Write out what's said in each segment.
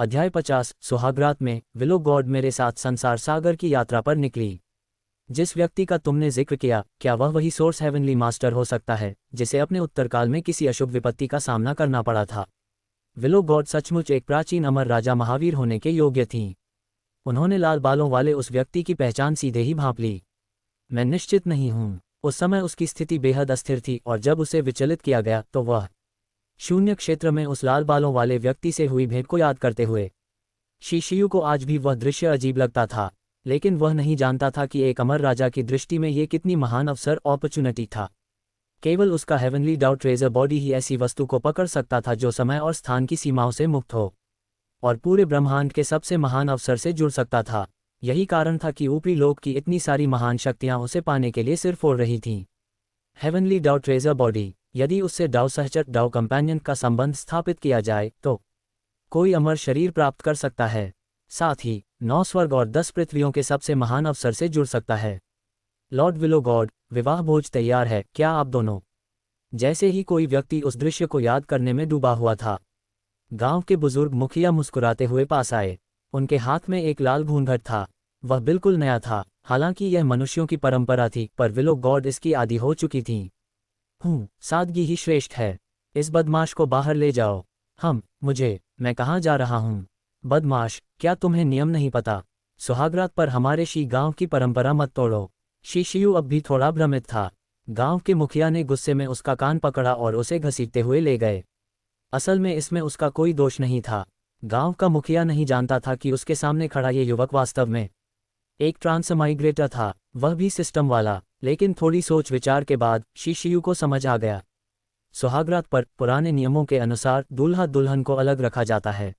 अध्याय 50 सुहागरात में willow God मेरे साथ संसार सागर की यात्रा पर निकली। जिस व्यक्ति का तुमने जिक्र किया, क्या वह वही सोर्स हेवनली मास्टर हो सकता है जिसे अपने उत्तरकाल में किसी अशुभ विपत्ति का सामना करना पड़ा था? विलो गॉड सचमुच एक प्राचीन अमर राजा महावीर होने के योग्य थीं। उन्होंने लाल बालों वाले उस व्यक्ति की पहचान सीधे ही भांप ली। मैं निश्चित नहीं हूं। उस समय उसकी स्थिति बेहद अस्थिर थी और जब उसे विचलित किया गया तो वह शून्य क्षेत्र में उस लाल बालों वाले व्यक्ति से हुई भेंट को याद करते हुए शिशियू को आज भी वह दृश्य अजीब लगता था, लेकिन वह नहीं जानता था कि एक अमर राजा की दृष्टि में ये कितनी महान अवसर अपॉर्चुनिटी था। केवल उसका हेवनली डाउट ट्रेजर बॉडी ही ऐसी वस्तु को पकड़ सकता था जो समय और स्थान की सीमाओं से मुक्त हो और पूरे ब्रह्मांड के सबसे महान अवसर से जुड़ सकता था। यही कारण था कि ऊपरी लोक की इतनी सारी महान शक्तियां उसे पाने के लिए सिर फोड़ रही थीं। हेवनली डाउट ट्रेजर बॉडी, यदि उससे डाउ सहचर डाउ कंपेनियन का संबंध स्थापित किया जाए तो कोई अमर शरीर प्राप्त कर सकता है, साथ ही 9 स्वर्ग और 10 पृथ्वियों के सबसे महान अवसर से जुड़ सकता है। लॉर्ड विलो गॉड, विवाह भोज तैयार है क्या आप दोनों? जैसे ही कोई व्यक्ति उस दृश्य को याद करने में डूबा हुआ था, गांव के बुजुर्ग मुखिया मुस्कुराते हुए पास आए। उनके हाथ में एक लाल घूंघट था। वह बिल्कुल नया था, हालांकि यह मनुष्यों की परंपरा थी, पर विलो गॉड इसकी आदी हो चुकी थीं। सादगी ही श्रेष्ठ है। इस बदमाश को बाहर ले जाओ। मैं कहाँ जा रहा हूँ? बदमाश, क्या तुम्हें नियम नहीं पता? सुहागरात पर हमारे शी गांव की परंपरा मत तोड़ो। शिशियू अब भी थोड़ा भ्रमित था। गांव के मुखिया ने गुस्से में उसका कान पकड़ा और उसे घसीटते हुए ले गए। असल में इसमें उसका कोई दोष नहीं था। गांव का मुखिया नहीं जानता था कि उसके सामने खड़ा ये युवक वास्तव में एक ट्रांसमाइग्रेटर था, वह भी सिस्टम वाला। लेकिन थोड़ी सोच विचार के बाद शिशियू को समझ आ गया। सुहागरात पर पुराने नियमों के अनुसार दूल्हा दुल्हन को अलग रखा जाता है।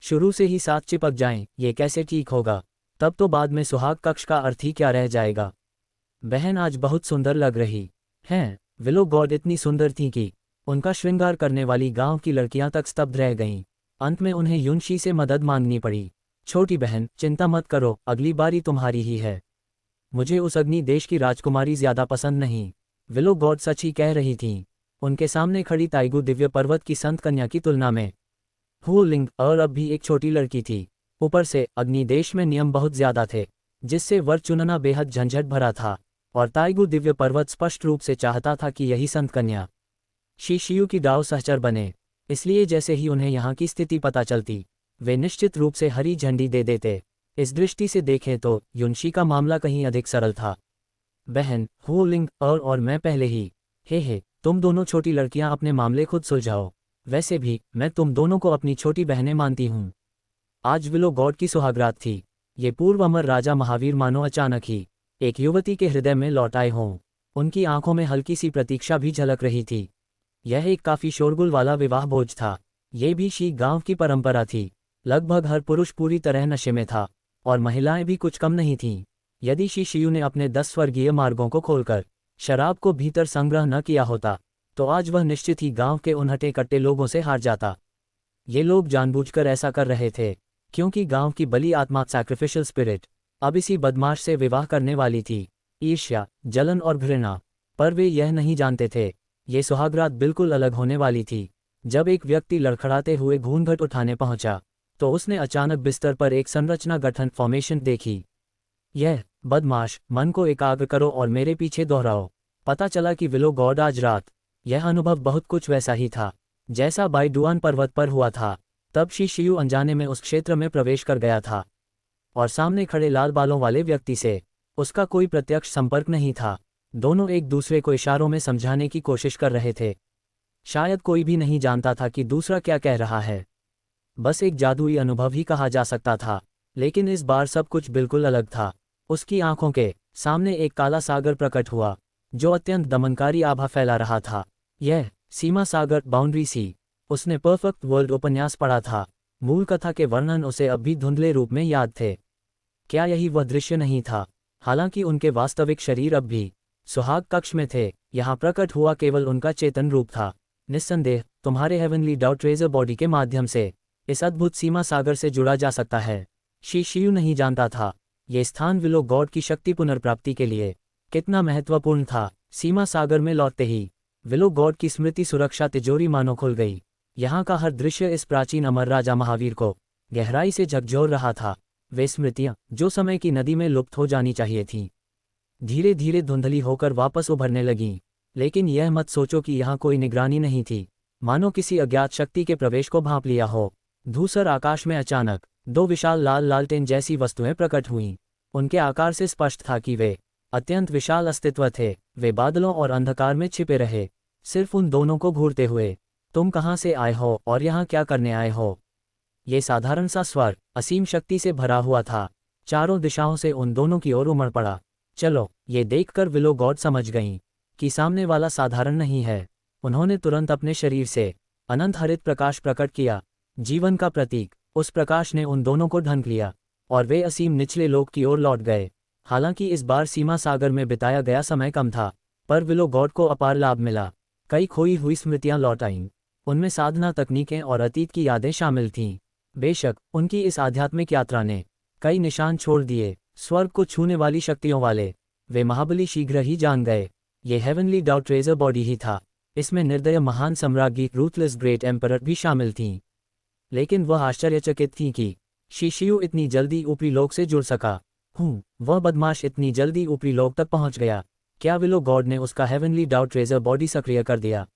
शुरू से ही साथ चिपक जाएं, ये कैसे ठीक होगा? तब तो बाद में सुहाग कक्ष का अर्थ ही क्या रह जाएगा? बहन आज बहुत सुंदर लग रही हैं। विलो गॉड इतनी सुंदर थी कि उनका श्रृंगार करने वाली गांव की लड़कियां तक स्तब्ध रह गईं। अंत में उन्हें युनशी से मदद मांगनी पड़ी। छोटी बहन, चिंता मत करो, अगली बारी तुम्हारी ही है। मुझे उस अग्नि देश की राजकुमारी ज्यादा पसंद नहीं। विलो गॉड सच ही कह रही थीं। उनके सामने खड़ी ताइगू दिव्य पर्वत की संत कन्या की तुलना में हुलिंग और अब भी एक छोटी लड़की थी। ऊपर से अग्नि देश में नियम बहुत ज्यादा थे, जिससे वर चुनना बेहद झंझट भरा था, और ताइगू दिव्य पर्वत स्पष्ट रूप से चाहता था कि यही संत कन्या शिशियू की डाउ सहचर बने। इसलिए जैसे ही उन्हें यहाँ की स्थिति पता चलती, वे निश्चित रूप से हरी झंडी दे देते। इस दृष्टि से देखें तो युनशी का मामला कहीं अधिक सरल था। बहन, हुलिंग और मैं पहले ही हे तुम दोनों छोटी लड़कियां अपने मामले खुद सुलझाओ। वैसे भी मैं तुम दोनों को अपनी छोटी बहनें मानती हूँ। आज विलो गॉड की सुहागरात थी। ये पूर्व अमर राजा महावीर मानो अचानक ही एक युवती के हृदय में लौट आए हों। उनकी आंखों में हल्की सी प्रतीक्षा भी झलक रही थी। यह एक काफी शोरगुल वाला विवाह भोज था। ये भी शी गांव की परंपरा थी। लगभग हर पुरुष पूरी तरह नशे में था और महिलाएं भी कुछ कम नहीं थीं। यदि शिशियू ने अपने 10 स्वर्गीय मार्गों को खोलकर शराब को भीतर संग्रह न किया होता, तो आज वह निश्चित ही गांव के उन हटे कट्टे लोगों से हार जाता। ये लोग जानबूझकर ऐसा कर रहे थे क्योंकि गांव की बली आत्मा सैक्रिफिशियल स्पिरिट अब इसी बदमाश से विवाह करने वाली थी। ईर्ष्या, जलन और घृणा। पर वे यह नहीं जानते थे, ये सुहागरात बिल्कुल अलग होने वाली थी। जब एक व्यक्ति लड़खड़ाते हुए घूंघट उठाने पहुंचा, तो उसने अचानक बिस्तर पर एक संरचना गठन फॉर्मेशन देखी। यह बदमाश, मन को एकाग्र करो और मेरे पीछे दोहराओ। पता चला कि विलो गॉड आज रात यह अनुभव बहुत कुछ वैसा ही था जैसा बाइडुआन पर्वत पर हुआ था। तब शिशियू अनजाने में उस क्षेत्र में प्रवेश कर गया था और सामने खड़े लाल बालों वाले व्यक्ति से उसका कोई प्रत्यक्ष संपर्क नहीं था। दोनों एक दूसरे को इशारों में समझाने की कोशिश कर रहे थे। शायद कोई भी नहीं जानता था कि दूसरा क्या कह रहा है। बस एक जादुई अनुभव ही कहा जा सकता था। लेकिन इस बार सब कुछ बिल्कुल अलग था। उसकी आंखों के सामने एक काला सागर प्रकट हुआ जो अत्यंत दमनकारी आभा फैला रहा था। यह सीमा सागर, बाउंड्री सी। उसने परफेक्ट वर्ल्ड उपन्यास पढ़ा था। मूल कथा के वर्णन उसे अब भी धुंधले रूप में याद थे। क्या यही वह दृश्य नहीं था? हालांकि उनके वास्तविक शरीर अब भी सुहाग कक्ष में थे, यहाँ प्रकट हुआ केवल उनका चेतन रूप था। निस्संदेह तुम्हारे हेवनली डाउट ट्रेजर बॉडी के माध्यम से इस अद्भुत सीमा सागर से जुड़ा जा सकता है। शिशियू नहीं जानता था ये स्थान विलो गॉड की शक्ति पुनर्प्राप्ति के लिए कितना महत्वपूर्ण था। सीमा सागर में लौटते ही विलो गॉड की स्मृति सुरक्षा तिजोरी मानो खुल गई। यहाँ का हर दृश्य इस प्राचीन अमर राजा महावीर को गहराई से झकझोर रहा था। वे स्मृतियां जो समय की नदी में लुप्त हो जानी चाहिए थीं, धीरे धीरे धुंधली होकर वापस उभरने लगीं। लेकिन यह मत सोचो कि यहाँ कोई निगरानी नहीं थी, मानो किसी अज्ञात शक्ति के प्रवेश को भांप लिया हो। धूसर आकाश में अचानक दो विशाल लाल लालटेन जैसी वस्तुएं प्रकट हुईं। उनके आकार से स्पष्ट था कि वे अत्यंत विशाल अस्तित्व थे। वे बादलों और अंधकार में छिपे रहे, सिर्फ उन दोनों को घूरते हुए। तुम कहाँ से आए हो और यहाँ क्या करने आए हो? ये साधारण सा स्वर असीम शक्ति से भरा हुआ था, चारों दिशाओं से उन दोनों की ओर उमड़ पड़ा। चलो, ये देखकर विलो गॉड समझ गईं कि सामने वाला साधारण नहीं है। उन्होंने तुरंत अपने शरीर से अनंत हरित प्रकाश प्रकट किया, जीवन का प्रतीक। उस प्रकाश ने उन दोनों को ढंक लिया और वे असीम निचले लोक की ओर लौट गए। हालांकि इस बार सीमा सागर में बिताया गया समय कम था, पर विलो गॉड को अपार लाभ मिला। कई खोई हुई स्मृतियां लौट आईं। उनमें साधना तकनीकें और अतीत की यादें शामिल थीं। बेशक उनकी इस आध्यात्मिक यात्रा ने कई निशान छोड़ दिए, स्वर्ग को छूने वाली शक्तियों वाले। वे महाबली शीघ्र ही जान गए, ये हेवनली डाउ ट्रेजर बॉडी ही था। इसमें निर्दय महान सम्राज्ञी रूथलेस ग्रेट एम्परर भी शामिल थीं। लेकिन वह आश्चर्यचकित थीं कि शिशियू इतनी जल्दी ऊपरी लोक से जुड़ सका। वह बदमाश इतनी जल्दी ऊपरी लोक तक पहुंच गया। क्या विलो गॉड ने उसका हेवनली डाउ ट्रेजर बॉडी सक्रिय कर दिया?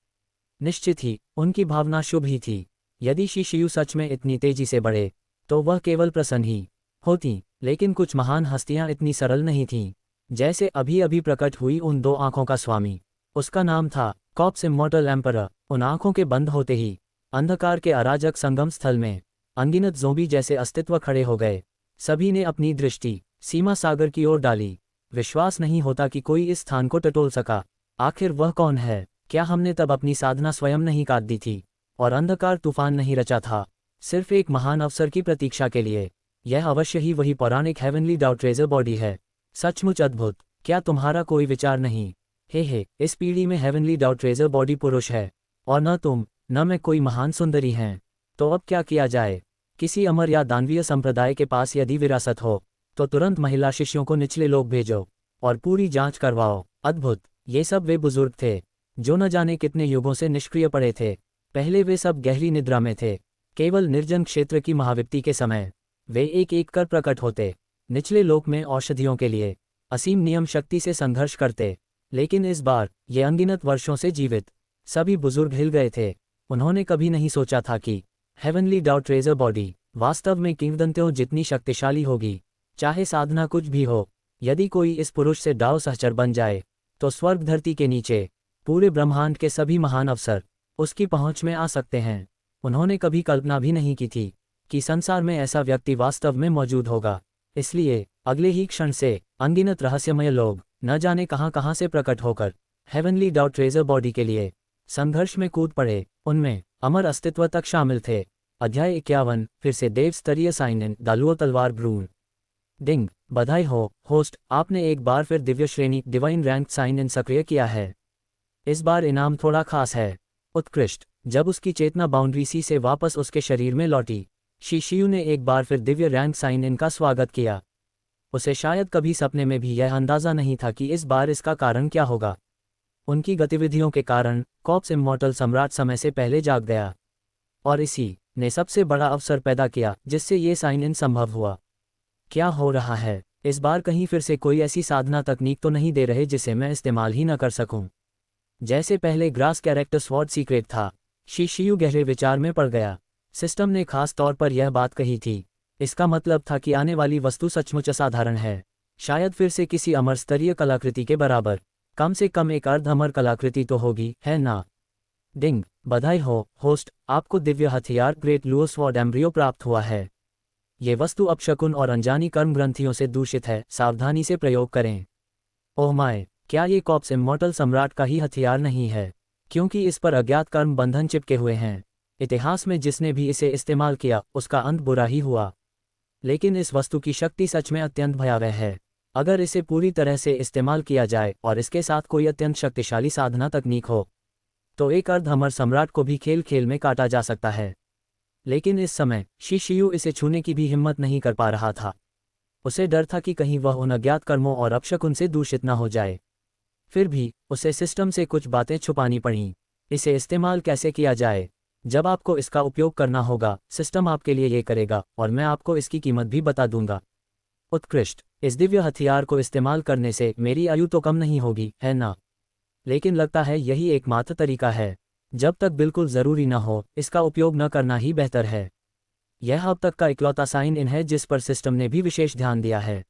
निश्चित ही उनकी भावना शुभ ही थी। यदि शिशियू सच में इतनी तेजी से बढ़े तो वह केवल प्रसन्न ही होती। लेकिन कुछ महान हस्तियां इतनी सरल नहीं थीं। जैसे अभी अभी प्रकट हुई उन दो आंखों का स्वामी, उसका नाम था कॉप्स इमॉर्टल एम्परर। उन आंखों के बंद होते ही अंधकार के अराजक संगम स्थल में अनगिनत ज़ोंबी जैसे अस्तित्व खड़े हो गए। सभी ने अपनी दृष्टि सीमा सागर की ओर डाली। विश्वास नहीं होता कि कोई इस स्थान को टटोल सका। आखिर वह कौन है? क्या हमने तब अपनी साधना स्वयं नहीं काट दी थी और अंधकार तूफान नहीं रचा था, सिर्फ एक महान अवसर की प्रतीक्षा के लिए? यह अवश्य ही वही पौराणिक हेवनली डाउ ट्रेजर बॉडी है। सचमुच अद्भुत। क्या तुम्हारा कोई विचार नहीं? हे, इस पीढ़ी में हेवनली डाउ ट्रेजर बॉडी पुरुष है और न तुम न मैं कोई महान सुंदरी हैं। तो अब क्या किया जाए? किसी अमर या दानवीय संप्रदाय के पास यदि विरासत हो तो तुरंत महिला शिष्यों को निचले लोक भेजो और पूरी जांच करवाओ। अद्भुत। ये सब वे बुजुर्ग थे जो न जाने कितने युगों से निष्क्रिय पड़े थे। पहले वे सब गहरी निद्रा में थे। केवल निर्जन क्षेत्र की महाविपत्ति के समय वे एक एक कर प्रकट होते, निचले लोक में औषधियों के लिए असीम नियम शक्ति से संघर्ष करते। लेकिन इस बार ये अनगिनत वर्षों से जीवित सभी बुजुर्ग हिल गए थे। उन्होंने कभी नहीं सोचा था कि हेवनली डाउ ट्रेजर बॉडी वास्तव में किंवदंतियों जितनी शक्तिशाली होगी। चाहे साधना कुछ भी हो, यदि कोई इस पुरुष से डाउ सहचर बन जाए तो स्वर्ग धरती के नीचे पूरे ब्रह्मांड के सभी महान अवसर उसकी पहुंच में आ सकते हैं। उन्होंने कभी कल्पना भी नहीं की थी कि संसार में ऐसा व्यक्ति वास्तव में मौजूद होगा। इसलिए अगले ही क्षण से अनगिनत रहस्यमय लोग न जाने कहां से प्रकट होकर हेवनली डाउ ट्रेजर बॉडी के लिए संघर्ष में कूद पड़े। उनमें अमर अस्तित्व तक शामिल थे। अध्याय 51 फिर से देव स्तरीय साइन इन दालुओ तलवार ब्रून। डिंग, बधाई हो होस्ट, आपने एक बार फिर दिव्य श्रेणी डिवाइन रैंक साइन इन सक्रिय किया है। इस बार इनाम थोड़ा खास है। उत्कृष्ट। जब उसकी चेतना बाउंड्री सी से वापस उसके शरीर में लौटी, शिशियू ने एक बार फिर दिव्य रैंक साइन इन का स्वागत किया। उसे शायद कभी सपने में भी यह अंदाजा नहीं था कि इस बार इसका कारण क्या होगा। उनकी गतिविधियों के कारण कॉप्स इमॉर्टल सम्राट समय से पहले जाग गया और इसी ने सबसे बड़ा अवसर पैदा किया जिससे ये साइन इन संभव हुआ। क्या हो रहा है? इस बार कहीं फिर से कोई ऐसी साधना तकनीक तो नहीं दे रहे जिसे मैं इस्तेमाल ही न कर सकूं? जैसे पहले ग्रास कैरेक्टर स्वॉर्ड सीक्रेट था। शिशियू गहरे विचार में पड़ गया। सिस्टम ने खास तौर पर यह बात कही थी। इसका मतलब था कि आने वाली वस्तु सचमुच असाधारण है। शायद फिर से किसी अमर स्तरीय कलाकृति के बराबर। कम से कम एक अर्ध अमर कलाकृति तो होगी, है ना? डिंग, बधाई हो होस्ट, आपको दिव्य हथियार ग्रेट लुओ स्वॉर्ड एम्ब्रियो प्राप्त हुआ है। ये वस्तु अपशकुन और अनजानी कर्म ग्रंथियों से दूषित है, सावधानी से प्रयोग करें। ओह माय, क्या ये कॉप्स इमॉर्टल सम्राट का ही हथियार नहीं है? क्योंकि इस पर अज्ञात कर्म बंधन चिपके हुए हैं। इतिहास में जिसने भी इसे इस्तेमाल किया उसका अंत बुरा ही हुआ। लेकिन इस वस्तु की शक्ति सच में अत्यंत भयावह है। अगर इसे पूरी तरह से इस्तेमाल किया जाए और इसके साथ कोई अत्यंत शक्तिशाली साधना तकनीक हो तो एक अर्ध अमर सम्राट को भी खेल खेल में काटा जा सकता है। लेकिन इस समय शिशियू इसे छूने की भी हिम्मत नहीं कर पा रहा था। उसे डर था कि कहीं वह उन अज्ञात कर्मों और अपशकुन से दूषित न हो जाए। फिर भी उसे सिस्टम से कुछ बातें छुपानी पड़ीं। इसे इस्तेमाल कैसे किया जाए? जब आपको इसका उपयोग करना होगा, सिस्टम आपके लिए ये करेगा, और मैं आपको इसकी कीमत भी बता दूंगा। उत्कृष्ट। इस दिव्य हथियार को इस्तेमाल करने से मेरी आयु तो कम नहीं होगी, है ना? लेकिन लगता है यही एकमात्र तरीका है। जब तक बिल्कुल ज़रूरी न हो, इसका उपयोग न करना ही बेहतर है। यह अब तक का इकलौता साइन इन है जिस पर सिस्टम ने भी विशेष ध्यान दिया है।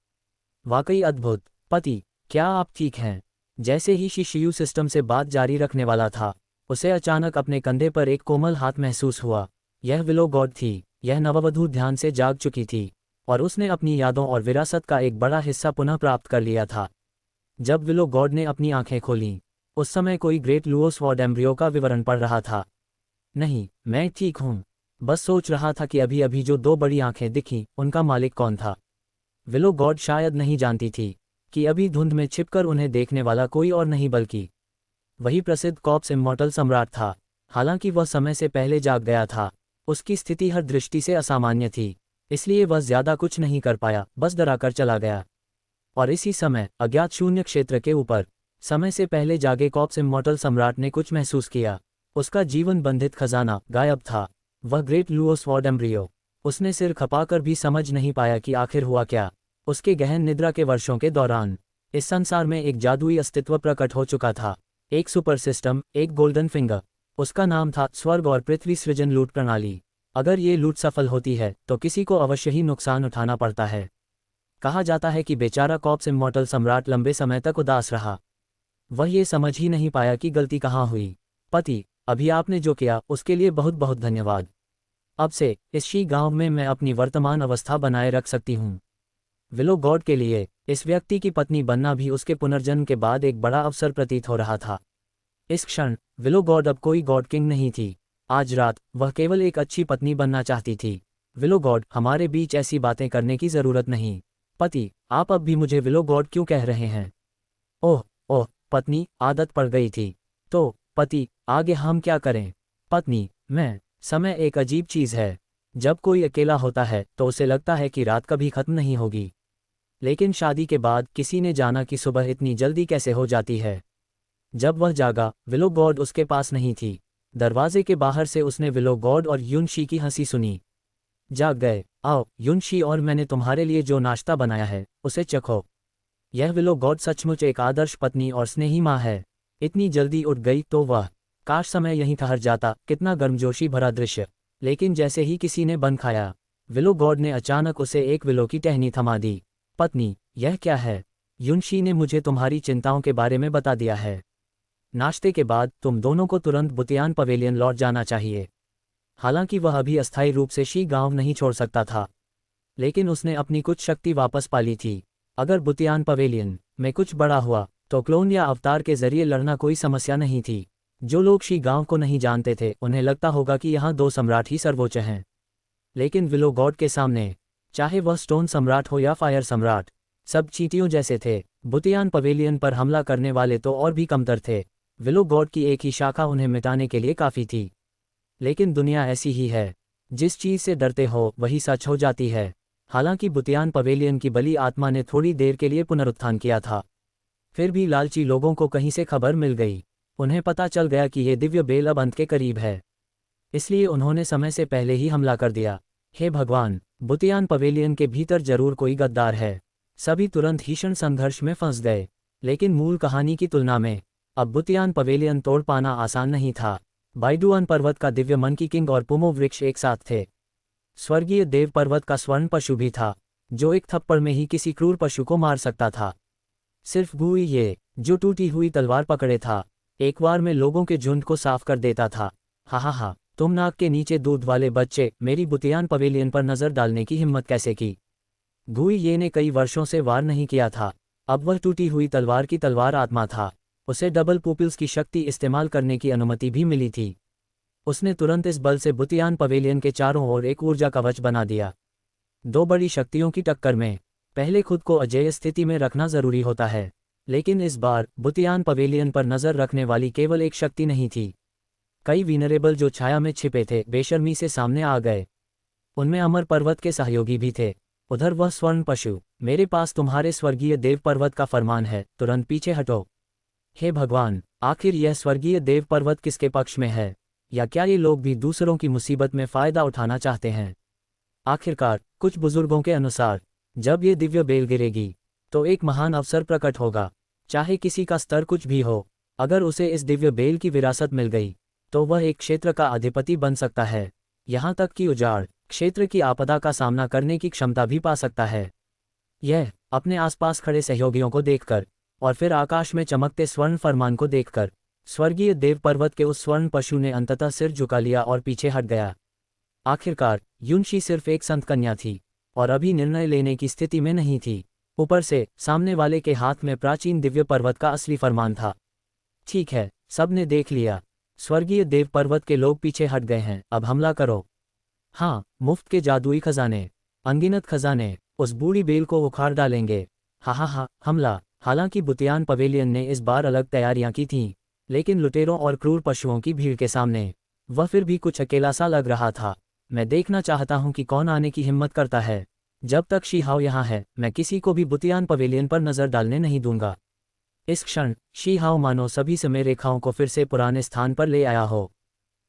वाकई अद्भुत। पति, क्या आप ठीक हैं? जैसे ही शिशु सिस्टम से बात जारी रखने वाला था, उसे अचानक अपने कंधे पर एक कोमल हाथ महसूस हुआ। यह विलो गॉड थी। यह नववधू ध्यान से जाग चुकी थी, और उसने अपनी यादों और विरासत का एक बड़ा हिस्सा पुनः प्राप्त कर लिया था। जब विलो गॉड ने अपनी आंखें खोलीं, उस समय कोई ग्रेट लुओसवर्ड एम्ब्रियो का विवरण पढ़ रहा था। नहीं, मैं ठीक हूँ। बस सोच रहा था कि अभी अभी जो 2 बड़ी आंखें दिखीं, उनका मालिक कौन था। विलो गॉड शायद नहीं जानती थी कि अभी धुंध में छिपकर उन्हें देखने वाला कोई और नहीं बल्कि वही प्रसिद्ध कॉर्प्स इमॉर्टल सम्राट था। हालांकि वह समय से पहले जाग गया था, उसकी स्थिति हर दृष्टि से असामान्य थी, इसलिए वह ज्यादा कुछ नहीं कर पाया, बस डराकर चला गया। और इसी समय अज्ञात शून्य क्षेत्र के ऊपर समय से पहले जागे कॉर्प्स इमॉर्टल सम्राट ने कुछ महसूस किया। उसका जीवन बंधित खजाना गायब था, वह ग्रेट लुओसवर्ड एम्ब्रियो। उसने सिर खपाकर भी समझ नहीं पाया कि आखिर हुआ क्या। उसके गहन निद्रा के वर्षों के दौरान इस संसार में एक जादुई अस्तित्व प्रकट हो चुका था, एक सुपर सिस्टम, एक गोल्डन फिंगर। उसका नाम था स्वर्ग और पृथ्वी सृजन लूट प्रणाली। अगर ये लूट सफल होती है तो किसी को अवश्य ही नुकसान उठाना पड़ता है। कहा जाता है कि बेचारा कॉर्प्स इमॉर्टल सम्राट लंबे समय तक उदास रहा। वह ये समझ ही नहीं पाया कि गलती कहाँ हुई। पति, अभी आपने जो किया उसके लिए बहुत बहुत धन्यवाद। अब से इस शी गांव में मैं अपनी वर्तमान अवस्था बनाए रख सकती हूँ। विलो गॉड के लिए इस व्यक्ति की पत्नी बनना भी उसके पुनर्जन्म के बाद एक बड़ा अवसर प्रतीत हो रहा था। इस क्षण विलो गॉड अब कोई गॉड किंग नहीं थी। आज रात वह केवल एक अच्छी पत्नी बनना चाहती थी। विलो गॉड, हमारे बीच ऐसी बातें करने की जरूरत नहीं। पति, आप अब भी मुझे विलो गॉड क्यों कह रहे हैं? ओह ओह, पत्नी, आदत पड़ गई थी। तो पति, आगे हम क्या करें? पत्नी, समय एक अजीब चीज है। जब कोई अकेला होता है तो उसे लगता है कि रात कभी खत्म नहीं होगी, लेकिन शादी के बाद किसी ने जाना कि सुबह इतनी जल्दी कैसे हो जाती है। जब वह जागा, विलो गॉड उसके पास नहीं थी। दरवाजे के बाहर से उसने विलो गॉड और युनशी की हंसी सुनी। जाग गए? आओ युनशी, और मैंने तुम्हारे लिए जो नाश्ता बनाया है उसे चखो। यह विलो गॉड सचमुच एक आदर्श पत्नी और स्नेही माँ है। इतनी जल्दी उठ गई तो वह, काश समय यहीं ठहर जाता। कितना गर्मजोशी भरा दृश्य। लेकिन जैसे ही किसी ने बन खाया, विलो गॉड ने अचानक उसे एक विलो की टहनी थमा दी। पत्नी, यह क्या है? युनशी ने मुझे तुम्हारी चिंताओं के बारे में बता दिया है। नाश्ते के बाद तुम दोनों को तुरंत बुतियान पवेलियन लौट जाना चाहिए। हालांकि वह अभी अस्थायी रूप से शी गांव नहीं छोड़ सकता था, लेकिन उसने अपनी कुछ शक्ति वापस पा ली थी। अगर बुतियान पवेलियन में कुछ बड़ा हुआ तो क्लोन या अवतार के जरिए लड़ना कोई समस्या नहीं थी। जो लोग शी गांव को नहीं जानते थे उन्हें लगता होगा कि यहाँ 2 सम्राट ही सर्वोच्च हैं, लेकिन विलो गॉड के सामने, चाहे वह स्टोन सम्राट हो या फायर सम्राट, सब चींटियों जैसे थे। बुतियान पवेलियन पर हमला करने वाले तो और भी कमतर थे। विलो गॉड की एक ही शाखा उन्हें मिटाने के लिए काफ़ी थी। लेकिन दुनिया ऐसी ही है, जिस चीज़ से डरते हो वही सच हो जाती है। हालांकि बुतियान पवेलियन की बली आत्मा ने थोड़ी देर के लिए पुनरुत्थान किया था, फिर भी लालची लोगों को कहीं से खबर मिल गई। उन्हें पता चल गया कि ये दिव्य बेल अब अंत के करीब है, इसलिए उन्होंने समय से पहले ही हमला कर दिया। हे भगवान, बुतियान पवेलियन के भीतर जरूर कोई गद्दार है। सभी तुरंत भीषण संघर्ष में फंस गए। लेकिन मूल कहानी की तुलना में अब बुतियान पवेलियन तोड़ पाना आसान नहीं था। बाइडुआन पर्वत का दिव्य मन की किंग और पुमो वृक्ष एक साथ थे। स्वर्गीय देव पर्वत का स्वर्ण पशु भी था, जो एक थप्पड़ में ही किसी क्रूर पशु को मार सकता था। सिर्फ गुई ये, जो टूटी हुई तलवार पकड़े था, एक बार में लोगों के झुंड को साफ कर देता था। हा, तुम नाक के नीचे दूध वाले बच्चे, मेरी बुतियान पवेलियन पर नजर डालने की हिम्मत कैसे की? गुई ये ने कई वर्षों से वार नहीं किया था। अब वह टूटी हुई तलवार की तलवार आत्मा था। उसे डबल पुपिल्स की शक्ति इस्तेमाल करने की अनुमति भी मिली थी। उसने तुरंत इस बल से बुतियान पवेलियन के चारों ओर एक ऊर्जा कवच बना दिया। 2 बड़ी शक्तियों की टक्कर में पहले खुद को अजेय स्थिति में रखना जरूरी होता है, लेकिन इस बार बुतियान पवेलियन पर नजर रखने वाली केवल एक शक्ति नहीं थी। कई विनरेबल जो छाया में छिपे थे बेशर्मी से सामने आ गए। उनमें अमर पर्वत के सहयोगी भी थे। उधर वह स्वर्ण पशु, मेरे पास तुम्हारे स्वर्गीय देव पर्वत का फरमान है, तुरंत पीछे हटो। हे भगवान, आखिर यह स्वर्गीय देव पर्वत किसके पक्ष में है? या क्या ये लोग भी दूसरों की मुसीबत में फ़ायदा उठाना चाहते हैं? आखिरकार कुछ बुजुर्गों के अनुसार जब ये दिव्य बेल गिरेगी तो एक महान अवसर प्रकट होगा। चाहे किसी का स्तर कुछ भी हो, अगर उसे इस दिव्य बेल की विरासत मिल गई तो वह एक क्षेत्र का अधिपति बन सकता है, यहाँ तक कि उजाड़ क्षेत्र की आपदा का सामना करने की क्षमता भी पा सकता है। यह अपने आसपास खड़े सहयोगियों को देखकर और फिर आकाश में चमकते स्वर्ण फरमान को देखकर स्वर्गीय देव पर्वत के उस स्वर्ण पशु ने अंततः सिर झुका लिया और पीछे हट गया। आखिरकार युनशी सिर्फ एक संत कन्या थी और अभी निर्णय लेने की स्थिति में नहीं थी। ऊपर से सामने वाले के हाथ में प्राचीन दिव्य पर्वत का असली फरमान था। ठीक है, सबने देख लिया, स्वर्गीय देव पर्वत के लोग पीछे हट गए हैं, अब हमला करो। हाँ, मुफ्त के जादुई खजाने, अनगिनत खजाने उस बूढ़ी बेल को उखाड़ डालेंगे। हा, हमला। हालांकि बुतियान पवेलियन ने इस बार अलग तैयारियां की थीं, लेकिन लुटेरों और क्रूर पशुओं की भीड़ के सामने वह फिर भी कुछ अकेला सा लग रहा था। मैं देखना चाहता हूं कि कौन आने की हिम्मत करता है। जब तक शी हाओ यहाँ है, मैं किसी को भी बुतियान पवेलियन पर नजर डालने नहीं दूंगा। इस क्षण शी हाओ मानो सभी समय रेखाओं को फिर से पुराने स्थान पर ले आया हो।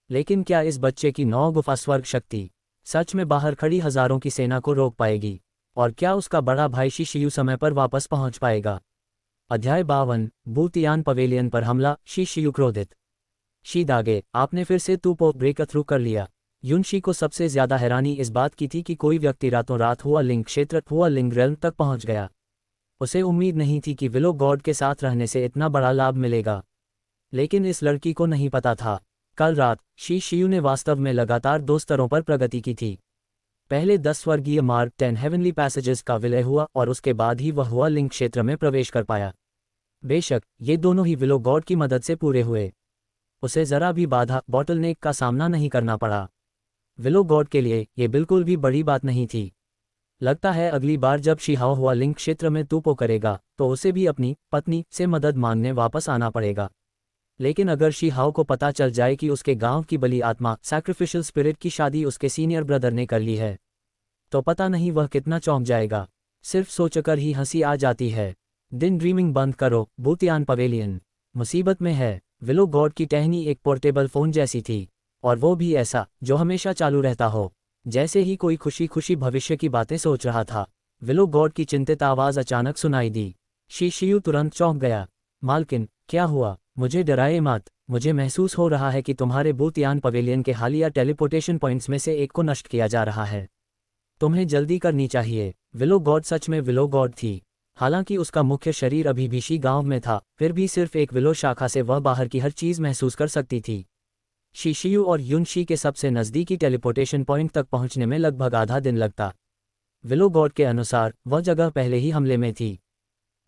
लेकिन क्या इस बच्चे की 9 गुफा स्वर्ग शक्ति सच में बाहर खड़ी हजारों की सेना को रोक पाएगी? और क्या उसका बड़ा भाई शी शियू समय पर वापस पहुंच पाएगा? अध्याय 52 बुतियान पवेलियन पर हमला। शी शियू क्रोधित। शी दागे, आपने फिर से तूपो ब्रेक थ्रू कर लिया। युनशी को सबसे ज्यादा हैरानी इस बात की थी कि कोई व्यक्ति रातों रात हुआ लिंग क्षेत्र हुआ लिंग रेल्म तक पहुंच गया। उसे उम्मीद नहीं थी कि विलो गॉड के साथ रहने से इतना बड़ा लाभ मिलेगा। लेकिन इस लड़की को नहीं पता था, कल रात शी शियू ने वास्तव में लगातार 2 स्तरों पर प्रगति की थी। पहले 10 स्वर्गीय मार्ग 10 हेवनली पैसेजेस का विलय हुआ और उसके बाद ही वह हुआ लिंग क्षेत्र में प्रवेश कर पाया। बेशक ये दोनों ही विलो गॉड की मदद से पूरे हुए। उसे जरा भी बाधा बॉटलनेक का सामना नहीं करना पड़ा। विलो गॉड के लिए ये बिल्कुल भी बड़ी बात नहीं थी। लगता है अगली बार जब शी हाओ हुआ लिंग क्षेत्र में तूपो करेगा तो उसे भी अपनी पत्नी से मदद मांगने वापस आना पड़ेगा। लेकिन अगर शी हाओ को पता चल जाए कि उसके गांव की बली आत्मा सैक्रिफिशियल स्पिरिट की शादी उसके सीनियर ब्रदर ने कर ली है, तो पता नहीं वह कितना चौंक जाएगा। सिर्फ सोचकर ही हंसी आ जाती है। दिन ड्रीमिंग बंद करो, बुतियान पवेलियन मुसीबत में है। विलो गॉड की टहनी एक पोर्टेबल फोन जैसी थी, और वो भी ऐसा जो हमेशा चालू रहता हो, जैसे ही कोई खुशी खुशी भविष्य की बातें सोच रहा था। विलो गॉड की चिंतित आवाज अचानक सुनाई दी। शी शियू तुरंत चौंक गया। मालकिन, क्या हुआ? मुझे डराए मत। मुझे महसूस हो रहा है कि तुम्हारे बुतियान पवेलियन के हालिया टेलीपोर्टेशन पॉइंट्स में से एक को नष्ट किया जा रहा है। तुम्हें जल्दी करनी चाहिए। विलो गॉड सच में विलो गॉड थी। हालांकि उसका मुख्य शरीर अभी भी शी गांव में था, फिर भी सिर्फ एक विलो शाखा से वह बाहर की हर चीज महसूस कर सकती थी। शी शियू और युनशी के सबसे नज़दीकी टेलीपोर्टेशन पॉइंट तक पहुंचने में लगभग आधा दिन लगता। विलो गॉड के अनुसार वह जगह पहले ही हमले में थी,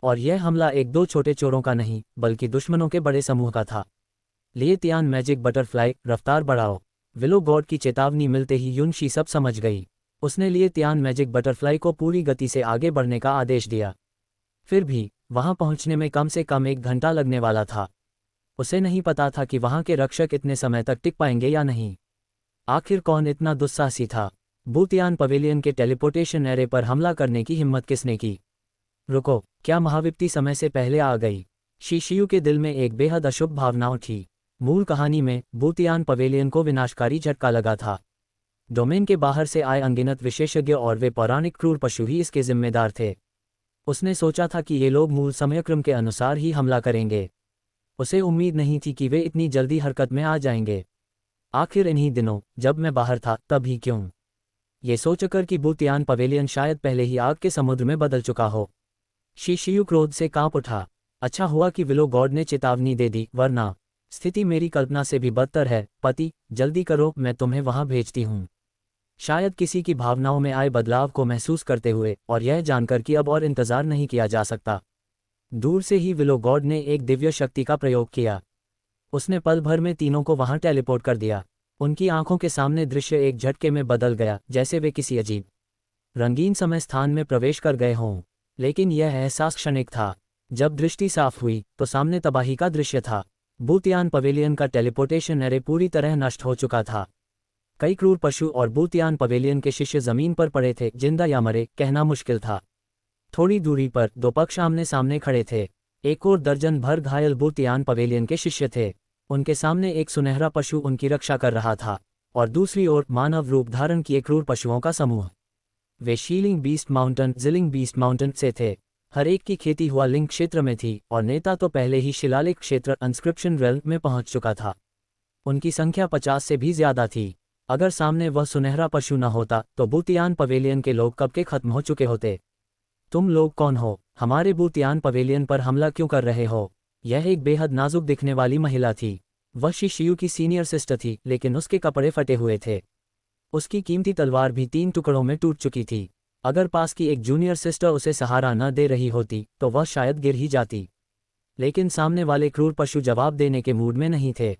और यह हमला 1-2 छोटे चोरों का नहीं बल्कि दुश्मनों के बड़े समूह का था। लिए तियान मैजिक बटरफ्लाई, रफ्तार बढ़ाओ। विलो गॉड की चेतावनी मिलते ही युनशी सब समझ गई। उसने लिए तियान मैजिक बटरफ्लाई को पूरी गति से आगे बढ़ने का आदेश दिया। फिर भी वहां पहुंचने में कम से कम 1 घंटा लगने वाला था। उसे नहीं पता था कि वहां के रक्षक इतने समय तक टिक पाएंगे या नहीं। आखिर कौन इतना दुस्साहसी था? बुतियान पवेलियन के टेलीपोर्टेशन एरे पर हमला करने की हिम्मत किसने की? रुको, क्या महाविपत्ति समय से पहले आ गई? शी शियू के दिल में एक बेहद अशुभ भावनाओं थी। मूल कहानी में बुतियान पवेलियन को विनाशकारी झटका लगा था। डोमेन के बाहर से आए अनगिनत विशेषज्ञ और वे पौराणिक क्रूर पशु ही इसके जिम्मेदार थे। उसने सोचा था कि ये लोग मूल समयक्रम के अनुसार ही हमला करेंगे। उसे उम्मीद नहीं थी कि वे इतनी जल्दी हरकत में आ जाएंगे। आखिर इन्हीं दिनों जब मैं बाहर था तब ही क्यों? ये सोचकर कि बुतियान पवेलियन शायद पहले ही आग के समुद्र में बदल चुका हो। शी शियू क्रोध से कांप उठा। अच्छा हुआ कि विलो गॉड ने चेतावनी दे दी, वरना स्थिति मेरी कल्पना से भी बदतर है। पति, जल्दी करो, मैं तुम्हें वहां भेजती हूँ। शायद किसी की भावनाओं में आए बदलाव को महसूस करते हुए और यह जानकर कि अब और इंतजार नहीं किया जा सकता, दूर से ही विलो गॉड ने एक दिव्य शक्ति का प्रयोग किया। उसने पल भर में तीनों को वहां टेलीपोर्ट कर दिया। उनकी आंखों के सामने दृश्य एक झटके में बदल गया, जैसे वे किसी अजीब रंगीन समय स्थान में प्रवेश कर गए हों। लेकिन यह एहसास क्षणिक था। जब दृष्टि साफ हुई तो सामने तबाही का दृश्य था। बुतियान पवेलियन का टेलीपोर्टेशन एरे पूरी तरह नष्ट हो चुका था। कई क्रूर पशु और बुतियान पवेलियन के शिष्य जमीन पर पड़े थे, जिंदा या मरे कहना मुश्किल था। थोड़ी दूरी पर 2 पक्ष आमने सामने खड़े थे। एक और दर्जन भर घायल बुतियान पवेलियन के शिष्य थे। उनके सामने एक सुनहरा पशु उनकी रक्षा कर रहा था, और दूसरी ओर मानव रूप धारण किए क्रूर पशुओं का समूह। वे शीलिंग बीस्ट माउंटेन जिलिंग बीस्ट माउंटेन से थे। हर एक की खेती हुआ लिंक क्षेत्र में थी, और नेता तो पहले ही शिलालेख क्षेत्र इंस्क्रिप्शन रेल में पहुंच चुका था। उनकी संख्या 50 से भी ज्यादा थी। अगर सामने वह सुनहरा पशु न होता तो बूतियान पवेलियन के लोग कब के खत्म हो चुके होते। तुम लोग कौन हो? हमारे बूतियान पवेलियन पर हमला क्यों कर रहे हो? यह एक बेहद नाजुक दिखने वाली महिला थी। वह शिशियू की सीनियर सिस्टर थी, लेकिन उसके कपड़े फटे हुए थे। उसकी कीमती तलवार भी 3 टुकड़ों में टूट चुकी थी। अगर पास की एक जूनियर सिस्टर उसे सहारा न दे रही होती तो वह शायद गिर ही जाती। लेकिन सामने वाले क्रूर पशु जवाब देने के मूड में नहीं थे।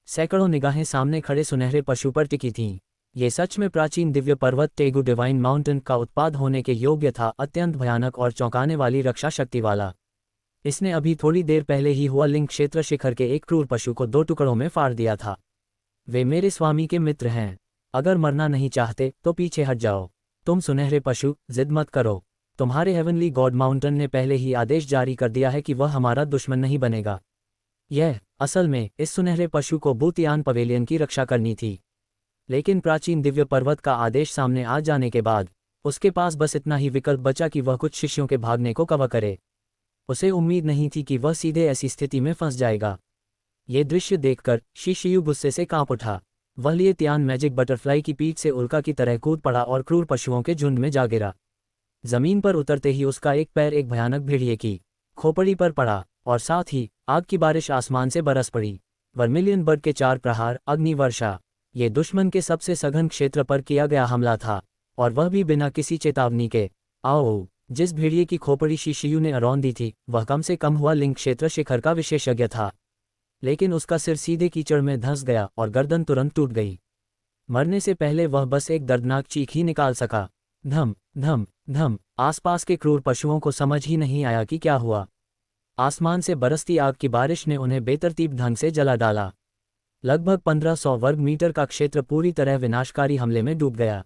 सैकड़ों निगाहें सामने खड़े सुनहरे पशु पर टिकी थीं। ये सच में प्राचीन दिव्य पर्वत टेगु डिवाइन माउंटेन का उत्पाद होने के योग्य था, अत्यंत भयानक और चौंकाने वाली रक्षा शक्ति वाला। इसने अभी थोड़ी देर पहले ही हुआ लिंक क्षेत्र शिखर के एक क्रूर पशु को 2 टुकड़ों में फाड़ दिया था। वे मेरे स्वामी के मित्र हैं। अगर मरना नहीं चाहते तो पीछे हट जाओ। तुम सुनहरे पशु, जिद मत करो। तुम्हारे हेवनली गॉड माउंटेन ने पहले ही आदेश जारी कर दिया है कि वह हमारा दुश्मन नहीं बनेगा। यह असल में इस सुनहरे पशु को बूतियान पवेलियन की रक्षा करनी थी, लेकिन प्राचीन दिव्य पर्वत का आदेश सामने आ जाने के बाद उसके पास बस इतना ही विकल्प बचा कि वह कुछ शिष्यों के भागने को कवर करे। उसे उम्मीद नहीं थी कि वह सीधे ऐसी स्थिति में फंस जाएगा। ये दृश्य देखकर शिशियू गुस्से से कांप उठा। वह लिएतियान मैजिक बटरफ्लाई की पीठ से उल्का की तरह कूद पड़ा और क्रूर पशुओं के झुंड में जा गिरा। जमीन पर उतरते ही उसका एक पैर एक भयानक भेड़िए की खोपड़ी पर पड़ा, और साथ ही आग की बारिश आसमान से बरस पड़ी। वर्मिलियन बर्ड के 4 प्रहार, अग्नि वर्षा। ये दुश्मन के सबसे सघन क्षेत्र पर किया गया हमला था, और वह भी बिना किसी चेतावनी के। आओ! जिस भेड़िए की खोपड़ी शिशियू ने अरौंदी थी वह कम से कम हुआ लिंक क्षेत्र शिखर का विशेषज्ञ था, लेकिन उसका सिर सीधे कीचड़ में धंस गया और गर्दन तुरंत टूट गई। मरने से पहले वह बस एक दर्दनाक चीख ही निकाल सका। धम धम धम। आसपास के क्रूर पशुओं को समझ ही नहीं आया कि क्या हुआ। आसमान से बरसती आग की बारिश ने उन्हें बेतरतीब ढंग से जला डाला। लगभग 1500 वर्ग मीटर का क्षेत्र पूरी तरह विनाशकारी हमले में डूब गया।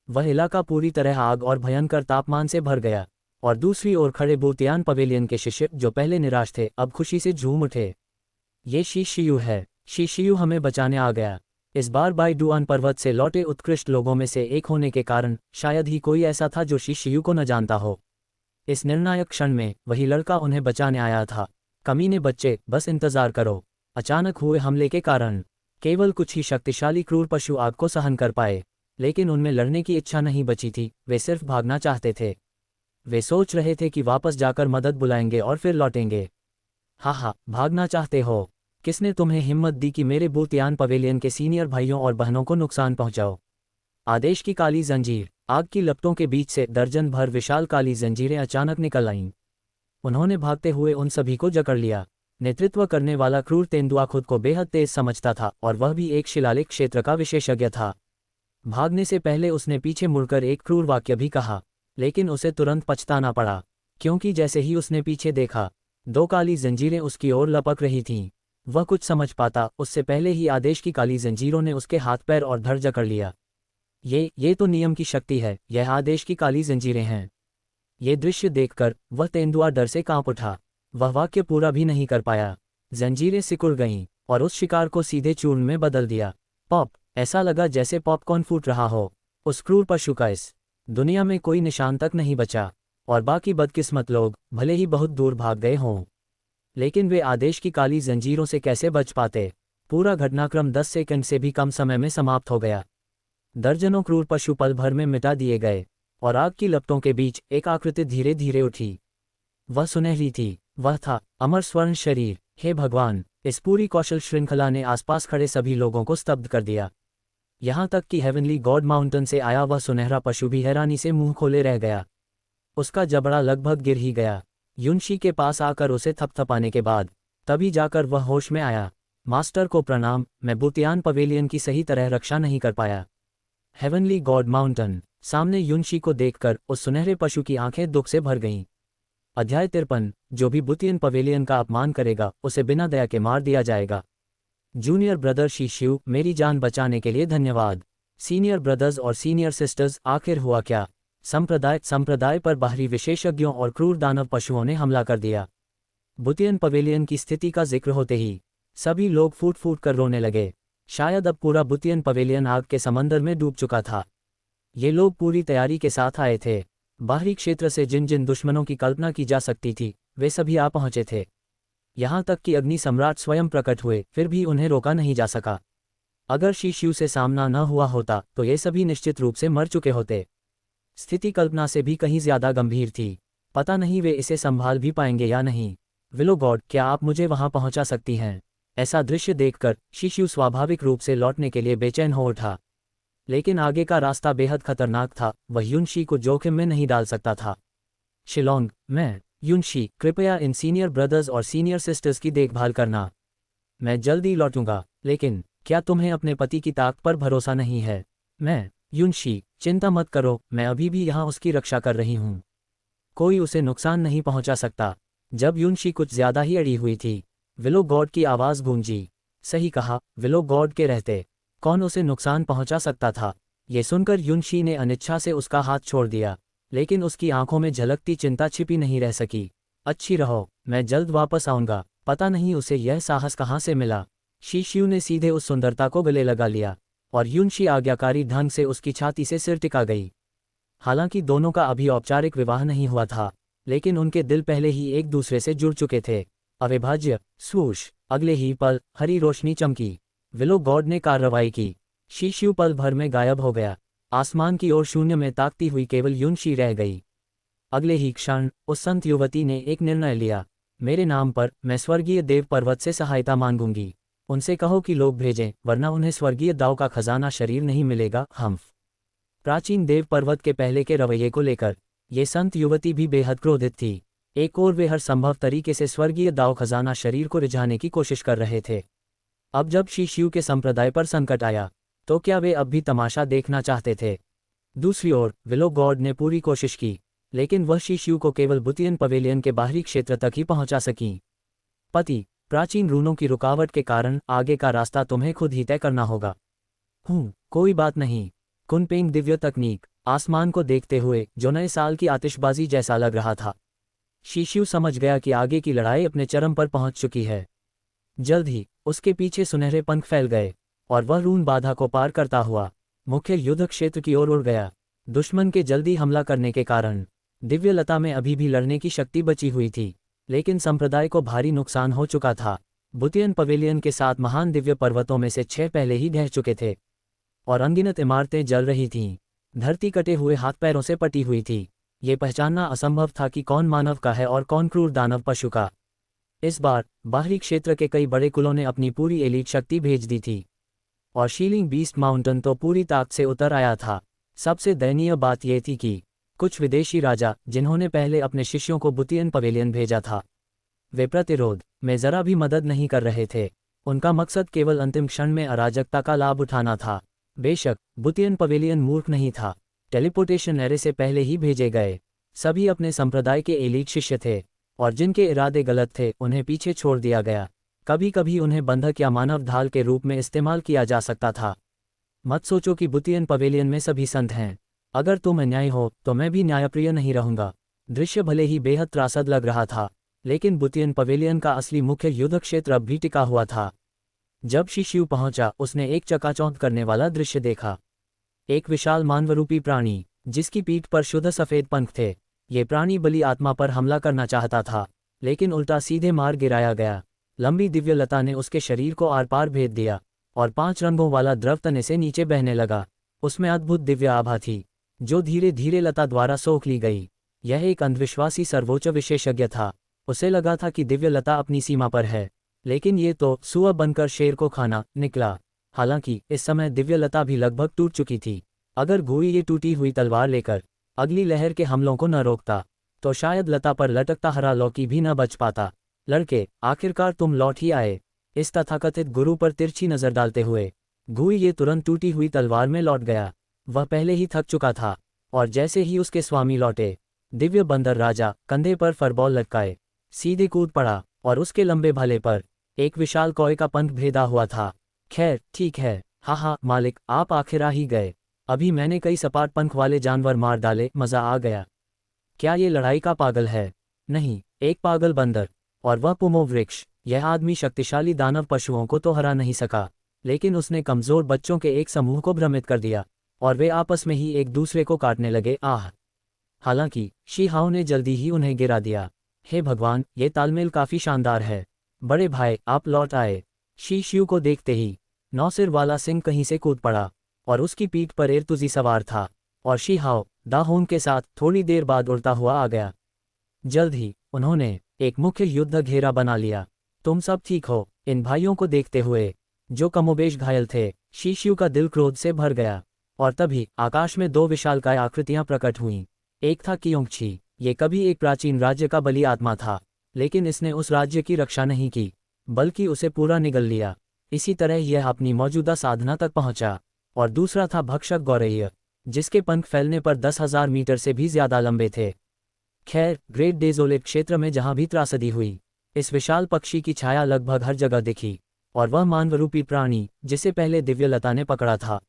वह इलाका पूरी तरह आग और भयंकर तापमान से भर गया, और दूसरी ओर खड़े बूतियान पवेलियन के शिष्य जो पहले निराश थे अब खुशी से झूम उठे। ये शिशियू है। शिशियू हमें बचाने आ गया। इस बार बाइडुआन पर्वत से लौटे उत्कृष्ट लोगों में से एक होने के कारण शायद ही कोई ऐसा था जो शिशियू को न जानता हो। इस निर्णायक क्षण में वही लड़का उन्हें बचाने आया था। कमीने बच्चे, बस इंतजार करो। अचानक हुए हमले के कारण केवल कुछ ही शक्तिशाली क्रूर पशु आग को सहन कर पाए, लेकिन उनमें लड़ने की इच्छा नहीं बची थी। वे सिर्फ भागना चाहते थे। वे सोच रहे थे कि वापस जाकर मदद बुलाएंगे और फिर लौटेंगे। हा, भागना चाहते हो? किसने तुम्हें हिम्मत दी कि मेरे बूतियान पवेलियन के सीनियर भाइयों और बहनों को नुकसान पहुंचाओ? आदेश की काली जंजीर। आग की लपटों के बीच से दर्जन भर विशाल काली जंजीरें अचानक निकल आईं। उन्होंने भागते हुए उन सभी को जकड़ लिया। नेतृत्व करने वाला क्रूर तेंदुआ खुद को बेहद तेज समझता था, और वह भी एक शिलालेख क्षेत्र का विशेषज्ञ था। भागने से पहले उसने पीछे मुड़कर एक क्रूर वाक्य भी कहा, लेकिन उसे तुरंत पछताना पड़ा, क्योंकि जैसे ही उसने पीछे देखा 2 काली जंजीरें उसकी ओर लपक रही थीं। वह कुछ समझ पाता उससे पहले ही आदेश की काली जंजीरों ने उसके हाथ पैर और धड़ जकड़ लिया। ये तो नियम की शक्ति है। यह आदेश की काली जंजीरें हैं। ये दृश्य देखकर वह तेंदुआ डर से कांप उठा। वह वाक्य पूरा भी नहीं कर पाया। जंजीरें सिकुड़ गईं और उस शिकार को सीधे चूर्ण में बदल दिया। पॉप! ऐसा लगा जैसे पॉपकॉर्न फूट रहा हो। उस क्रूर पशु का इस दुनिया में कोई निशान तक नहीं बचा, और बाकी बदकिस्मत लोग भले ही बहुत दूर भाग गए हों, लेकिन वे आदेश की काली जंजीरों से कैसे बच पाते? पूरा घटनाक्रम 10 सेकंड से भी कम समय में समाप्त हो गया। दर्जनों क्रूर पशु पल भर में मिटा दिए गए, और आग की लपटों के बीच एक आकृति धीरे धीरे उठी। वह सुनहरी थी। वह था अमर स्वर्ण शरीर। हे भगवान! इस पूरी कौशल श्रृंखला ने आसपास खड़े सभी लोगों को स्तब्ध कर दिया। यहाँ तक कि हेवनली गॉड माउंटेन से आया वह सुनहरा पशु भी हैरानी से मुंह खोले रह गया। उसका जबड़ा लगभग गिर ही गया। युनशी के पास आकर उसे थपथपाने के बाद तभी जाकर वह होश में आया। मास्टर को प्रणाम, मैं बूतियान पवेलियन की सही तरह रक्षा नहीं कर पाया। Heavenly God mountain. सामने युनशी को देखकर उस सुनहरे पशु की आंखें दुख से भर गईं। अध्याय 53। जो भी बूतियन पवेलियन का अपमान करेगा उसे बिना दया के मार दिया जाएगा। जूनियर ब्रदर शिशियू, मेरी जान बचाने के लिए धन्यवाद। सीनियर ब्रदर्स और सीनियर सिस्टर्स, आखिर हुआ क्या? संप्रदाय पर बाहरी विशेषज्ञों और क्रूर दानव पशुओं ने हमला कर दिया। बूतियन पवेलियन की स्थिति का जिक्र होते ही सभी लोग फूट फूट कर रोने लगे। शायद अब पूरा बुतियन पवेलियन आग के समंदर में डूब चुका था। ये लोग पूरी तैयारी के साथ आए थे। बाहरी क्षेत्र से जिन जिन दुश्मनों की कल्पना की जा सकती थी वे सभी आ पहुंचे थे। यहाँ तक कि अग्नि सम्राट स्वयं प्रकट हुए, फिर भी उन्हें रोका नहीं जा सका। अगर शीशु से सामना न हुआ होता तो ये सभी निश्चित रूप से मर चुके होते। स्थिति कल्पना से भी कहीं ज्यादा गंभीर थी। पता नहीं वे इसे संभाल भी पाएंगे या नहीं। विलो गॉड, क्या आप मुझे वहां पहुंचा सकती हैं? ऐसा दृश्य देखकर शीशु स्वाभाविक रूप से लौटने के लिए बेचैन हो उठा। लेकिन आगे का रास्ता बेहद खतरनाक था, वह युनशी को जोखिम में नहीं डाल सकता था। शिलोंग, मैं युनशी, कृपया इन सीनियर ब्रदर्स और सीनियर सिस्टर्स की देखभाल करना। मैं जल्दी लौटूंगा। लेकिन क्या तुम्हें अपने पति की ताकत पर भरोसा नहीं है? मैं युनशी, चिंता मत करो, मैं अभी भी यहाँ उसकी रक्षा कर रही हूँ। कोई उसे नुकसान नहीं पहुंचा सकता। जब युनशी कुछ ज्यादा ही अड़ी हुई थी, विलो गॉड की आवाज गूंजी। सही कहा, विलो गॉड के रहते कौन उसे नुकसान पहुंचा सकता था? ये सुनकर युनशी ने अनिच्छा से उसका हाथ छोड़ दिया, लेकिन उसकी आंखों में झलकती चिंता छिपी नहीं रह सकी। अच्छी रहो, मैं जल्द वापस आऊंगा। पता नहीं उसे यह साहस कहाँ से मिला। शीशु ने सीधे उस सुंदरता को गले लगा लिया और युनशी आज्ञाकारी ढंग से उसकी छाती से सिर टिका गई। हालांकि दोनों का अभी औपचारिक विवाह नहीं हुआ था, लेकिन उनके दिल पहले ही एक दूसरे से जुड़ चुके थे। अविभाज्य स्वूश। अगले ही पल हरी रोशनी चमकी। विलो गॉड ने कार्रवाई की। शीशु पल भर में गायब हो गया। आसमान की ओर शून्य में ताकती हुई केवल युनशी रह गई। अगले ही क्षण उस संत युवती ने एक निर्णय लिया। मेरे नाम पर मैं स्वर्गीय देव पर्वत से सहायता मांगूंगी। उनसे कहो कि लोग भेजें, वरना उन्हें स्वर्गीय दाव का खजाना शरीर नहीं मिलेगा। हम्फ। प्राचीन देव पर्वत के पहले के रवैये को लेकर ये संत युवती भी बेहद क्रोधित थी। एक और वे हर संभव तरीके से स्वर्गीय दाव खजाना शरीर को रिझाने की कोशिश कर रहे थे। अब जब शीशु के संप्रदाय पर संकट आया, तो क्या वे अब भी तमाशा देखना चाहते थे? दूसरी ओर विलो गॉड ने पूरी कोशिश की, लेकिन वह शीशु को केवल बुतियन पवेलियन के बाहरी क्षेत्र तक ही पहुंचा सकी। पति, प्राचीन रूनों की रुकावट के कारण आगे का रास्ता तुम्हें खुद ही तय करना होगा। कोई बात नहीं। कुनपेंग दिव्य तकनीक। आसमान को देखते हुए जो नए साल की आतिशबाजी जैसा लग रहा था। शीशु समझ गया कि आगे की लड़ाई अपने चरम पर पहुंच चुकी है। जल्द ही उसके पीछे सुनहरे पंख फैल गए और वह रून बाधा को पार करता हुआ मुख्य युद्ध क्षेत्र की ओर उड़ गया। दुश्मन के जल्दी हमला करने के कारण दिव्य लता में अभी भी लड़ने की शक्ति बची हुई थी, लेकिन संप्रदाय को भारी नुकसान हो चुका था। बुतियन पवेलियन के साथ महान दिव्य पर्वतों में से 6 पहले ही ढह चुके थे और अनगिनत इमारतें जल रही थीं। धरती कटे हुए हाथ पैरों से पटी हुई थी। ये पहचानना असंभव था कि कौन मानव का है और कौन क्रूर दानव पशु का। इस बार बाहरी क्षेत्र के कई बड़े कुलों ने अपनी पूरी एलीट शक्ति भेज दी थी और शीलिंग बीस्ट माउंटेन तो पूरी ताकत से उतर आया था। सबसे दयनीय बात यह थी कि कुछ विदेशी राजा, जिन्होंने पहले अपने शिष्यों को बुतियन पवेलियन भेजा था, वे प्रतिरोध में जरा भी मदद नहीं कर रहे थे। उनका मकसद केवल अंतिम क्षण में अराजकता का लाभ उठाना था। बेशक बुतियन पवेलियन मूर्ख नहीं था। टेलीपोर्टेशन एरे से पहले ही भेजे गए सभी अपने संप्रदाय के एलीट शिष्य थे और जिनके इरादे गलत थे उन्हें पीछे छोड़ दिया गया। कभी कभी उन्हें बंधक या मानव ढाल के रूप में इस्तेमाल किया जा सकता था। मत सोचो कि बुतियन पवेलियन में सभी संत हैं। अगर तुम अन्यायी हो तो मैं भी न्यायप्रिय नहीं रहूंगा। दृश्य भले ही बेहद त्रासद लग रहा था, लेकिन बुतियन पवेलियन का असली मुख्य युद्ध क्षेत्र अब भी टिका हुआ था। जब शीशु पहुंचा, उसने एक चकाचौंध करने वाला दृश्य देखा। एक विशाल मानवरूपी प्राणी जिसकी पीठ पर शुद्ध सफेद पंख थे। ये प्राणी बलि आत्मा पर हमला करना चाहता था, लेकिन उल्टा सीधे मार गिराया गया। लंबी दिव्य लता ने उसके शरीर को आर पार भेद दिया और 5 रंगों वाला द्रव तने से नीचे बहने लगा। उसमें अद्भुत दिव्य आभा थी जो धीरे धीरे लता द्वारा सोख ली गई। यह एक अंधविश्वासी सर्वोच्च विशेषज्ञ था। उसे लगा था कि दिव्य लता अपनी सीमा पर है, लेकिन ये तो सुअर बनकर शेर को खाना निकला। हालांकि इस समय दिव्य लता भी लगभग टूट चुकी थी। अगर घुई ये टूटी हुई तलवार लेकर अगली लहर के हमलों को न रोकता, तो शायद लता पर लटकता हरा लौकी भी न बच पाता। लड़के, आखिरकार तुम लौट ही आए। इस तथाकथित गुरु पर तिरछी नजर डालते हुए घुई ये तुरंत टूटी हुई तलवार में लौट गया। वह पहले ही थक चुका था और जैसे ही उसके स्वामी लौटे, दिव्य बंदर राजा कंधे पर फरबॉल लटकाए सीधे कूद पड़ा और उसके लंबे भाले पर एक विशाल कौए का पंख भेदा हुआ था। खैर ठीक है, हाँ मालिक, आप आखिर आ ही गए। अभी मैंने कई सपाट पंख वाले जानवर मार डाले, मजा आ गया। क्या ये लड़ाई का पागल है? नहीं, एक पागल बंदर, और वह पुमो वृक्ष। यह आदमी शक्तिशाली दानव पशुओं को तो हरा नहीं सका, लेकिन उसने कमज़ोर बच्चों के एक समूह को भ्रमित कर दिया, और वे आपस में ही एक दूसरे को काटने लगे। आह! हालांकि शी हाओ ने जल्दी ही उन्हें गिरा दिया। हे भगवान, ये तालमेल काफ़ी शानदार है। बड़े भाई, आप लौट आए। शी शियू को देखते ही नौसिर वाला सिंह कहीं से कूद पड़ा, और उसकी पीठ पर एरतुजी सवार था, और शी हाओ दाहोन के साथ थोड़ी देर बाद उड़ता हुआ आ गया। जल्द ही उन्होंने एक मुख्य युद्ध घेरा बना लिया। तुम सब ठीक हो? इन भाइयों को देखते हुए, जो कमोबेश घायल थे, शी शियू का दिल क्रोध से भर गया। और तभी आकाश में दो विशालकाय आकृतियां प्रकट हुईं। एक था कियोंगछी। ये कभी एक प्राचीन राज्य का बली आत्मा था, लेकिन इसने उस राज्य की रक्षा नहीं की, बल्कि उसे पूरा निगल लिया। इसी तरह यह अपनी मौजूदा साधना तक पहुंचा। और दूसरा था भक्षक गौरैय, जिसके पंख फैलने पर 10,000 मीटर से भी ज्यादा लंबे थे। खैर, ग्रेट डेजोलेट क्षेत्र में जहां भी त्रासदी हुई, इस विशाल पक्षी की छाया लगभग हर जगह दिखी, और वह मानवरूपी प्राणी जिसे पहले दिव्यलता ने पकड़ा था,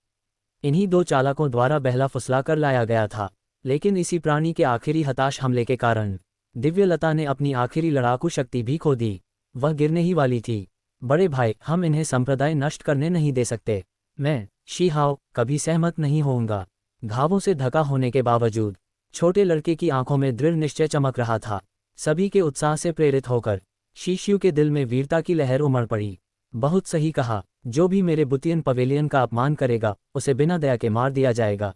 इन्हीं दो चालकों द्वारा बहला फुसला कर लाया गया था। लेकिन इसी प्राणी के आखिरी हताश हमले के कारण दिव्यलता ने अपनी आखिरी लड़ाकू शक्ति भी खो दी। वह गिरने ही वाली थी। बड़े भाई, हम इन्हें संप्रदाय नष्ट करने नहीं दे सकते। मैं, शी हाओ, कभी सहमत नहीं होऊंगा। घावों से ढका होने के बावजूद छोटे लड़के की आंखों में दृढ़ निश्चय चमक रहा था। सभी के उत्साह से प्रेरित होकर शी शियू के दिल में वीरता की लहर उमड़ पड़ी। बहुत सही कहा, जो भी मेरे बुतियन पवेलियन का अपमान करेगा, उसे बिना दया के मार दिया जाएगा।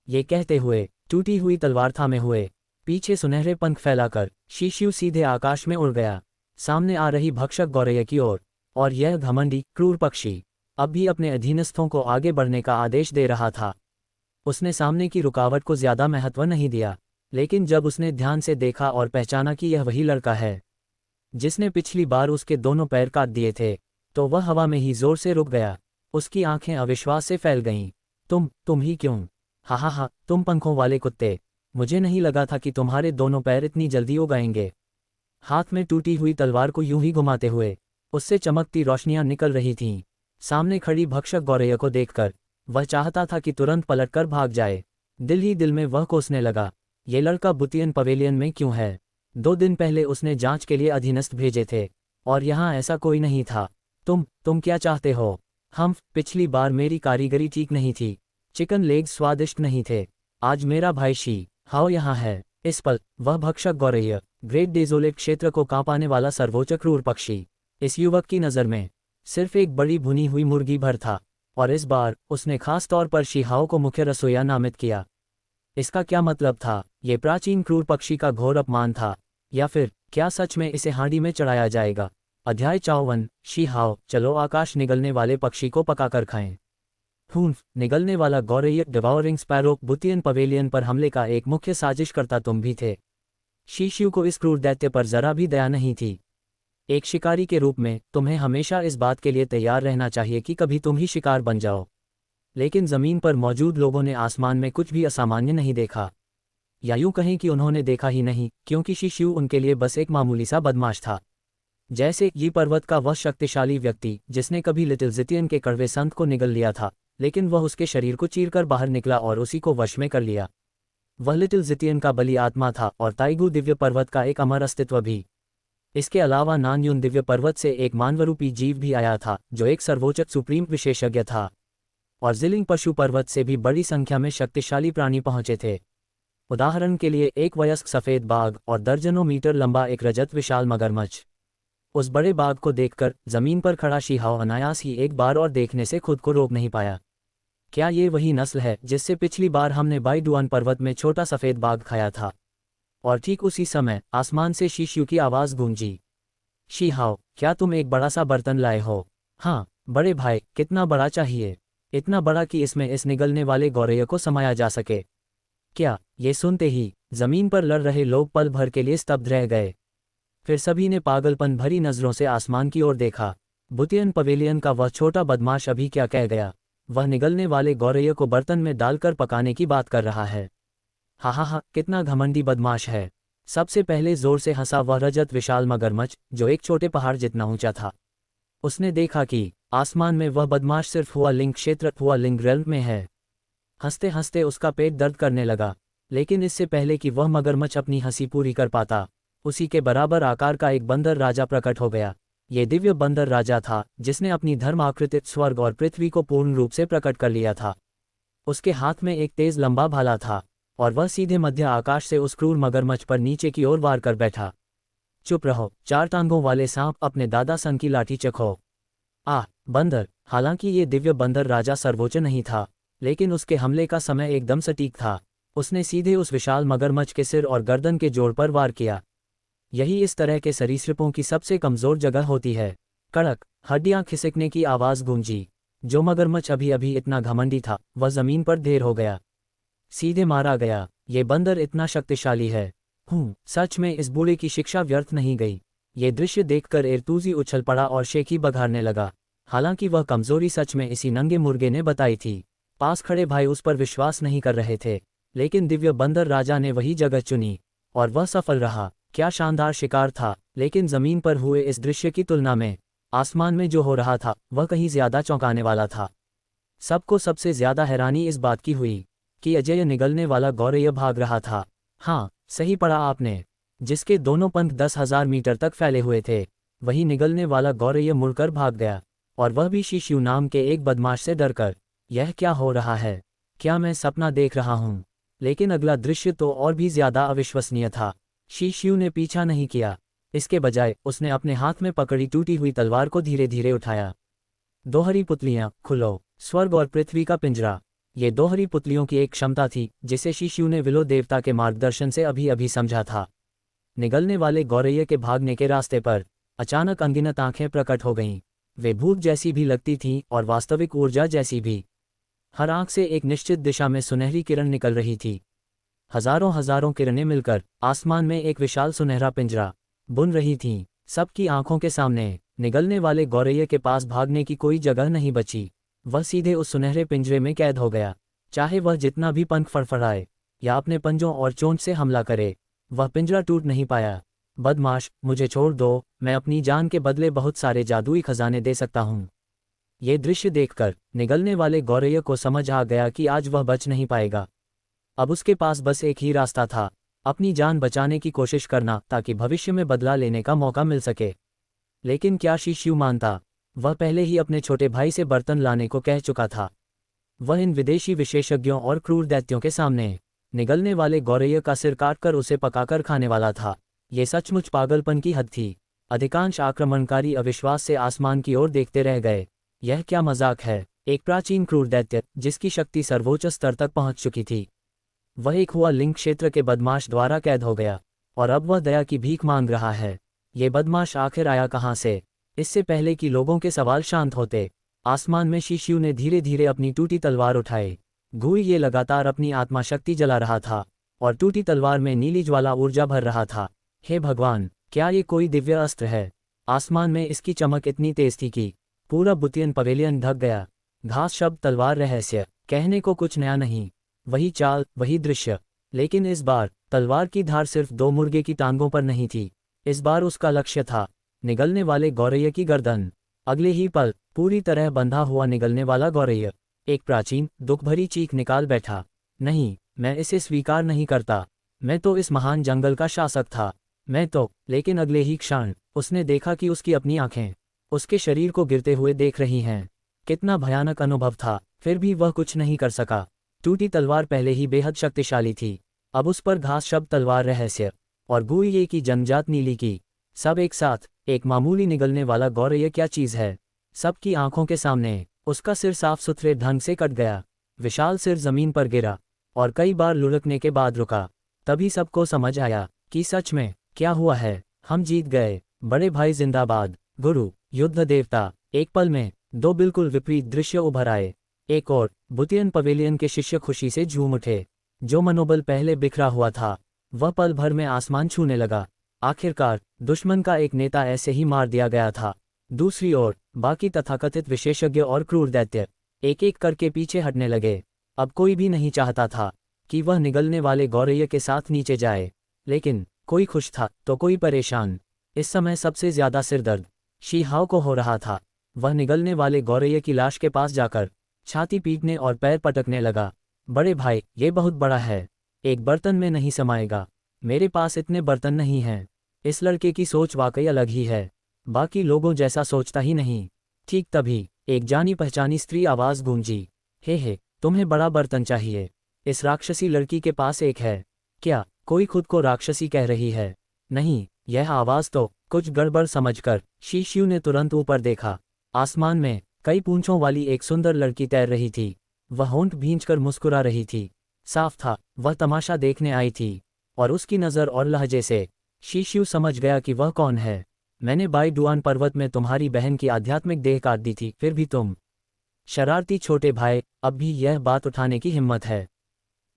ये कहते हुए टूटी हुई तलवार थामे हुए, पीछे सुनहरे पंख फैलाकर शी शियू सीधे आकाश में उड़ गया, सामने आ रही भक्षक गौरैया की ओर। और यह घमंडी क्रूर पक्षी अब भी अपने अधीनस्थों को आगे बढ़ने का आदेश दे रहा था। उसने सामने की रुकावट को ज्यादा महत्व नहीं दिया, लेकिन जब उसने ध्यान से देखा और पहचाना कि यह वही लड़का है जिसने पिछली बार उसके दोनों पैर काट दिए थे, तो वह हवा में ही जोर से रुक गया। उसकी आंखें अविश्वास से फैल गईं। तुम ही क्यों? हा हा हा, तुम पंखों वाले कुत्ते, मुझे नहीं लगा था कि तुम्हारे दोनों पैर इतनी जल्दी उगाएंगे। हाथ में टूटी हुई तलवार को यूं ही घुमाते हुए उससे चमकती रोशनियां निकल रही थीं। सामने खड़ी भक्षक गौरैया को देखकर वह चाहता था कि तुरंत पलटकर भाग जाए। दिल ही दिल में वह कोसने लगा, ये लड़का बुतियन पवेलियन में क्यों है? 2 दिन पहले उसने जांच के लिए अधीनस्थ भेजे थे, और यहाँ ऐसा कोई नहीं था। तुम क्या चाहते हो? पिछली बार मेरी कारीगरी ठीक नहीं थी, चिकन लेग्स स्वादिष्ट नहीं थे। आज मेरा भाई शी हाओ यहाँ है। इस पल वह भक्षक गौरैया, ग्रेट डेजोलेट क्षेत्र को कांपाने वाला सर्वोच्च क्रूर पक्षी, इस युवक की नज़र में सिर्फ एक बड़ी भुनी हुई मुर्गी भर था, और इस बार उसने खास तौर पर शी हाओ को मुख्य रसोइया नामित किया। इसका क्या मतलब था? ये प्राचीन क्रूर पक्षी का घोर अपमान था, या फिर क्या सच में इसे हांडी में चढ़ाया जाएगा? अध्याय 54, शी हाओ, चलो आकाश निगलने वाले पक्षी को पकाकर खाएं। निगलने वाला गौरैया डिवॉरिंग स्पैरो बुतियन पवेलियन पर हमले का एक मुख्य साजिशकर्ता तुम भी थे। शी शियू को इस क्रूर दैत्य पर जरा भी दया नहीं थी। एक शिकारी के रूप में तुम्हें हमेशा इस बात के लिए तैयार रहना चाहिए कि कभी तुम ही शिकार बन जाओ। लेकिन जमीन पर मौजूद लोगों ने आसमान में कुछ भी असामान्य नहीं देखा, या यूं कहें कि उन्होंने देखा ही नहीं, क्योंकि शी शियू उनके लिए बस एक मामूली सा बदमाश था। जैसे ये पर्वत का वह शक्तिशाली व्यक्ति जिसने कभी लिटिल जितियन के कड़वे संत को निगल लिया था, लेकिन वह उसके शरीर को चीरकर बाहर निकला और उसी को वश में कर लिया। वह लिटिल जितियन का बली आत्मा था, और ताइगू दिव्य पर्वत का एक अमर अस्तित्व भी। इसके अलावा नानयुन दिव्य पर्वत से एक मानवरूपी जीव भी आया था, जो एक सर्वोच्च सुप्रीम विशेषज्ञ था। और जिलिंग पशु पर्वत से भी बड़ी संख्या में शक्तिशाली प्राणी पहुंचे थे। उदाहरण के लिए एक वयस्क सफ़ेद बाघ और दर्जनों मीटर लंबा एक रजत विशाल मगरमच्छ। उस बड़े बाघ को देखकर जमीन पर खड़ा शी हाओ अनायास ही एक बार और देखने से खुद को रोक नहीं पाया। क्या ये वही नस्ल है जिससे पिछली बार हमने बाइडुआन पर्वत में छोटा सफ़ेद बाघ खाया था? और ठीक उसी समय आसमान से शी शियू की आवाज़ गूंजी। शी हाओ, क्या तुम एक बड़ा सा बर्तन लाए हो? हाँ बड़े भाई, कितना बड़ा चाहिए? इतना बड़ा कि इसमें इस निगलने वाले गौरैया को समाया जा सके। क्या? ये सुनते ही जमीन पर लड़ रहे लोग पल भर के लिए स्तब्ध रह गए। फिर सभी ने पागलपन भरी नजरों से आसमान की ओर देखा। बुतियन पवेलियन का वह छोटा बदमाश अभी क्या कह गया? वह निगलने वाले गौरैया को बर्तन में डालकर पकाने की बात कर रहा है। हा हा हा, कितना घमंडी बदमाश है। सबसे पहले जोर से हंसा वह रजत विशाल मगरमच्छ, जो एक छोटे पहाड़ जितना ऊंचा था। उसने देखा कि आसमान में वह बदमाश सिर्फ हुआ लिंग क्षेत्र हुआ लिंग रेल्म में है। हंसते हंसते उसका पेट दर्द करने लगा, लेकिन इससे पहले कि वह मगरमच्छ अपनी हंसी पूरी कर पाता, उसी के बराबर आकार का एक बंदर राजा प्रकट हो गया। ये दिव्य बंदर राजा था जिसने अपनी धर्म आकृतित स्वर्ग और पृथ्वी को पूर्ण रूप से प्रकट कर लिया था। उसके हाथ में एक तेज लंबा भाला था और वह सीधे मध्य आकाश से उस क्रूर मगरमच्छ पर नीचे की ओर वार कर बैठा। चुप रहो, 4 टांगों वाले सांप, अपने दादा सन की लाठी चखो। बंदर। हालांकि ये दिव्य बंदर राजा सर्वोच्च नहीं था, लेकिन उसके हमले का समय एकदम सटीक था। उसने सीधे उस विशाल मगरमच्छ के सिर और गर्दन के जोड़ पर वार किया। यही इस तरह के सरीसृपों की सबसे कमजोर जगह होती है। कड़क, हड्डियां खिसकने की आवाज गूंजी। जो मगरमच्छ अभी अभी इतना घमंडी था, वह जमीन पर ढेर हो गया, सीधे मारा गया। ये बंदर इतना शक्तिशाली है। सच में इस बूढ़े की शिक्षा व्यर्थ नहीं गई। ये दृश्य देखकर एर्तुजी उछल पड़ा और शेखी बघारने लगा। हालांकि वह कमजोरी सच में इसी नंगे मुर्गे ने बताई थी। पास खड़े भाई उस पर विश्वास नहीं कर रहे थे, लेकिन दिव्य बंदर राजा ने वही जगह चुनी और वह सफल रहा। क्या शानदार शिकार था, लेकिन जमीन पर हुए इस दृश्य की तुलना में आसमान में जो हो रहा था वह कहीं ज्यादा चौंकाने वाला था। सबको सबसे ज्यादा हैरानी इस बात की हुई कि अजय निगलने वाला गौरैया भाग रहा था। हाँ, सही पढ़ा आपने। जिसके दोनों पंख 10,000 मीटर तक फैले हुए थे, वही निगलने वाला गौरैया मुड़कर भाग गया, और वह भी शिशु नाम के एक बदमाश से डरकर। यह क्या हो रहा है? क्या मैं सपना देख रहा हूँ? लेकिन अगला दृश्य तो और भी ज्यादा अविश्वसनीय था। शिशु ने पीछा नहीं किया, इसके बजाय उसने अपने हाथ में पकड़ी टूटी हुई तलवार को धीरे धीरे उठाया। दोहरी पुतलियां, खुलो। स्वर्ग और पृथ्वी का पिंजरा। ये दोहरी पुतलियों की एक क्षमता थी जिसे शिशु ने विलो देवता के मार्गदर्शन से अभी अभी समझा था। निगलने वाले गौरैया के भागने के रास्ते पर अचानक अनगिनत आंखें प्रकट हो गईं। वे भूत जैसी भी लगती थीं और वास्तविक ऊर्जा जैसी भी। हर आंख से एक निश्चित दिशा में सुनहरी किरण निकल रही थी। हजारों हजारों किरणें मिलकर आसमान में एक विशाल सुनहरा पिंजरा बुन रही थीं। सबकी आंखों के सामने निगलने वाले गौरैया के पास भागने की कोई जगह नहीं बची। वह सीधे उस सुनहरे पिंजरे में कैद हो गया। चाहे वह जितना भी पंख फड़फड़ाए या अपने पंजों और चोंच से हमला करे, वह पिंजरा टूट नहीं पाया। बदमाश, मुझे छोड़ दो, मैं अपनी जान के बदले बहुत सारे जादुई खजाने दे सकता हूँ। ये दृश्य देखकर निगलने वाले गौरैया को समझ आ गया कि आज वह बच नहीं पाएगा। अब उसके पास बस एक ही रास्ता था, अपनी जान बचाने की कोशिश करना, ताकि भविष्य में बदला लेने का मौका मिल सके। लेकिन क्या शिशु मानता? वह पहले ही अपने छोटे भाई से बर्तन लाने को कह चुका था। वह इन विदेशी विशेषज्ञों और क्रूर दैत्यों के सामने निगलने वाले गौरैया का सिर काटकर उसे पकाकर खाने वाला था। ये सचमुच पागलपन की हद थी। अधिकांश आक्रमणकारी अविश्वास से आसमान की ओर देखते रह गए। यह क्या मजाक है? एक प्राचीन क्रूर दैत्य जिसकी शक्ति सर्वोच्च स्तर तक पहुंच चुकी थी, वह एक हुआ लिंग क्षेत्र के बदमाश द्वारा कैद हो गया, और अब वह दया की भीख मांग रहा है। ये बदमाश आखिर आया कहाँ से? इससे पहले कि लोगों के सवाल शांत होते, आसमान में शिशु ने धीरे धीरे अपनी टूटी तलवार उठाई। घुई ये लगातार अपनी आत्मा शक्ति जला रहा था और टूटी तलवार में नीली ज्वाला ऊर्जा भर रहा था। हे भगवान, क्या ये कोई दिव्य अस्त्र है? आसमान में इसकी चमक इतनी तेज थी कि पूरा बुतियन पवेलियन ढक गया। घास शब्द, तलवार, रहस्य, कहने को कुछ नया नहीं। वही चाल, वही दृश्य, लेकिन इस बार तलवार की धार सिर्फ 2 मुर्गे की टांगों पर नहीं थी। इस बार उसका लक्ष्य था निगलने वाले गौरैया की गर्दन। अगले ही पल पूरी तरह बंधा हुआ निगलने वाला गौरैया एक प्राचीन दुख भरी चीख निकाल बैठा। नहीं, मैं इसे स्वीकार नहीं करता। मैं तो इस महान जंगल का शासक था, मैं तो। लेकिन अगले ही क्षण उसने देखा कि उसकी अपनी आंखें उसके शरीर को गिरते हुए देख रही हैं। कितना भयानक अनुभव था, फिर भी वह कुछ नहीं कर सका। टूटी तलवार पहले ही बेहद शक्तिशाली थी, अब उस पर घास शब्द, तलवार, रहस्य और गुइये की जन्मजात नीली की सब एक साथ। एक मामूली निगलने वाला गौरैया क्या चीज है? सबकी आंखों के सामने उसका सिर साफ सुथरे ढंग से कट गया। विशाल सिर जमीन पर गिरा और कई बार लुढ़कने के बाद रुका। तभी सबको समझ आया कि सच में क्या हुआ है। हम जीत गए। बड़े भाई जिंदाबाद। गुरु, युद्ध देवता। एक पल में 2 बिल्कुल विपरीत दृश्य उभर आए। एक और बुतियन पवेलियन के शिष्य खुशी से झूम उठे। जो मनोबल पहले बिखरा हुआ था, वह पल भर में आसमान छूने लगा। आखिरकार दुश्मन का एक नेता ऐसे ही मार दिया गया था। दूसरी ओर बाकी तथाकथित विशेषज्ञ और क्रूर दैत्य एक एक करके पीछे हटने लगे। अब कोई भी नहीं चाहता था कि वह निगलने वाले गौरैया के साथ नीचे जाए, लेकिन कोई खुश था तो कोई परेशान। इस समय सबसे ज्यादा सिरदर्द शीहाव को हो रहा था। वह निगलने वाले गौरैया की लाश के पास जाकर छाती पीटने और पैर पटकने लगा। बड़े भाई, ये बहुत बड़ा है, एक बर्तन में नहीं समाएगा। मेरे पास इतने बर्तन नहीं हैं। इस लड़के की सोच वाकई अलग ही है। बाकी लोगों जैसा सोचता ही नहीं। ठीक तभी एक जानी पहचानी स्त्री आवाज गूंजी, हे तुम्हें बड़ा बर्तन चाहिए, इस राक्षसी लड़की के पास एक है। क्या कोई खुद को राक्षसी कह रही है? नहीं, यह आवाज तो। कुछ गड़बड़ समझकर शीशु ने तुरंत ऊपर देखा। आसमान में कई पूंछों वाली एक सुंदर लड़की तैर रही थी। वह होंठ भींचकर मुस्कुरा रही थी। साफ था वह तमाशा देखने आई थी, और उसकी नज़र और लहजे से शीशु समझ गया कि वह कौन है। मैंने बाईडुआन पर्वत में तुम्हारी बहन की आध्यात्मिक देह काट दी थी, फिर भी तुम शरारती छोटे भाई, अब भी यह बात उठाने की हिम्मत है?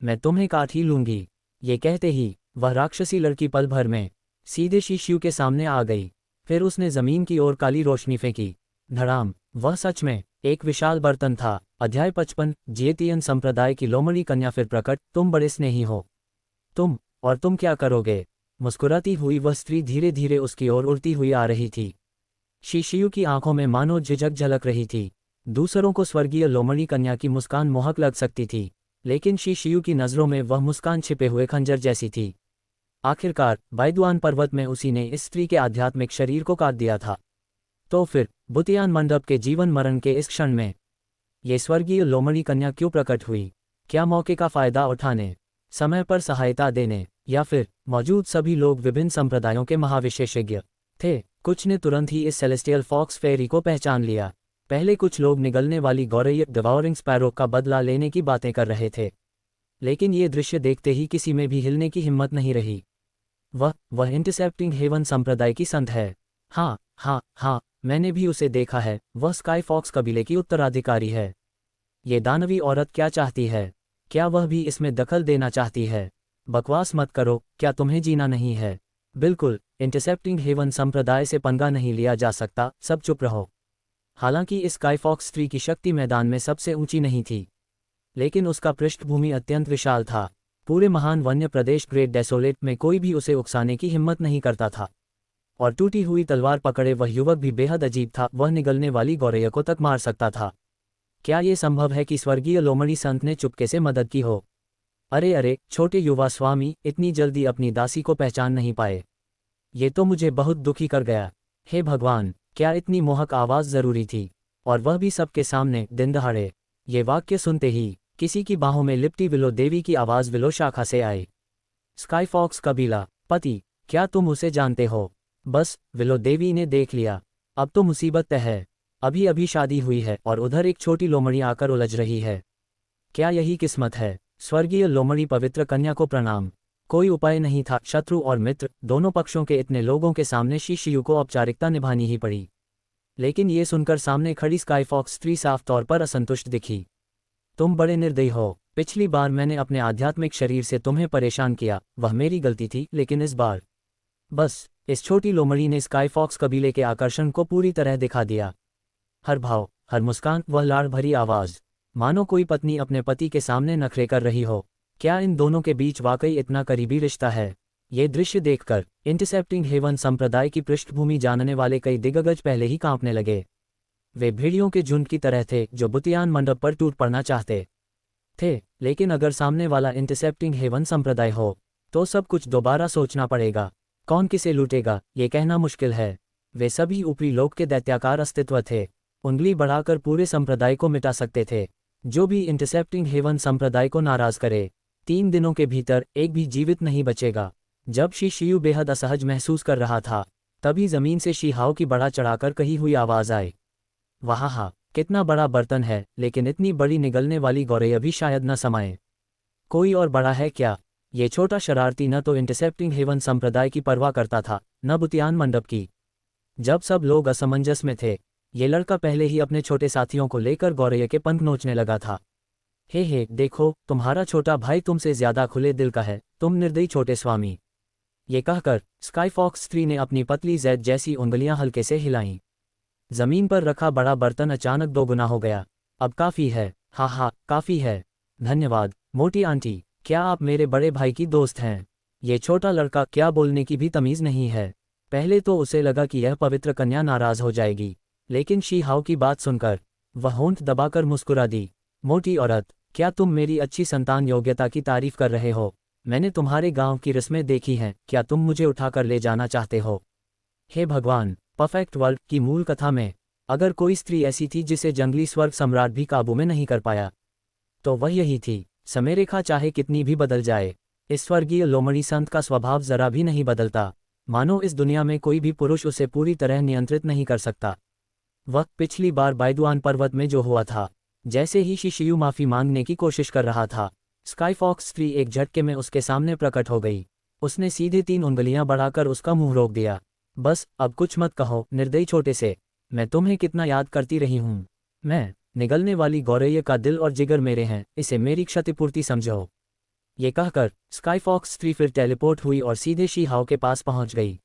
मैं तुम्हें काट ही लूंगी। ये कहते ही वह राक्षसी लड़की पल भर में सीधे शीशु के सामने आ गई। फिर उसने जमीन की ओर काली रोशनी फेंकी। धड़ाम! वह सच में एक विशाल बर्तन था। अध्याय 55 जिएतियन संप्रदाय की लोमड़ी कन्या फिर प्रकट। तुम बड़े स्नेही हो। तुम क्या करोगे? मुस्कुराती हुई वह स्त्री धीरे धीरे उसकी ओर उड़ती हुई आ रही थी। शीशु की आंखों में मानो झिझक झलक रही थी। दूसरों को स्वर्गीय लोमड़ी कन्या की मुस्कान मोहक लग सकती थी, लेकिन शीशु की नज़रों में वह मुस्कान छिपे हुए खंजर जैसी थी। आखिरकार बाईडुआन पर्वत में उसी ने इस स्त्री के आध्यात्मिक शरीर को काट दिया था। तो फिर बुतियान मंडप के जीवन मरण के इस क्षण में ये स्वर्गीय लोमड़ी कन्या क्यों प्रकट हुई? क्या मौके का फायदा उठाने, समय पर सहायता देने, या फिर मौजूद सभी लोग विभिन्न संप्रदायों के महाविशेषज्ञ थे? कुछ ने तुरंत ही इस सेलेस्टियल फॉक्स फेरी को पहचान लिया। पहले कुछ लोग निगलने वाली गौरैया डिवॉरिंग स्पैरो का बदला लेने की बातें कर रहे थे, लेकिन ये दृश्य देखते ही किसी में भी हिलने की हिम्मत नहीं रही। वह इंटरसेप्टिंग हेवन संप्रदाय की संत है। हाँ, मैंने भी उसे देखा है। वह स्काई फॉक्स कबीले की उत्तराधिकारी है। ये दानवी औरत क्या चाहती है? क्या वह भी इसमें दखल देना चाहती है? बकवास मत करो, क्या तुम्हें जीना नहीं है? बिल्कुल, इंटरसेप्टिंग हेवन संप्रदाय से पंगा नहीं लिया जा सकता, सब चुप रहो। हालांकि इस स्काई फॉक्स स्त्री की शक्ति मैदान में सबसे ऊंची नहीं थी, लेकिन उसका पृष्ठभूमि अत्यंत विशाल था। पूरे महान वन्य प्रदेश ग्रेट डेसोलेट में कोई भी उसे उकसाने की हिम्मत नहीं करता था। और टूटी हुई तलवार पकड़े वह युवक भी बेहद अजीब था। वह निगलने वाली गौरैया को तक मार सकता था। क्या ये संभव है कि स्वर्गीय लोमड़ी संत ने चुपके से मदद की हो? अरे छोटे युवा स्वामी इतनी जल्दी अपनी दासी को पहचान नहीं पाए। ये तो मुझे बहुत दुखी कर गया। हे भगवान, क्या इतनी मोहक आवाज़ ज़रूरी थी, और वह भी सबके सामने, दिन दहाड़े? ये वाक्य सुनते ही किसी की बाहों में लिपटी विलो देवी की आवाज़ विलो शाखा से आई। स्काई फॉक्स कबीला, पति, क्या तुम उसे जानते हो? बस, विलो देवी ने देख लिया। अब तो मुसीबत तय है। अभी अभी शादी हुई है और उधर एक छोटी लोमड़ी आकर उलझ रही है। क्या यही किस्मत है? स्वर्गीय लोमड़ी पवित्र कन्या को प्रणाम। कोई उपाय नहीं था। शत्रु और मित्र दोनों पक्षों के इतने लोगों के सामने शीशु को औपचारिकता निभानी ही पड़ी। लेकिन ये सुनकर सामने खड़ी स्काई फॉक्स स्त्री साफ तौर पर असंतुष्ट दिखी। तुम बड़े निर्दयी हो। पिछली बार मैंने अपने आध्यात्मिक शरीर से तुम्हें परेशान किया, वह मेरी गलती थी, लेकिन इस बार बस। इस छोटी लोमड़ी ने स्काई फॉक्स कबीले के आकर्षण को पूरी तरह दिखा दिया। हर भाव, हर मुस्कान, वह लाड़ भरी आवाज़, मानो कोई पत्नी अपने पति के सामने नखरे कर रही हो। क्या इन दोनों के बीच वाकई इतना करीबी रिश्ता है? ये दृश्य देखकर इंटरसेप्टिंग हेवन संप्रदाय की पृष्ठभूमि जानने वाले कई दिग्गज पहले ही कांपने लगे। वे भेड़ियों के झुंड की तरह थे जो बुतियान मंडप पर टूट पड़ना चाहते थे। लेकिन अगर सामने वाला इंटरसेप्टिंग हेवन संप्रदाय हो, तो सब कुछ दोबारा सोचना पड़ेगा। कौन किसे लूटेगा, ये कहना मुश्किल है। वे सभी ऊपरी लोक के दैत्याकार अस्तित्व थे। उंगली बढ़ाकर पूरे संप्रदाय को मिटा सकते थे। जो भी इंटरसेप्टिंग हेवन संप्रदाय को नाराज करे, 3 दिनों के भीतर एक भी जीवित नहीं बचेगा। जब शीशु बेहद असहज महसूस कर रहा था, तभी जमीन से शीहाओं की बढ़ा चढ़ाकर कही हुई आवाज आई, वाह, कितना बड़ा बर्तन है, लेकिन इतनी बड़ी निगलने वाली गौरैया भी शायद न समाये। कोई और बड़ा है क्या? ये छोटा शरारती न तो इंटरसेप्टिंग हेवन संप्रदाय की परवाह करता था, न बुतियान मंडप की। जब सब लोग असमंजस में थे, ये लड़का पहले ही अपने छोटे साथियों को लेकर गौरैया के पंख नोचने लगा था। हे देखो, तुम्हारा छोटा भाई तुमसे ज्यादा खुले दिल का है, तुम निर्दयी छोटे स्वामी। ये कहकर स्काई फॉक्स स्त्री ने अपनी पतली जैद जैसी उंगलियां हल्के से हिलाईं। जमीन पर रखा बड़ा बर्तन अचानक दोगुना हो गया। अब काफी है, हाँ, काफी है। धन्यवाद मोटी आंटी, क्या आप मेरे बड़े भाई की दोस्त हैं? ये छोटा लड़का क्या बोलने की भी तमीज़ नहीं है। पहले तो उसे लगा कि यह पवित्र कन्या नाराज हो जाएगी, लेकिन शीहाओ की बात सुनकर वह होंठ दबाकर मुस्कुरा दी। मोटी औरत, क्या तुम मेरी अच्छी संतान योग्यता की तारीफ कर रहे हो? मैंने तुम्हारे गांव की रस्में देखी हैं, क्या तुम मुझे उठाकर ले जाना चाहते हो? हे भगवान, परफेक्ट वर्ल्ड की मूल कथा में अगर कोई स्त्री ऐसी थी जिसे जंगली स्वर्ग सम्राट भी काबू में नहीं कर पाया, तो वह यही थी। समयरेखा चाहे कितनी भी बदल जाए, इस स्वर्गीय लोमड़ी संत का स्वभाव जरा भी नहीं बदलता, मानो इस दुनिया में कोई भी पुरुष उसे पूरी तरह नियंत्रित नहीं कर सकता। वह पिछली बार बायदुआन पर्वत में जो हुआ था, जैसे ही शिशियू माफी मांगने की कोशिश कर रहा था, स्काईफॉक्स स्त्री एक झटके में उसके सामने प्रकट हो गई। उसने सीधे 3 उंगलियां बढ़ाकर उसका मुंह रोक दिया। बस अब कुछ मत कहो निर्दयी छोटे से, मैं तुम्हें कितना याद करती रही हूं। मैं निगलने वाली गौरैया का दिल और जिगर मेरे हैं, इसे मेरी क्षतिपूर्ति समझो। ये कहकर स्काईफॉक्स स्त्री फिर टेलीपोर्ट हुई और सीधे शी हाओ के पास पहुंच गई।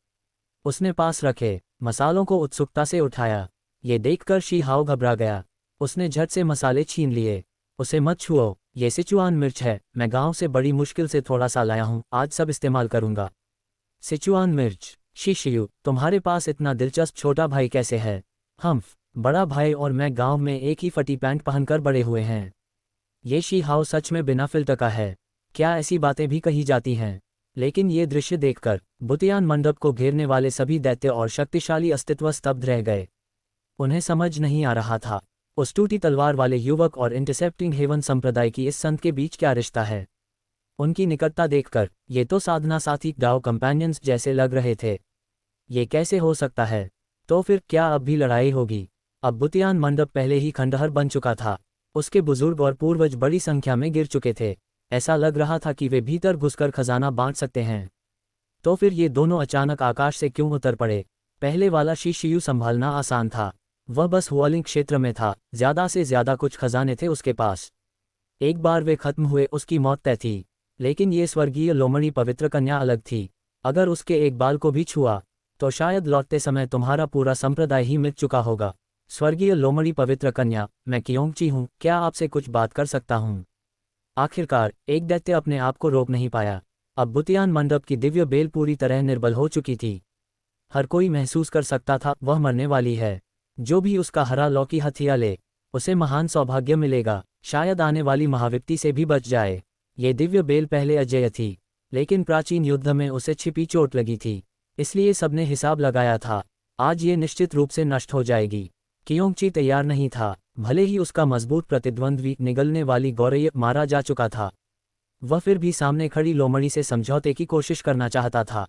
उसने पास रखे मसालों को उत्सुकता से उठाया। ये देखकर शी हाओ घबरा गया। उसने झट से मसाले छीन लिए। उसे मत छुओ, ये सिचुआन मिर्च है, मैं गांव से बड़ी मुश्किल से थोड़ा सा लाया हूं, आज सब इस्तेमाल करूंगा। सिचुआन मिर्च? शिशियू, तुम्हारे पास इतना दिलचस्प छोटा भाई कैसे है? हम्फ, बड़ा भाई और मैं गांव में एक ही फटी पैंट पहनकर बड़े हुए हैं। ये शी हाओ सच में बिना फिल्टर का है। क्या ऐसी बातें भी कही जाती हैं? लेकिन ये दृश्य देखकर बुतियान मंडप को घेरने वाले सभी दैत्य और शक्तिशाली अस्तित्व स्तब्ध रह गए। उन्हें समझ नहीं आ रहा था, उस टूटी तलवार वाले युवक और इंटरसेप्टिंग हेवन संप्रदाय की इस संत के बीच क्या रिश्ता है। उनकी निकटता देखकर ये तो साधना साथी डाओ कंपेनियंस जैसे लग रहे थे। ये कैसे हो सकता है? तो फिर क्या अब भी लड़ाई होगी? अब बुतियान मंडप पहले ही खंडहर बन चुका था। उसके बुजुर्ग और पूर्वज बड़ी संख्या में गिर चुके थे। ऐसा लग रहा था कि वे भीतर घुसकर खजाना बांट सकते हैं। तो फिर ये दोनों अचानक आकाश से क्यों उतर पड़े? पहले वाला शिशियू संभालना आसान था, वह बस हुआलिंग क्षेत्र में था, ज्यादा से ज्यादा कुछ खजाने थे उसके पास। एक बार वे खत्म हुए उसकी मौत तय थी। लेकिन ये स्वर्गीय लोमड़ी पवित्र कन्या अलग थी। अगर उसके एक बाल को भी छुआ तो शायद लौटते समय तुम्हारा पूरा संप्रदाय ही मिट चुका होगा। स्वर्गीय लोमड़ी पवित्र कन्या, मैं कियोंगची हूँ, क्या आपसे कुछ बात कर सकता हूँ? आखिरकार एक दैत्य अपने आप को रोक नहीं पाया। अब बुतियान मंडप की दिव्य बेल पूरी तरह निर्बल हो चुकी थी। हर कोई महसूस कर सकता था वह मरने वाली है। जो भी उसका हरा लौकी हथिया ले, उसे महान सौभाग्य मिलेगा, शायद आने वाली महाविपत्ति से भी बच जाए। ये दिव्य बेल पहले अजेय थी, लेकिन प्राचीन युद्ध में उसे छिपी चोट लगी थी, इसलिए सबने हिसाब लगाया था। आज ये निश्चित रूप से नष्ट हो जाएगी। कियोंगची तैयार नहीं था, भले ही उसका मजबूत प्रतिद्वंद्वी निगलने वाली गौरैया मारा जा चुका था। वह फिर भी सामने खड़ी लोमड़ी से समझौते की कोशिश करना चाहता था।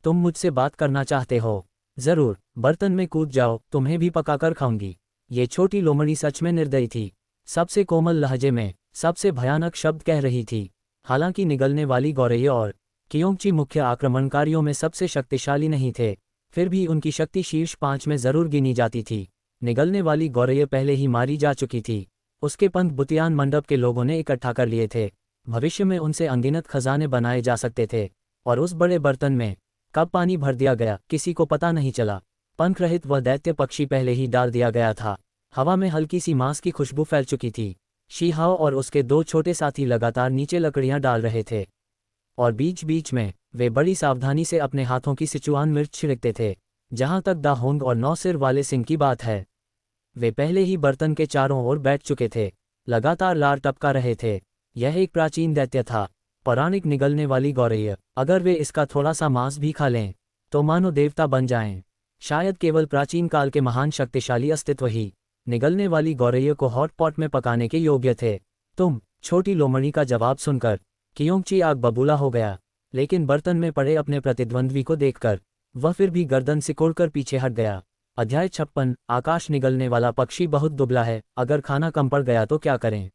तुम मुझसे बात करना चाहते हो? जरूर, बर्तन में कूद जाओ, तुम्हें भी पकाकर खाऊंगी। ये छोटी लोमड़ी सच में निर्दयी थी। सबसे कोमल लहजे में सबसे भयानक शब्द कह रही थी। हालांकि निगलने वाली गौरैया और कियोंगची मुख्य आक्रमणकारियों में सबसे शक्तिशाली नहीं थे, फिर भी उनकी शक्ति शीर्ष 5 में जरूर गिनी जाती थी। निगलने वाली गौरैया पहले ही मारी जा चुकी थी। उसके पंथ बुतियान मंडप के लोगों ने इकट्ठा कर लिए थे। भविष्य में उनसे अनगिनत खजाने बनाए जा सकते थे, और उस बड़े बर्तन में कब पानी भर दिया गया किसी को पता नहीं चला। पंख रहित वह दैत्य पक्षी पहले ही डाल दिया गया था। हवा में हल्की सी मांस की खुशबू फैल चुकी थी। शी हाओ और उसके 2 छोटे साथी लगातार नीचे लकड़ियां डाल रहे थे, और बीच बीच में वे बड़ी सावधानी से अपने हाथों की सिचुआन मिर्च छिड़कते थे। जहां तक दा होंग और 9 सिर वाले सिंह की बात है, वे पहले ही बर्तन के चारों ओर बैठ चुके थे, लगातार लार टपका रहे थे। यह एक प्राचीन दैत्य था, पौराणिक निगलने वाली गौरैया। अगर वे इसका थोड़ा सा मांस भी खा लें तो मानो देवता बन जाएं। शायद केवल प्राचीन काल के महान शक्तिशाली अस्तित्व ही निगलने वाली गौरैया को हॉट पॉट में पकाने के योग्य थे। तुम? छोटी लोमड़ी का जवाब सुनकर कियोंगची आग बबूला हो गया, लेकिन बर्तन में पड़े अपने प्रतिद्वंद्वी को देखकर वह फिर भी गर्दन सिकोड़कर पीछे हट गया। अध्याय 56 आकाश निगलने वाला पक्षी बहुत दुबला है, अगर खाना कम पड़ गया तो क्या करें?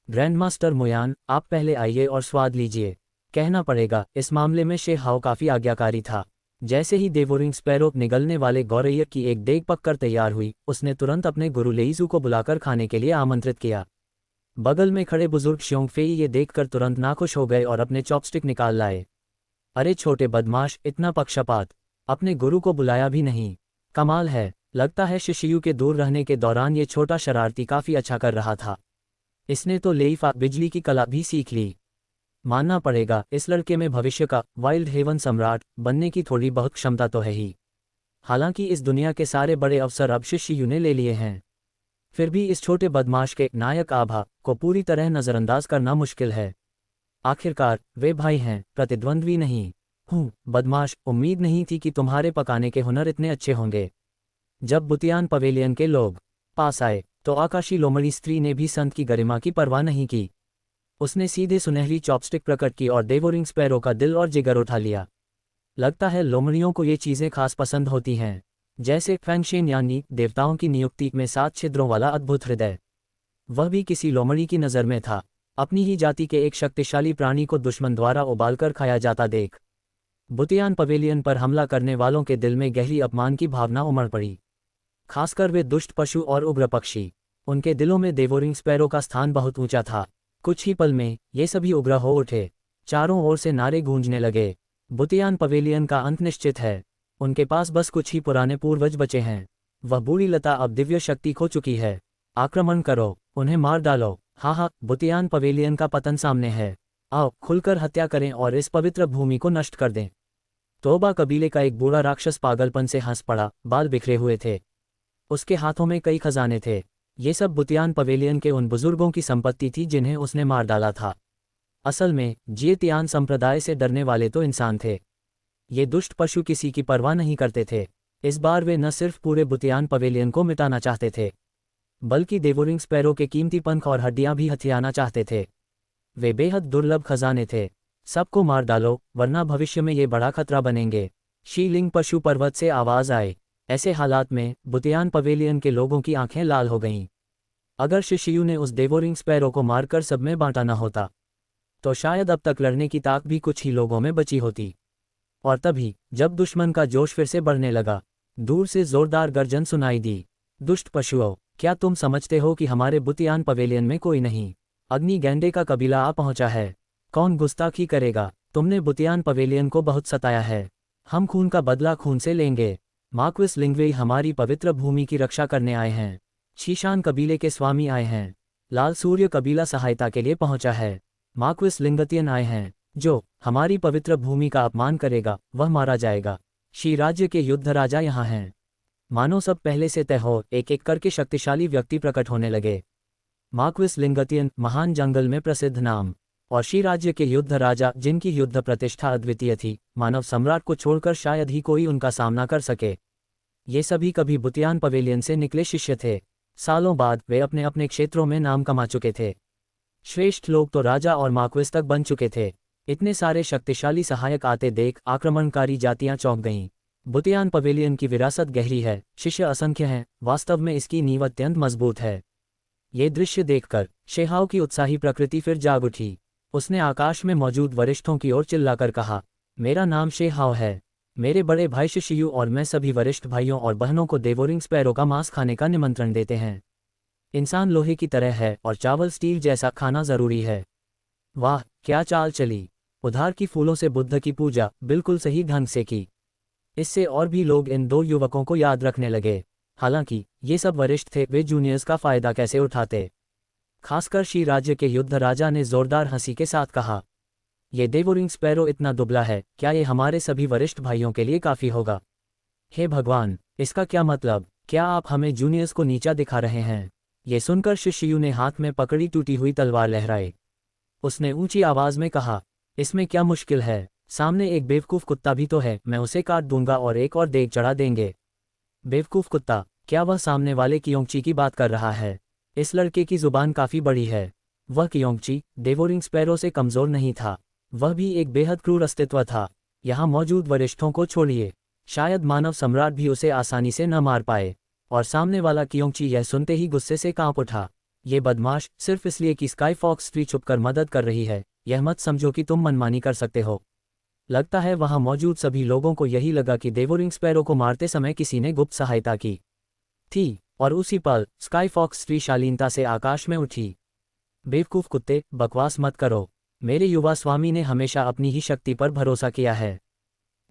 ग्रैंडमास्टर मुयान, आप पहले आइए और स्वाद लीजिए। कहना पड़ेगा इस मामले में शे हाओ काफी आज्ञाकारी था। जैसे ही देवोरिंग स्पैरो निगलने वाले गौरैया की एक देग पककर तैयार हुई, उसने तुरंत अपने गुरु लेइजू को बुलाकर खाने के लिए आमंत्रित किया। बगल में खड़े बुजुर्ग श्योंग फेई ये देखकर तुरंत नाखुश हो गए और अपने चॉपस्टिक निकाल लाए। अरे छोटे बदमाश, इतना पक्षपात, अपने गुरु को बुलाया भी नहीं। कमाल है, लगता है शिशियू के दूर रहने के दौरान ये छोटा शरारती काफी अच्छा कर रहा था। इसने तो लेईफा बिजली की कला भी सीख ली। मानना पड़ेगा इस लड़के में भविष्य का वाइल्ड हेवन सम्राट बनने की थोड़ी बहुत क्षमता तो है ही। हालांकि इस दुनिया के सारे बड़े अवसर अब शिशियू ने ले लिए हैं, फिर भी इस छोटे बदमाश के नायक आभा को पूरी तरह नजरअंदाज करना मुश्किल है। आखिरकार वे भाई हैं, प्रतिद्वंद्वी नहीं। बदमाश, उम्मीद नहीं थी कि तुम्हारे पकाने के हुनर इतने अच्छे होंगे। जब बुतियान पवेलियन के लोग पास आए तो आकाशी लोमड़ी स्त्री ने भी संत की गरिमा की परवाह नहीं की। उसने सीधे सुनहरी चॉपस्टिक प्रकट की और देवोरिंग स्पैरो का दिल और जिगर उठा लिया। लगता है लोमड़ियों को ये चीज़ें खास पसंद होती हैं, जैसे फैंगशेन यानी देवताओं की नियुक्ति में 7 छिद्रों वाला अद्भुत हृदय। वह भी किसी लोमड़ी की नज़र में था, अपनी ही जाति के एक शक्तिशाली प्राणी को दुश्मन द्वारा उबालकर खाया जाता देख बुतियान पवेलियन पर हमला करने वालों के दिल में गहरी अपमान की भावना उमड़ पड़ी। खासकर वे दुष्ट पशु और उग्र पक्षी, उनके दिलों में देवोरिंग स्पैरो का स्थान बहुत ऊंचा था। कुछ ही पल में ये सभी उग्र हो उठे, चारों ओर से नारे गूंजने लगे। बुतियान पवेलियन का अंत निश्चित है, उनके पास बस कुछ ही पुराने पूर्वज बचे हैं। वह बूढ़ी लता अब दिव्य शक्ति खो चुकी है। आक्रमण करो, उन्हें मार डालो। हाँ, बुतियान पवेलियन का पतन सामने है। आओ, खुलकर हत्या करें और इस पवित्र भूमि को नष्ट कर दें। तोबा कबीले का एक बूढ़ा राक्षस पागलपन से हंस पड़ा, बाल बिखरे हुए थे। उसके हाथों में कई खजाने थे। ये सब बुतियान पवेलियन के उन बुजुर्गों की संपत्ति थी जिन्हें उसने मार डाला था। असल में जिएतियान संप्रदाय से डरने वाले तो इंसान थे। ये दुष्ट पशु किसी की परवाह नहीं करते थे। इस बार वे न सिर्फ पूरे बुतियान पवेलियन को मिटाना चाहते थे, बल्कि देवोरिंग स्पैरो के कीमती पंख और हड्डियां भी हथियाना चाहते थे। वे बेहद दुर्लभ खजाने थे। सबको मार डालो, वरना भविष्य में ये बड़ा खतरा बनेंगे। शीलिंग पशु पर्वत से आवाज आए। ऐसे हालात में बुतियान पवेलियन के लोगों की आंखें लाल हो गईं। अगर शिशियू ने उस देवोरिंग स्पैरो को मारकर सब में बांटा न होता, तो शायद अब तक लड़ने की ताक भी कुछ ही लोगों में बची होती। और तभी जब दुश्मन का जोश फिर से बढ़ने लगा, दूर से जोरदार गर्जन सुनाई दी। दुष्ट पशुओं, क्या तुम समझते हो कि हमारे बुतियान पवेलियन में कोई नहीं? अग्नि गैंडे का कबीला आ पहुंचा है। कौन गुस्ताखी करेगा? तुमने बुतियान पवेलियन को बहुत सताया है। हम खून का बदला खून से लेंगे। मार्क्विस लिंग्वेई हमारी पवित्र भूमि की रक्षा करने आए हैं। शीशान कबीले के स्वामी आए हैं। लाल सूर्य कबीला सहायता के लिए पहुंचा है। मार्क्विस लिंगतियन आए हैं। जो हमारी पवित्र भूमि का अपमान करेगा वह मारा जाएगा। शी राज्य के युद्ध राजा यहाँ हैं। मानो सब पहले से तय हो, एक एक करके शक्तिशाली व्यक्ति प्रकट होने लगे। मार्क्विस लिंगतियन, महान जंगल में प्रसिद्ध नाम, और शी राज्य के युद्ध राजा जिनकी युद्ध प्रतिष्ठा अद्वितीय थी, मानव सम्राट को छोड़कर शायद ही कोई उनका सामना कर सके। ये सभी कभी बुतियान पवेलियन से निकले शिष्य थे। सालों बाद वे अपने अपने क्षेत्रों में नाम कमा चुके थे। श्रेष्ठ लोग तो राजा और मार्क्विस तक बन चुके थे। इतने सारे शक्तिशाली सहायक आते देख आक्रमणकारी जातियां चौंक गईं। बुतियान पवेलियन की विरासत गहरी है, शिष्य असंख्य हैं, वास्तव में इसकी नींव अत्यंत मजबूत है। ये दृश्य देखकर शेहाओ की उत्साही प्रकृति फिर जाग उठी। उसने आकाश में मौजूद वरिष्ठों की ओर चिल्लाकर कहा, मेरा नाम शेहाओ है। मेरे बड़े भाई शिशियू और मैं सभी वरिष्ठ भाइयों और बहनों को देवोरिंग स्पैरो का मांस खाने का निमंत्रण देते हैं। इंसान लोहे की तरह है और चावल स्टील जैसा खाना जरूरी है। वाह, क्या चाल चली! उधार की फूलों से बुद्ध की पूजा बिल्कुल सही ढंग से की। इससे और भी लोग इन दो युवकों को याद रखने लगे। हालांकि ये सब वरिष्ठ थे, वे जूनियर्स का फायदा कैसे उठाते? खासकर शी राज्य के युद्ध राजा ने जोरदार हंसी के साथ कहा, ये देवोरिंग स्पैरो इतना दुबला है, क्या ये हमारे सभी वरिष्ठ भाइयों के लिए काफ़ी होगा? हे भगवान, इसका क्या मतलब? क्या आप हमें जूनियर्स को नीचा दिखा रहे हैं? ये सुनकर शिशियू ने हाथ में पकड़ी टूटी हुई तलवार लहराई। उसने ऊंची आवाज में कहा, इसमें क्या मुश्किल है? सामने एक बेवकूफ़ कुत्ता भी तो है, मैं उसे काट दूंगा और एक और देग चढ़ा देंगे। बेवकूफ़ कुत्ता? क्या वह सामने वाले कियोंगची की बात कर रहा है? इस लड़के की जुबान काफ़ी बड़ी है। वह कियोंगची देवोरिंग स्पैरो से कमज़ोर नहीं था, वह भी एक बेहद क्रूर अस्तित्व था। यहाँ मौजूद वरिष्ठों को छोड़िए, शायद मानव सम्राट भी उसे आसानी से न मार पाए। और सामने वाला कियोंगची यह सुनते ही गुस्से से कांप उठा। ये बदमाश सिर्फ इसलिए कि स्काई फॉक्स ट्री छुपकर मदद कर रही है, यह मत समझो कि तुम मनमानी कर सकते हो। लगता है वहां मौजूद सभी लोगों को यही लगा कि देवोरिंग स्पैरो को मारते समय किसी ने गुप्त सहायता की थी, और उसी पल स्काई फॉक्स ट्री शालीनता से आकाश में उठी। बेवकूफ़ कुत्ते, बकवास मत करो। मेरे युवा स्वामी ने हमेशा अपनी ही शक्ति पर भरोसा किया है।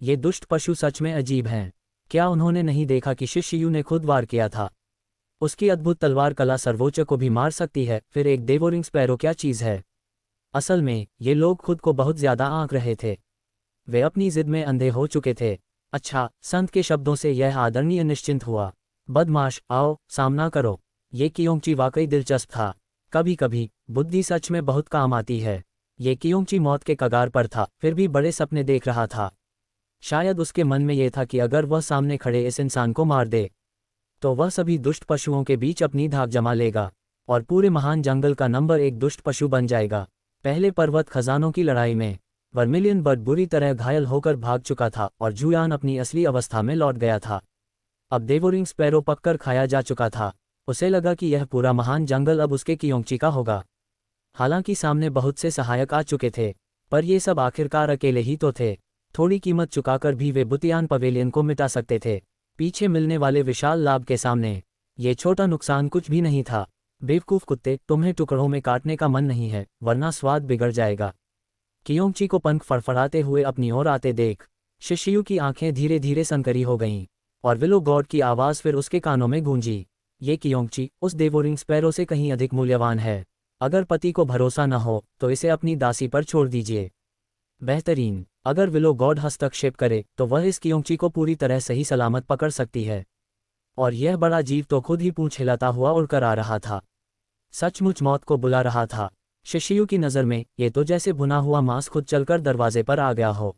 ये दुष्ट पशु सच में अजीब हैं। क्या उन्होंने नहीं देखा कि शिशियू ने खुद वार किया था? उसकी अद्भुत तलवार कला सर्वोच्च को भी मार सकती है, फिर एक देवोरिंग स्पैरो क्या चीज़ है? असल में ये लोग खुद को बहुत ज़्यादा आंक रहे थे। वे अपनी जिद में अंधे हो चुके थे। अच्छा, संत के शब्दों से यह आदरणीय निश्चिंत हुआ। बदमाश, आओ सामना करो। ये कियोंगची वाकई दिलचस्प था। कभी कभी बुद्धि सच में बहुत काम आती है। ये कियोंगची मौत के कगार पर था, फिर भी बड़े सपने देख रहा था। शायद उसके मन में ये था कि अगर वह सामने खड़े इस इंसान को मार दे तो वह सभी दुष्ट पशुओं के बीच अपनी धाक जमा लेगा और पूरे महान जंगल का नंबर 1 दुष्ट पशु बन जाएगा। पहले पर्वत खजानों की लड़ाई में वर्मिलियन बर्ड बुरी तरह घायल होकर भाग चुका था और जुयान अपनी असली अवस्था में लौट गया था। अब डेवोरिंग स्पैरो पककर खाया जा चुका था। उसे लगा कि यह पूरा महान जंगल अब उसके कियोंगची का होगा। हालांकि सामने बहुत से सहायक आ चुके थे, पर ये सब आखिरकार अकेले ही तो थे। थोड़ी कीमत चुकाकर भी वे बुतियान पवेलियन को मिटा सकते थे। पीछे मिलने वाले विशाल लाभ के सामने ये छोटा नुकसान कुछ भी नहीं था। बेवकूफ कुत्ते, तुम्हें टुकड़ों में काटने का मन नहीं है, वरना स्वाद बिगड़ जाएगा। कियोंगची को पंख फड़फड़ाते हुए अपनी ओर आते देख शिशियू की आंखें धीरे धीरे सनकरी हो गईं और विलो गॉड की आवाज़ फिर उसके कानों में गूंजी। ये कियोंगची उस डेवोरिंग स्पैरो से कहीं अधिक मूल्यवान है। अगर पति को भरोसा न हो तो इसे अपनी दासी पर छोड़ दीजिए। बेहतरीन, अगर विलो गॉड हस्तक्षेप करे तो वह इस कियोंगची को पूरी तरह सही सलामत पकड़ सकती है। और यह बड़ा जीव तो खुद ही पूंछ हिलाता हुआ उड़कर आ रहा था, सचमुच मौत को बुला रहा था। शिशियू की नज़र में ये तो जैसे भुना हुआ मांस खुद चलकर दरवाजे पर आ गया हो।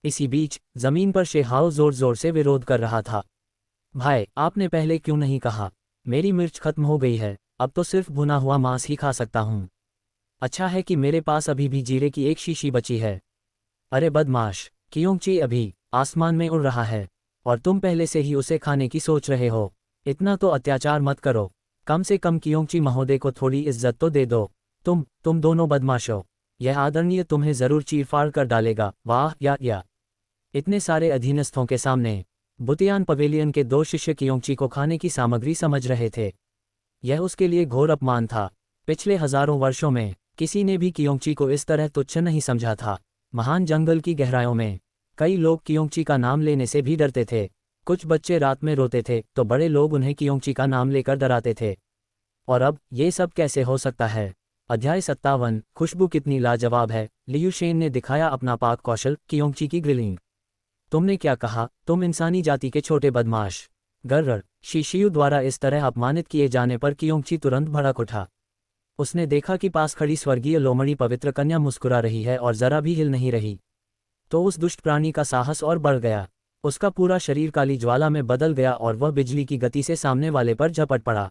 इसी बीच जमीन पर शेहाओ जोर जोर से विरोध कर रहा था। भाई, आपने पहले क्यों नहीं कहा? मेरी मिर्च खत्म हो गई है, अब तो सिर्फ भुना हुआ मांस ही खा सकता हूँ। अच्छा है कि मेरे पास अभी भी जीरे की एक शीशी बची है। अरे बदमाश, कियोंगची अभी आसमान में उड़ रहा है और तुम पहले से ही उसे खाने की सोच रहे हो। इतना तो अत्याचार मत करो, कम से कम कियोंगची महोदय को थोड़ी इज्जत तो दे दो। तुम दोनों बदमाशो, यह आदरणीय तुम्हें जरूर चीरफाड़ कर डालेगा। वाह या। इतने सारे अधीनस्थों के सामने बुतियान पवेलियन के 2 शिष्य कियोंगची को खाने की सामग्री समझ रहे थे। यह उसके लिए घोर अपमान था। पिछले हजारों वर्षों में किसी ने भी कियोंगची को इस तरह तुच्छ नहीं समझा था। महान जंगल की गहराइयों में कई लोग कियोंगची का नाम लेने से भी डरते थे। कुछ बच्चे रात में रोते थे तो बड़े लोग उन्हें कियोंगची का नाम लेकर डराते थे। और अब ये सब कैसे हो सकता है? अध्याय 57, खुशबू कितनी लाजवाब है। लियू शेन ने दिखाया अपना पाक कौशल। कियोंगची की ग्रिलिंग। तुमने क्या कहा? तुम इंसानी जाति के छोटे बदमाश। गर्र। शिशियू द्वारा इस तरह अपमानित किए जाने पर कियोंगची तुरंत भड़क उठा। उसने देखा कि पास खड़ी स्वर्गीय लोमड़ी पवित्र कन्या मुस्कुरा रही है और जरा भी हिल नहीं रही। तो उस दुष्ट प्राणी का साहस और बढ़ गया। उसका पूरा शरीर काली ज्वाला में बदल गया और वह बिजली की गति से सामने वाले पर झपट पड़ा।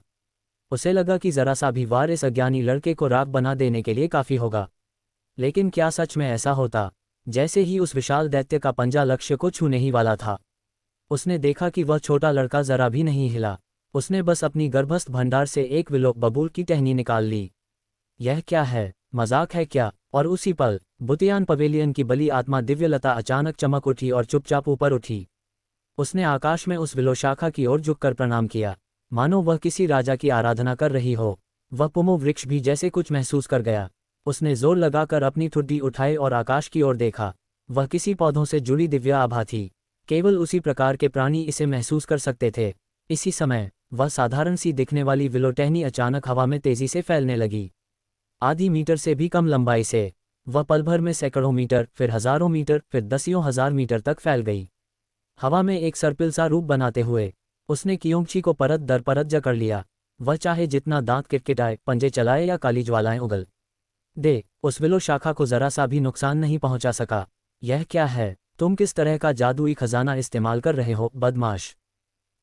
उसे लगा कि जरा सा भी वार इस अज्ञानी लड़के को राख बना देने के लिए काफ़ी होगा। लेकिन क्या सच में ऐसा होता? जैसे ही उस विशाल दैत्य का पंजा लक्ष्य को छूने ही वाला था, उसने देखा कि वह छोटा लड़का जरा भी नहीं हिला। उसने बस अपनी गर्भस्थ भंडार से एक विलोक बबूल की टहनी निकाल ली। यह क्या है? मजाक है क्या? और उसी पल बुतियान पवेलियन की बली आत्मा दिव्यलता अचानक चमक उठी और चुपचाप ऊपर उठी। उसने आकाश में उस विलो शाखा की ओर झुककर प्रणाम किया, मानो वह किसी राजा की आराधना कर रही हो। वह पुमो वृक्ष भी जैसे कुछ महसूस कर गया। उसने जोर लगाकर अपनी ठुड्डी उठाई और आकाश की ओर देखा। वह किसी पौधों से जुड़ी दिव्य आभा थी। केवल उसी प्रकार के प्राणी इसे महसूस कर सकते थे। इसी समय वह साधारण सी दिखने वाली विलो टहनी अचानक हवा में तेजी से फैलने लगी। आधी मीटर से भी कम लंबाई से वह पल भर में सैकड़ों मीटर, फिर हजारों मीटर, फिर दसियों हजार मीटर तक फैल गई। हवा में एक सर्पिल सा रूप बनाते हुए उसने कियोंगची को परत दर परत जकड़ लिया। वह चाहे जितना दांत किटकिटाए, पंजे चलाए या काली ज्वालाएं उगल दे, उस विलो शाखा को जरा सा भी नुकसान नहीं पहुंचा सका। यह क्या है? तुम किस तरह का जादुई खजाना इस्तेमाल कर रहे हो, बदमाश?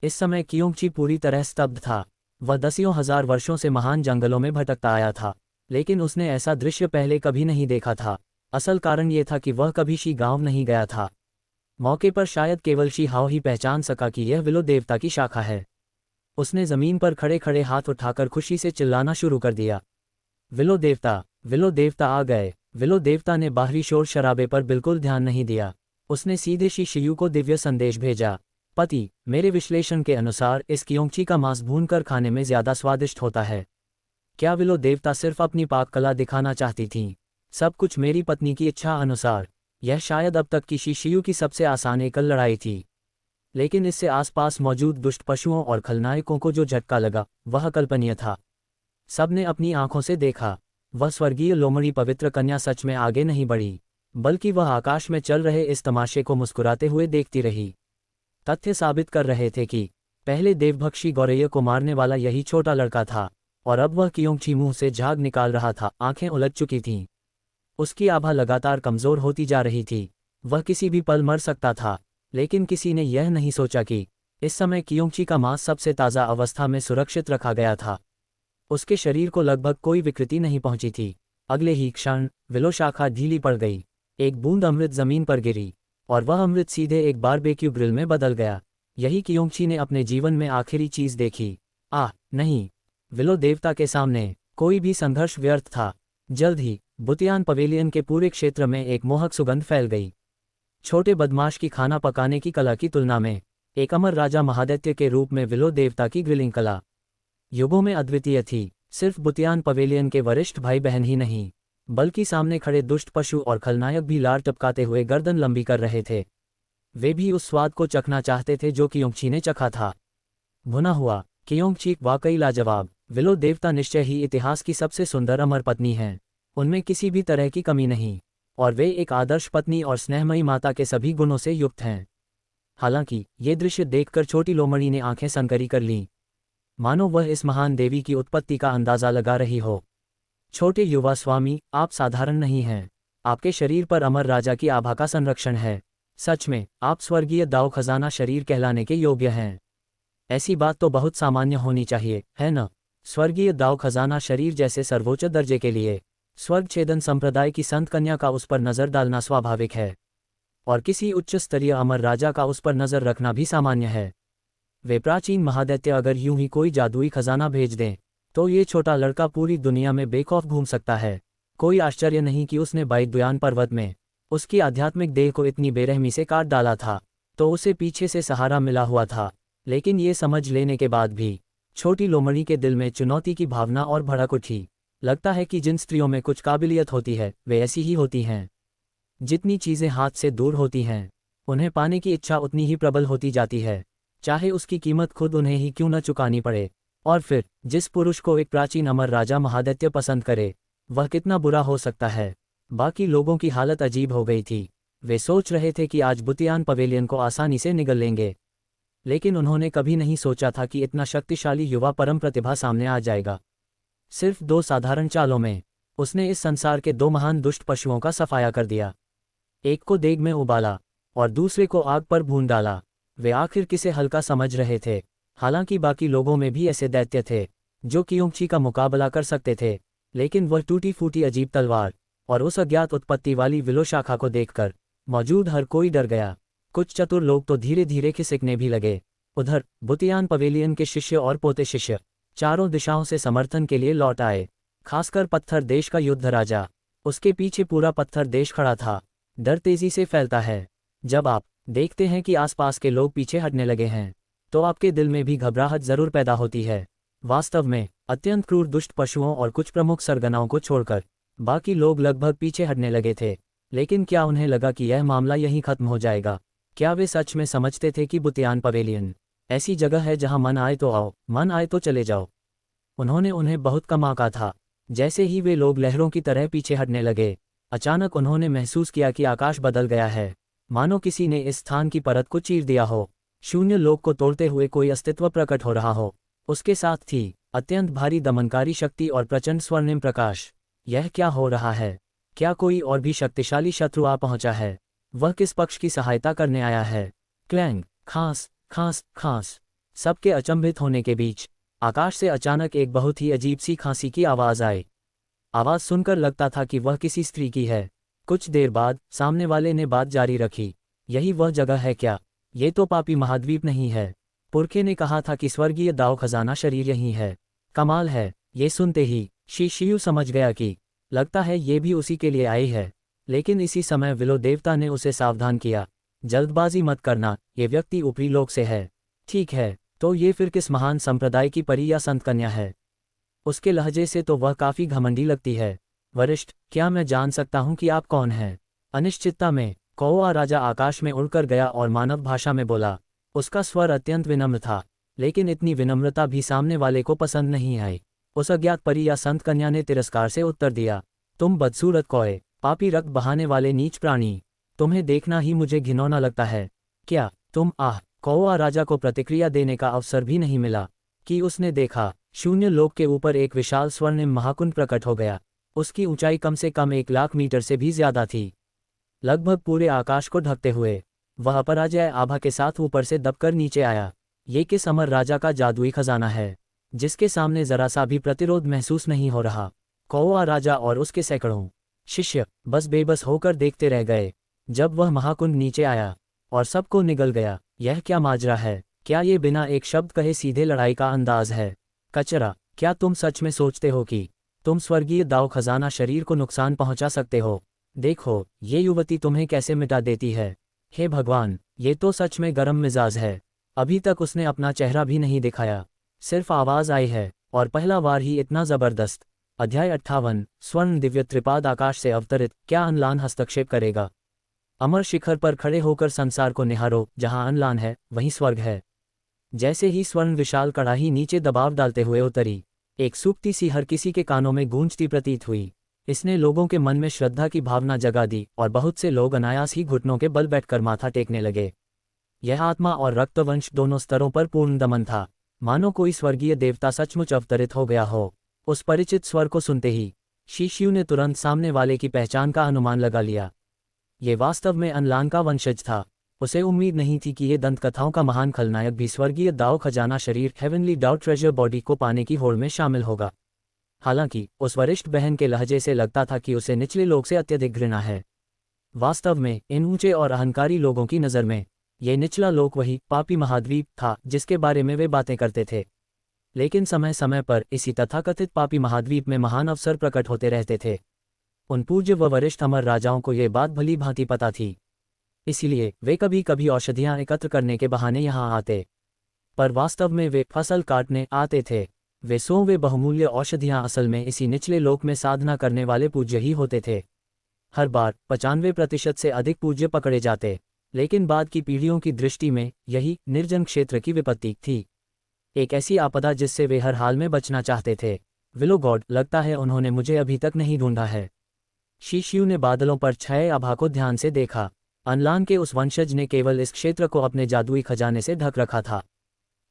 इस समय कियोंगची पूरी तरह स्तब्ध था। वह दसियों हजार वर्षों से महान जंगलों में भटकता आया था, लेकिन उसने ऐसा दृश्य पहले कभी नहीं देखा था। असल कारण ये था कि वह कभी शी गांव नहीं गया था। मौके पर शायद केवल शी हाओ ही पहचान सका कि यह विलो देवता की शाखा है। उसने जमीन पर खड़े खड़े हाथ उठाकर खुशी से चिल्लाना शुरू कर दिया, विलो देवता, विलो देवता आ गए। विलो देवता ने बाहरी शोर शराबे पर बिल्कुल ध्यान नहीं दिया। उसने सीधे शिशियू को दिव्य संदेश भेजा, पति, मेरे विश्लेषण के अनुसार इस कियोंगची का मांस भूनकर खाने में ज्यादा स्वादिष्ट होता है। क्या विलो देवता सिर्फ अपनी पाक कला दिखाना चाहती थीं? सब कुछ मेरी पत्नी की इच्छा अनुसार। यह शायद अब तक की शिशियू की सबसे आसान एकल लड़ाई थी, लेकिन इससे आसपास मौजूद दुष्ट पशुओं और खलनायकों को जो झटका लगा वह अकल्पनीय था। सबने अपनी आंखों से देखा, वह स्वर्गीय लोमड़ी पवित्र कन्या सच में आगे नहीं बढ़ी, बल्कि वह आकाश में चल रहे इस तमाशे को मुस्कुराते हुए देखती रही। तथ्य साबित कर रहे थे कि पहले देवभक्षी गौरैया को मारने वाला यही छोटा लड़का था, और अब वह कियोंगची मुंह से झाग निकाल रहा था। आंखें उलझ चुकी थीं। उसकी आभा लगातार कमजोर होती जा रही थी। वह किसी भी पल मर सकता था, लेकिन किसी ने यह नहीं सोचा कि इस समय कियोंगची का मांस सबसे ताज़ा अवस्था में सुरक्षित रखा गया था। उसके शरीर को लगभग कोई विकृति नहीं पहुंची थी। अगले ही क्षण विलो शाखा ढीली पड़ गई, एक बूंद अमृत जमीन पर गिरी, और वह अमृत सीधे एक बारबेक्यू ग्रिल में बदल गया। यही कियोंगची ने अपने जीवन में आखिरी चीज़ देखी। नहीं, विलो देवता के सामने कोई भी संघर्ष व्यर्थ था। जल्द ही बुतियान पवेलियन के पूरे क्षेत्र में एक मोहक सुगंध फैल गई। छोटे बदमाश की खाना पकाने की कला की तुलना में एक अमर राजा महादैत्य के रूप में विलो देवता की ग्रिलिंग कला युगों में अद्वितीय थी। सिर्फ बुतियान पवेलियन के वरिष्ठ भाई बहन ही नहीं, बल्कि सामने खड़े दुष्ट पशु और खलनायक भी लार टपकाते हुए गर्दन लंबी कर रहे थे। वे भी उस स्वाद को चखना चाहते थे जो कियोंगची ने चखा था। भुना हुआ कियोंगची वाकई लाजवाब। विलो देवता निश्चय ही इतिहास की सबसे सुंदर अमर पत्नी हैं। उनमें किसी भी तरह की कमी नहीं, और वे एक आदर्श पत्नी और स्नेहमयी माता के सभी गुणों से युक्त हैं। हालांकि ये दृश्य देखकर छोटी लोमड़ी ने आंखें सनकरी कर लीं, मानो वह इस महान देवी की उत्पत्ति का अंदाजा लगा रही हो। छोटे युवा स्वामी, आप साधारण नहीं हैं। आपके शरीर पर अमर राजा की आभा का संरक्षण है। सच में आप स्वर्गीय दाव खजाना शरीर कहलाने के योग्य हैं। ऐसी बात तो बहुत सामान्य होनी चाहिए, है न? स्वर्गीय दाव खजाना शरीर जैसे सर्वोच्च दर्जे के लिए स्वर्ग छेदन संप्रदाय की संत कन्या का उस पर नजर डालना स्वाभाविक है, और किसी उच्च स्तरीय अमर राजा का उस पर नजर रखना भी सामान्य है। वे प्राचीन महादैत्य अगर यूं ही कोई जादुई खजाना भेज दें तो ये छोटा लड़का पूरी दुनिया में बेखौफ घूम सकता है। कोई आश्चर्य नहीं कि उसने बाइद्युयान पर्वत में उसकी आध्यात्मिक देह को इतनी बेरहमी से काट डाला था, तो उसे पीछे से सहारा मिला हुआ था। लेकिन ये समझ लेने के बाद भी छोटी लोमड़ी के दिल में चुनौती की भावना और भड़क उठी। लगता है कि जिन स्त्रियों में कुछ काबिलियत होती है वे ऐसी ही होती हैं। जितनी चीज़ें हाथ से दूर होती हैं, उन्हें पाने की इच्छा उतनी ही प्रबल होती जाती है, चाहे उसकी कीमत खुद उन्हें ही क्यों न चुकानी पड़े। और फिर जिस पुरुष को एक प्राचीन अमर राजा महादैत्य पसंद करे, वह कितना बुरा हो सकता है। बाकी लोगों की हालत अजीब हो गई थी। वे सोच रहे थे कि आज बुतियान पवेलियन को आसानी से निगल लेंगे, लेकिन उन्होंने कभी नहीं सोचा था कि इतना शक्तिशाली युवा परम प्रतिभा सामने आ जाएगा। सिर्फ 2 साधारण चालों में उसने इस संसार के 2 महान दुष्ट पशुओं का सफाया कर दिया। एक को देग में उबाला और दूसरे को आग पर भून डाला। वे आखिर किसे हल्का समझ रहे थे? हालांकि बाकी लोगों में भी ऐसे दैत्य थे जो कियोंगची का मुकाबला कर सकते थे, लेकिन वह टूटी फूटी अजीब तलवार और उस अज्ञात उत्पत्ति वाली विलो शाखा को देखकर मौजूद हर कोई डर गया। कुछ चतुर लोग तो धीरे धीरे खिसकने भी लगे। उधर बुतियान पवेलियन के शिष्य और पोते शिष्य चारों दिशाओं से समर्थन के लिए लौट आए। खासकर पत्थर देश का युद्ध राजा, उसके पीछे पूरा पत्थर देश खड़ा था। डर तेजी से फैलता है। जब आप देखते हैं कि आसपास के लोग पीछे हटने लगे हैं, तो आपके दिल में भी घबराहट जरूर पैदा होती है। वास्तव में अत्यंत क्रूर दुष्ट पशुओं और कुछ प्रमुख सरगनाओं को छोड़कर बाकी लोग लगभग पीछे हटने लगे थे। लेकिन क्या उन्हें लगा कि यह मामला यहीं खत्म हो जाएगा? क्या वे सच में समझते थे कि बुतियान पवेलियन ऐसी जगह है जहां मन आए तो आओ, मन आए तो चले जाओ? उन्होंने उन्हें बहुत कम आंका था। जैसे ही वे लोग लहरों की तरह पीछे हटने लगे, अचानक उन्होंने महसूस किया कि आकाश बदल गया है, मानो किसी ने इस स्थान की परत को चीर दिया हो। शून्य लोक को तोड़ते हुए कोई अस्तित्व प्रकट हो रहा हो। उसके साथ थी अत्यंत भारी दमनकारी शक्ति और प्रचंड स्वर्णिम प्रकाश। यह क्या हो रहा है? क्या कोई और भी शक्तिशाली शत्रु आ पहुंचा है? वह किस पक्ष की सहायता करने आया है? क्लैंग, खांस खांस खांस। सबके अचंभित होने के बीच आकाश से अचानक एक बहुत ही अजीब सी खांसी की आवाज आई। आवाज सुनकर लगता था कि वह किसी स्त्री की है। कुछ देर बाद सामने वाले ने बात जारी रखी, यही वह जगह है क्या? ये तो पापी महाद्वीप नहीं है। पुरखे ने कहा था कि स्वर्गीय दाव खजाना शरीर यही है। कमाल है। ये सुनते ही शिशु समझ गया कि लगता है ये भी उसी के लिए आई है। लेकिन इसी समय विलो देवता ने उसे सावधान किया, जल्दबाजी मत करना, ये व्यक्ति ऊपरी लोक से है। ठीक है, तो ये फिर किस महान संप्रदाय की परी या संत कन्या है? उसके लहजे से तो वह काफी घमंडी लगती है। वरिष्ठ, क्या मैं जान सकता हूं कि आप कौन हैं? अनिश्चितता में कौआ राजा आकाश में उड़कर गया और मानव भाषा में बोला। उसका स्वर अत्यंत विनम्र था, लेकिन इतनी विनम्रता भी सामने वाले को पसंद नहीं आई। उस अज्ञात परी या संत कन्या ने तिरस्कार से उत्तर दिया, तुम बदसूरत कौए, पापी रक्त बहाने वाले नीच प्राणी, तुम्हें देखना ही मुझे घिनौना लगता है। क्या तुम? कौआ राजा को प्रतिक्रिया देने का अवसर भी नहीं मिला कि उसने देखा शून्य लोक के ऊपर एक विशाल स्वर्णिम महाकुंड प्रकट हो गया। उसकी ऊंचाई कम से कम 1 लाख मीटर से भी ज्यादा थी। लगभग पूरे आकाश को ढकते हुए। वह अपराजय आभा के साथ ऊपर से दबकर नीचे आया। ये किस अमर राजा का जादुई खजाना है, जिसके सामने जरा सा भी प्रतिरोध महसूस नहीं हो रहा। कौवा राजा और उसके सैकड़ों शिष्य बस बेबस होकर देखते रह गए जब वह महाकुंड नीचे आया और सबको निगल गया। यह क्या माजरा है? क्या ये बिना एक शब्द कहे सीधे लड़ाई का अंदाज है? कचरा, क्या तुम सच में सोचते हो कि तुम स्वर्गीय दाव खजाना शरीर को नुकसान पहुंचा सकते हो? देखो, ये युवती तुम्हें कैसे मिटा देती है। हे भगवान, ये तो सच में गरम मिजाज है। अभी तक उसने अपना चेहरा भी नहीं दिखाया, सिर्फ आवाज आई है, और पहला वार ही इतना जबरदस्त। अध्याय 58 स्वर्ण दिव्य त्रिपाद आकाश से अवतरित, क्या अनलान हस्तक्षेप करेगा? अमर शिखर पर खड़े होकर संसार को निहारो, जहां अनलान है वहीं स्वर्ग है। जैसे ही स्वर्ण विशाल कड़ाही नीचे दबाव डालते हुए उतरी, एक सूक्ति सी हर किसी के कानों में गूंजती प्रतीत हुई। इसने लोगों के मन में श्रद्धा की भावना जगा दी और बहुत से लोग अनायास ही घुटनों के बल बैठकर माथा टेकने लगे। यह आत्मा और रक्तवंश दोनों स्तरों पर पूर्ण दमन था, मानो कोई स्वर्गीय देवता सचमुच अवतरित हो गया हो। उस परिचित स्वर को सुनते ही शिष्यू ने तुरंत सामने वाले की पहचान का अनुमान लगा लिया। ये वास्तव में अनलान का वंशज था। उसे उम्मीद नहीं थी कि ये दंतकथाओं का महान खलनायक भी स्वर्गीय दाव खजाना शरीर हेवनली दाव ट्रेजर बॉडी को पाने की होड़ में शामिल होगा। हालांकि उस वरिष्ठ बहन के लहजे से लगता था कि उसे निचले लोग से अत्यधिक घृणा है। वास्तव में इन ऊंचे और अहंकारी लोगों की नज़र में ये निचला लोक वही पापी महाद्वीप था जिसके बारे में वे बातें करते थे। लेकिन समय समय पर इसी तथाकथित पापी महाद्वीप में महान अवसर प्रकट होते रहते थे। उन पूज्य व वरिष्ठ अमर राजाओं को ये बात भली भांति पता थी, इसलिए वे कभी कभी औषधियां एकत्र करने के बहाने यहाँ आते, पर वास्तव में वे फसल काटने आते थे। वे बहुमूल्य औषधियां असल में इसी निचले लोक में साधना करने वाले पूज्य ही होते थे। हर बार 95% से अधिक पूज्य पकड़े जाते, लेकिन बाद की पीढ़ियों की दृष्टि में यही निर्जन क्षेत्र की विपत्ति थी, एक ऐसी आपदा जिससे वे हर हाल में बचना चाहते थे। विलो गॉड, लगता है उन्होंने मुझे अभी तक नहीं ढूंढा है। शिष्यू ने बादलों पर छाए आभा को ध्यान से देखा। अनलान के उस वंशज ने केवल इस क्षेत्र को अपने जादुई खजाने से ढक रखा था।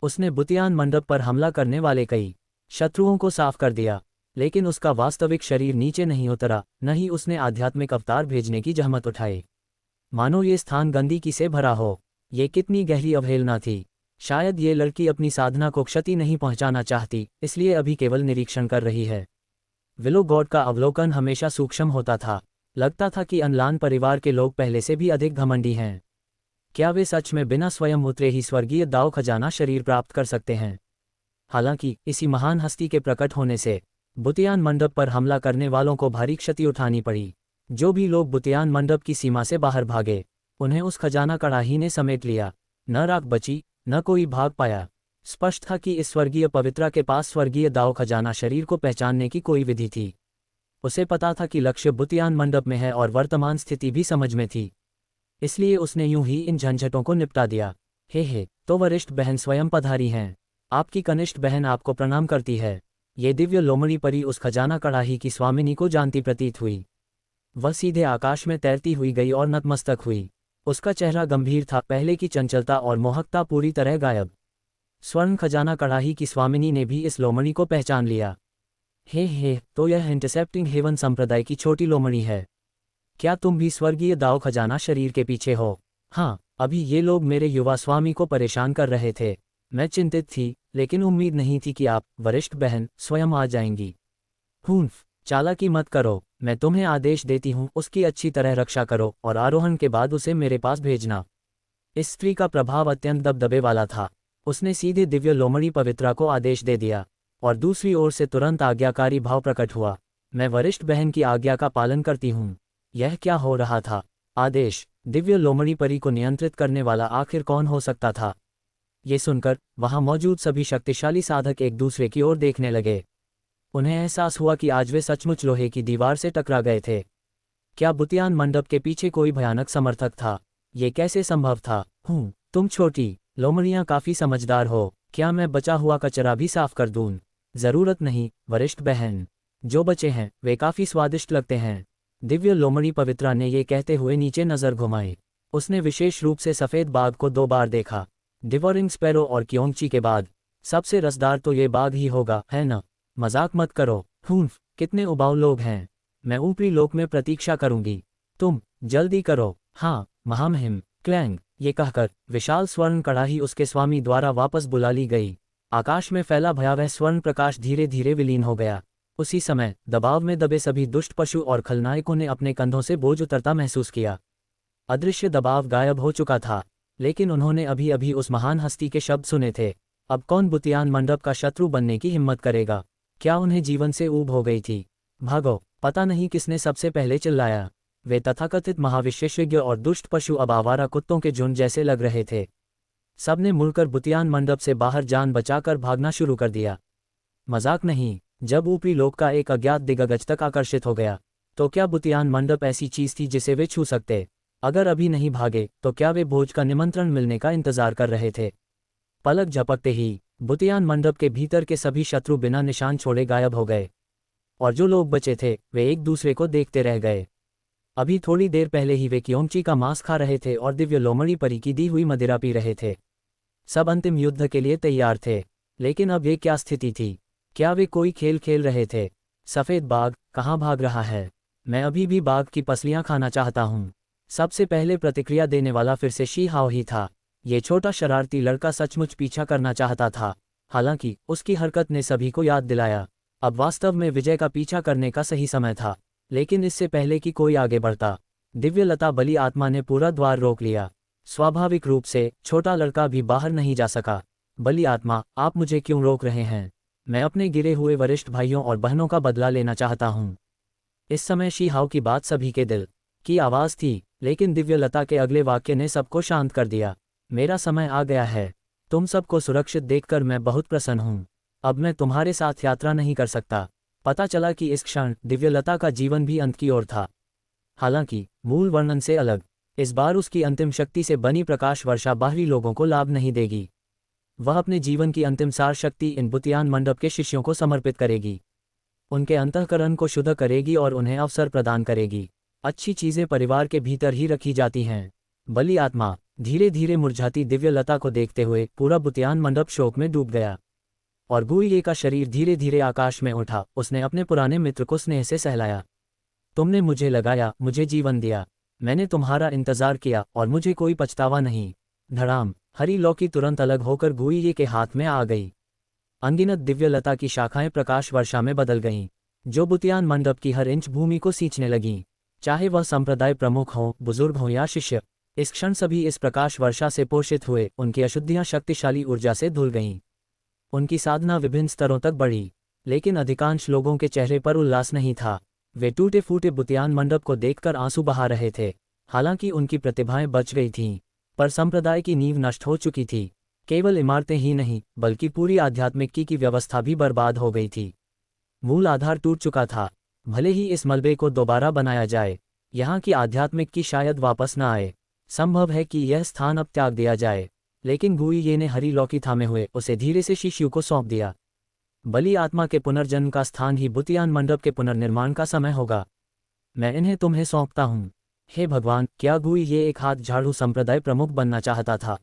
उसने बुतियान मंडप पर हमला करने वाले कई शत्रुओं को साफ कर दिया, लेकिन उसका वास्तविक शरीर नीचे नहीं उतरा, न ही उसने आध्यात्मिक अवतार भेजने की जहमत उठाई। मानो ये स्थान गंदगी से भरा हो। ये कितनी गहरी अवहेलना थी। शायद ये लड़की अपनी साधना को क्षति नहीं पहुंचाना चाहती, इसलिए अभी केवल निरीक्षण कर रही है। विलो गॉड का अवलोकन हमेशा सूक्ष्म होता था। लगता था कि अनलान परिवार के लोग पहले से भी अधिक घमंडी हैं। क्या वे सच में बिना स्वयं उतरे ही स्वर्गीय दाव खजाना शरीर प्राप्त कर सकते हैं? हालांकि इसी महान हस्ती के प्रकट होने से बुतियान मंडप पर हमला करने वालों को भारी क्षति उठानी पड़ी। जो भी लोग बुतियान मंडप की सीमा से बाहर भागे, उन्हें उस खजाना कड़ाही ने समेट लिया। न राख बची, न कोई भाग पाया। स्पष्ट था कि इस स्वर्गीय पवित्रा के पास स्वर्गीय दाव खजाना शरीर को पहचानने की कोई विधि थी। उसे पता था कि लक्ष्य बुतियान मंडप में है और वर्तमान स्थिति भी समझ में थी, इसलिए उसने यूं ही इन झंझटों को निपटा दिया। हे, तो वरिष्ठ बहन स्वयं पधारी हैं। आपकी कनिष्ठ बहन आपको प्रणाम करती है। ये दिव्य लोमड़ी परी उस खजाना कड़ाही की स्वामिनी को जानती प्रतीत हुई। वह सीधे आकाश में तैरती हुई गई और नतमस्तक हुई। उसका चेहरा गंभीर था, पहले की चंचलता और मोहकता पूरी तरह गायब। स्वर्ण खजाना कड़ाही की स्वामिनी ने भी इस लोमड़ी को पहचान लिया। हे, तो यह इंटरसेप्टिंग हेवन संप्रदाय की छोटी लोमड़ी है। क्या तुम भी स्वर्गीय दाव खजाना शरीर के पीछे हो? हाँ, अभी ये लोग मेरे युवा स्वामी को परेशान कर रहे थे। मैं चिंतित थी, लेकिन उम्मीद नहीं थी कि आप, वरिष्ठ बहन, स्वयं आ जाएंगी। हूंफ, चालाकी मत करो। मैं तुम्हें आदेश देती हूँ, उसकी अच्छी तरह रक्षा करो और आरोहण के बाद उसे मेरे पास भेजना। इस स्त्री का प्रभाव अत्यंत दबदबे वाला था। उसने सीधे दिव्य लोमड़ी पवित्रा को आदेश दे दिया और दूसरी ओर से तुरंत आज्ञाकारी भाव प्रकट हुआ। मैं वरिष्ठ बहन की आज्ञा का पालन करती हूँ। यह क्या हो रहा था? आदेश? दिव्य लोमड़ी परी को नियंत्रित करने वाला आखिर कौन हो सकता था? ये सुनकर वहां मौजूद सभी शक्तिशाली साधक एक दूसरे की ओर देखने लगे। उन्हें एहसास हुआ कि आज वे सचमुच लोहे की दीवार से टकरा गए थे। क्या बुतियान मंडप के पीछे कोई भयानक समर्थक था? ये कैसे संभव था? तुम छोटी लोमड़ियां काफी समझदार हो। क्या मैं बचा हुआ कचरा भी साफ कर दूं? जरूरत नहीं, वरिष्ठ बहन। जो बचे हैं वे काफी स्वादिष्ट लगते हैं। दिव्य लोमड़ी पवित्रा ने ये कहते हुए नीचे नजर घुमाई। उसने विशेष रूप से सफेद बाघ को 2 बार देखा। डिवोरिंग स्पैरो और क्योंगची के बाद सबसे रसदार तो ये बाघ ही होगा, है न? मजाक मत करो। कितने उबाऊ लोग हैं। मैं ऊपरी लोक में प्रतीक्षा करूंगी। तुम जल्दी करो। हाँ महामहिम। क्लैंग। ये कहकर विशाल स्वर्ण कढ़ाई उसके स्वामी द्वारा वापस बुला ली गई। आकाश में फैला भयावह स्वर्ण प्रकाश धीरे धीरे विलीन हो गया। उसी समय दबाव में दबे सभी दुष्ट पशु और खलनायकों ने अपने कंधों से बोझ उतरता महसूस किया। अदृश्य दबाव गायब हो चुका था, लेकिन उन्होंने अभी अभी उस महान हस्ती के शब्द सुने थे। अब कौन बुतियान मंडप का शत्रु बनने की हिम्मत करेगा? क्या उन्हें जीवन से ऊब हो गई थी? भागो! पता नहीं किसने सबसे पहले चिल्लाया। वे तथाकथित महाविशेषज्ञ और दुष्ट पशु अब आवारा कुत्तों के झुंड जैसे लग रहे थे। सबने मुड़कर बुतियान मंडप से बाहर जान बचाकर भागना शुरू कर दिया। मजाक नहीं, जब ऊपरी लोक का एक अज्ञात दिग्गज तक आकर्षित हो गया, तो क्या बुतियान मंडप ऐसी चीज थी जिसे वे छू सकते? अगर अभी नहीं भागे तो क्या वे भोज का निमंत्रण मिलने का इंतजार कर रहे थे? पलक झपकते ही बुतियान मंडप के भीतर के सभी शत्रु बिना निशान छोड़े गायब हो गए, और जो लोग बचे थे वे एक दूसरे को देखते रह गए। अभी थोड़ी देर पहले ही वे क्योमची का मांस खा रहे थे और दिव्य लोमड़ी परी की दी हुई मदिरा पी रहे थे। सब अंतिम युद्ध के लिए तैयार थे, लेकिन अब ये क्या स्थिति थी? क्या वे कोई खेल खेल रहे थे? सफ़ेद बाघ कहाँ भाग रहा है? मैं अभी भी बाघ की पसलियाँ खाना चाहता हूँ। सबसे पहले प्रतिक्रिया देने वाला फिर से शी हाओ ही था। ये छोटा शरारती लड़का सचमुच पीछा करना चाहता था। हालांकि उसकी हरकत ने सभी को याद दिलाया अब वास्तव में विजय का पीछा करने का सही समय था। लेकिन इससे पहले कि कोई आगे बढ़ता, दिव्यलता बलि आत्मा ने पूरा द्वार रोक लिया। स्वाभाविक रूप से छोटा लड़का भी बाहर नहीं जा सका। बलि आत्मा, आप मुझे क्यों रोक रहे हैं? मैं अपने गिरे हुए वरिष्ठ भाइयों और बहनों का बदला लेना चाहता हूँ। इस समय शी हाओ की बात सभी के दिल की आवाज़ थी, लेकिन दिव्यलता के अगले वाक्य ने सबको शांत कर दिया। मेरा समय आ गया है। तुम सबको सुरक्षित देखकर मैं बहुत प्रसन्न हूँ। अब मैं तुम्हारे साथ यात्रा नहीं कर सकता। पता चला कि इस क्षण दिव्यलता का जीवन भी अंत की ओर था। हालांकि मूल वर्णन से अलग, इस बार उसकी अंतिम शक्ति से बनी प्रकाश वर्षा बाहरी लोगों को लाभ नहीं देगी। वह अपने जीवन की अंतिम सार शक्ति इन बुतियान मंडप के शिष्यों को समर्पित करेगी। उनके अंतःकरण को शुद्ध करेगी और उन्हें अवसर प्रदान करेगी। अच्छी चीज़ें परिवार के भीतर ही रखी जाती हैं। बलि आत्मा धीरे धीरे मुरझाती दिव्यलता को देखते हुए पूरा बुतियान मंडप शोक में डूब गया, और गुइये का शरीर धीरे धीरे आकाश में उठा। उसने अपने पुराने मित्र को स्नेह से सहलाया। तुमने मुझे लगाया, मुझे जीवन दिया। मैंने तुम्हारा इंतजार किया और मुझे कोई पछतावा नहीं। धड़ाम! हरी लौकी तुरंत अलग होकर गुइये के हाथ में आ गई। अनगिनत दिव्यलता की शाखाएं प्रकाश वर्षा में बदल गईं, जो बुतियान मंडप की हर इंच भूमि को सींचने लगीं। चाहे वह संप्रदाय प्रमुख हों, बुजुर्ग हों या शिष्य, इस क्षण सभी इस प्रकाश वर्षा से पोषित हुए। उनकी अशुद्धियां शक्तिशाली ऊर्जा से धुल गईं। उनकी साधना विभिन्न स्तरों तक बढ़ी, लेकिन अधिकांश लोगों के चेहरे पर उल्लास नहीं था। वे टूटे फूटे बुतियान मंडप को देखकर आंसू बहा रहे थे। हालांकि उनकी प्रतिभाएं बच गई थीं, पर संप्रदाय की नींव नष्ट हो चुकी थी। केवल इमारतें ही नहीं, बल्कि पूरी आध्यात्मिकी की व्यवस्था भी बर्बाद हो गई थी। मूल आधार टूट चुका था। भले ही इस मलबे को दोबारा बनाया जाए, यहाँ की आध्यात्मिक की शायद वापस न आए। संभव है कि यह स्थान अब त्याग दिया जाए। लेकिन गुइये ने हरी लौकी थामे हुए उसे धीरे से शिशु को सौंप दिया। बलि आत्मा के पुनर्जन्म का स्थान ही बुतियान मंडप के पुनर्निर्माण का समय होगा। मैं इन्हें तुम्हें सौंपता हूँ। हे भगवान, क्या गुइये एक हाथ झाड़ू संप्रदाय प्रमुख बनना चाहता था?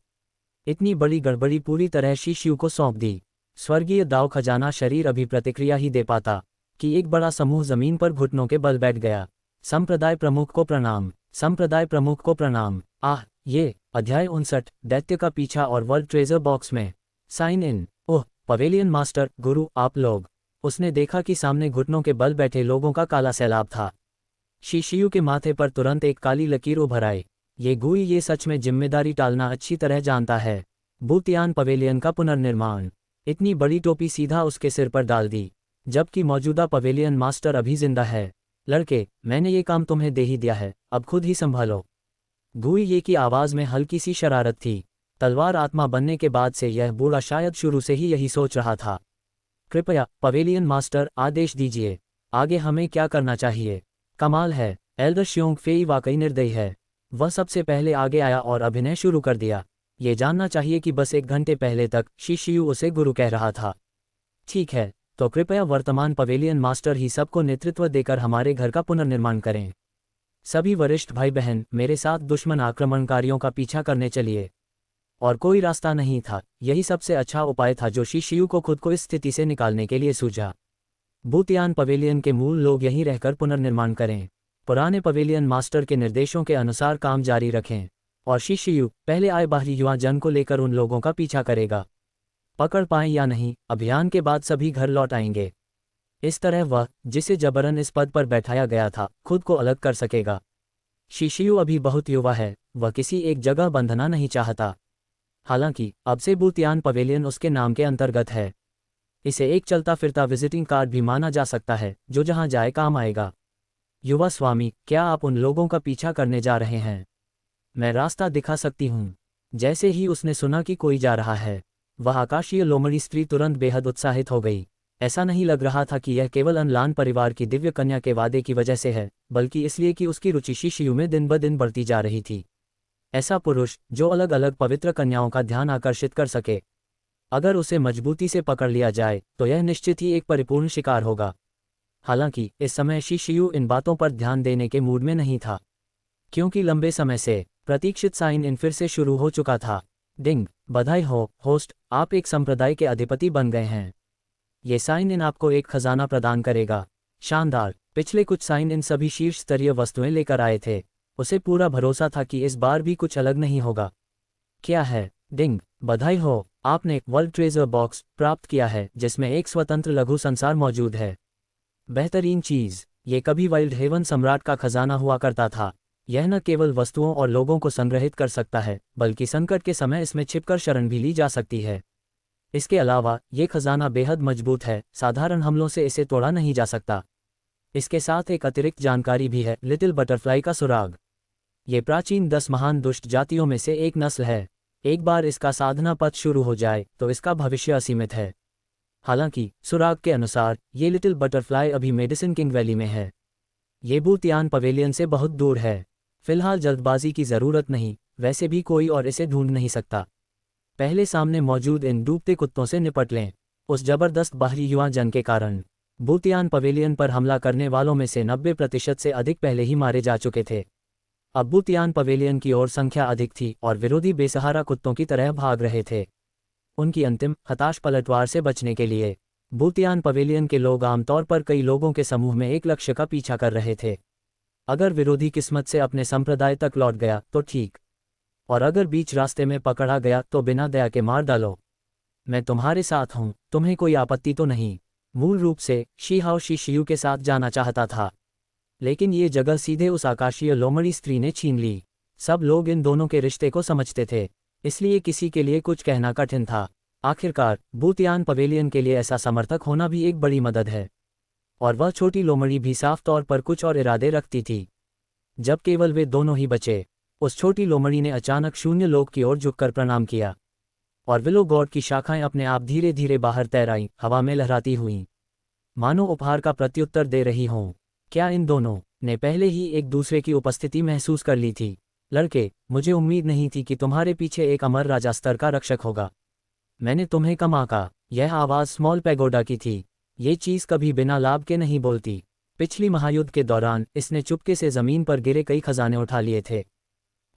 इतनी बड़ी गड़बड़ी पूरी तरह शिशु को सौंप दी। स्वर्गीय दाव खजाना शरीर अभी प्रतिक्रिया ही दे पाता कि एक बड़ा समूह जमीन पर घुटनों के बल बैठ गया। संप्रदाय प्रमुख को प्रणाम, संप्रदाय प्रमुख को प्रणाम। आह! ये अध्याय 59, दैत्य का पीछा और वर्ल्ड ट्रेजर बॉक्स में sign in. Oh pavilion master, गुरु, आप लोग। उसने देखा कि सामने घुटनों के बल बैठे लोगों का काला सैलाब था। शिशु के माथे पर तुरंत एक काली लकीर उभर आई। ये गुइये सच में जिम्मेदारी टालना अच्छी तरह जानता है। बुतियान पवेलियन का पुनर्निर्माण। इतनी बड़ी टोपी सीधा उसके सिर पर डाल दी, जबकि मौजूदा पवेलियन मास्टर अभी जिंदा है। लड़के, मैंने ये काम तुम्हें दे ही दिया है, अब खुद ही संभालो। गुइये की आवाज़ में हल्की सी शरारत थी। तलवार आत्मा बनने के बाद से यह बूढ़ा शायद शुरू से ही यही सोच रहा था। कृपया पवेलियन मास्टर, आदेश दीजिए। आगे हमें क्या करना चाहिए? कमाल है, एल्डर श्योंग फेई वाकई निर्दयी है। वह सबसे पहले आगे आया और अभिनय शुरू कर दिया। ये जानना चाहिए कि बस 1 घंटे पहले तक शिशु उसे गुरु कह रहा था। ठीक है, तो कृपया वर्तमान पवेलियन मास्टर ही सबको नेतृत्व देकर हमारे घर का पुनर्निर्माण करें। सभी वरिष्ठ भाई बहन मेरे साथ दुश्मन आक्रमणकारियों का पीछा करने चलिए। और कोई रास्ता नहीं था, यही सबसे अच्छा उपाय था जो शिशु को खुद को इस स्थिति से निकालने के लिए सूझा। बुतियान पवेलियन के मूल लोग यहीं रहकर पुनर्निर्माण करें। पुराने पवेलियन मास्टर के निर्देशों के अनुसार काम जारी रखें, और शिशियू पहले आए बाहरी युवा जन को लेकर उन लोगों का पीछा करेगा। पकड़ पाएं या नहीं, अभियान के बाद सभी घर लौट आएंगे। इस तरह वह, जिसे जबरन इस पद पर बैठाया गया था, खुद को अलग कर सकेगा। शिशियू अभी बहुत युवा है, वह किसी एक जगह बंधना नहीं चाहता। हालांकि अब से बूतियान पवेलियन उसके नाम के अंतर्गत है। इसे एक चलता फिरता विजिटिंग कार्ड भी माना जा सकता है, जो जहां जाए काम आएगा। युवा स्वामी, क्या आप उन लोगों का पीछा करने जा रहे हैं? मैं रास्ता दिखा सकती हूँ। जैसे ही उसने सुना कि कोई जा रहा है, वह आकाशीय लोमड़ी स्त्री तुरंत बेहद उत्साहित हो गई। ऐसा नहीं लग रहा था कि यह केवल अनलान परिवार की दिव्य कन्या के वादे की वजह से है, बल्कि इसलिए कि उसकी रुचि शिशियू में दिन ब दिन बढ़ती जा रही थी। ऐसा पुरुष जो अलग अलग पवित्र कन्याओं का ध्यान आकर्षित कर सके, अगर उसे मजबूती से पकड़ लिया जाए तो यह निश्चित ही एक परिपूर्ण शिकार होगा। हालांकि इस समय शिशियू इन बातों पर ध्यान देने के मूड में नहीं था, क्योंकि लंबे समय से प्रतीक्षित साइन इन फिर से शुरू हो चुका था। डिंग, बधाई हो होस्ट, आप एक संप्रदाय के अधिपति बन गए हैं। ये साइन इन आपको एक खजाना प्रदान करेगा। शानदार। पिछले कुछ साइन इन सभी शीर्ष स्तरीय वस्तुएं लेकर आए थे। उसे पूरा भरोसा था कि इस बार भी कुछ अलग नहीं होगा। क्या है? डिंग, बधाई हो, आपने एक वर्ल्ड ट्रेजर बॉक्स प्राप्त किया है जिसमें एक स्वतंत्र लघु संसार मौजूद है। बेहतरीन चीज, ये कभी वाइल्ड हेवन सम्राट का खजाना हुआ करता था। यह न केवल वस्तुओं और लोगों को संग्रहित कर सकता है, बल्कि संकट के समय इसमें छिपकर शरण भी ली जा सकती है। इसके अलावा ये खजाना बेहद मजबूत है, साधारण हमलों से इसे तोड़ा नहीं जा सकता। इसके साथ एक अतिरिक्त जानकारी भी है, लिटिल बटरफ्लाई का सुराग। ये प्राचीन 10 महान दुष्ट जातियों में से एक नस्ल है। एक बार इसका साधना पथ शुरू हो जाए तो इसका भविष्य असीमित है। हालांकि सुराग के अनुसार ये लिटिल बटरफ्लाई अभी मेडिसिन किंग वैली में है। ये बूतियान पवेलियन से बहुत दूर है। फिलहाल जल्दबाजी की ज़रूरत नहीं, वैसे भी कोई और इसे ढूंढ नहीं सकता। पहले सामने मौजूद इन डूबते कुत्तों से निपट लें। उस जबरदस्त बाहरी युवा जन के कारण बूतियान पवेलियन पर हमला करने वालों में से 90% से अधिक पहले ही मारे जा चुके थे। अब बूतियान पवेलियन की ओर संख्या अधिक थी और विरोधी बेसहारा कुत्तों की तरह भाग रहे थे। उनकी अंतिम हताश पलटवार से बचने के लिए बूतियान पवेलियन के लोग आमतौर पर कई लोगों के समूह में एक लक्ष्य का पीछा कर रहे थे। अगर विरोधी किस्मत से अपने संप्रदाय तक लौट गया तो ठीक, और अगर बीच रास्ते में पकड़ा गया तो बिना दया के मार डालो। मैं तुम्हारे साथ हूं, तुम्हें कोई आपत्ति तो नहीं? मूल रूप से शीहाओ शिशियू के साथ जाना चाहता था, लेकिन ये जगह सीधे उस आकाशीय लोमड़ी स्त्री ने छीन ली। सब लोग इन दोनों के रिश्ते को समझते थे, इसलिए किसी के लिए कुछ कहना कठिन था। आखिरकार बूतियान पवेलियन के लिए ऐसा समर्थक होना भी एक बड़ी मदद है, और वह छोटी लोमड़ी भी साफ तौर पर कुछ और इरादे रखती थी। जब केवल वे दोनों ही बचे, उस छोटी लोमड़ी ने अचानक शून्य लोक की ओर झुककर प्रणाम किया, और विलो गॉड की शाखाएं अपने आप धीरे धीरे बाहर तैराईं, हवा में लहराती हुईं, मानो उपहार का प्रत्युत्तर दे रही हों। क्या इन दोनों ने पहले ही एक दूसरे की उपस्थिति महसूस कर ली थी? लड़के, मुझे उम्मीद नहीं थी कि तुम्हारे पीछे एक अमर राजा स्तर का रक्षक होगा। मैंने तुम्हें कम आंका। यह आवाज़ स्मॉल पैगोडा की थी। ये चीज़ कभी बिना लाभ के नहीं बोलती। पिछली महायुद्ध के दौरान इसने चुपके से ज़मीन पर गिरे कई खजाने उठा लिए थे,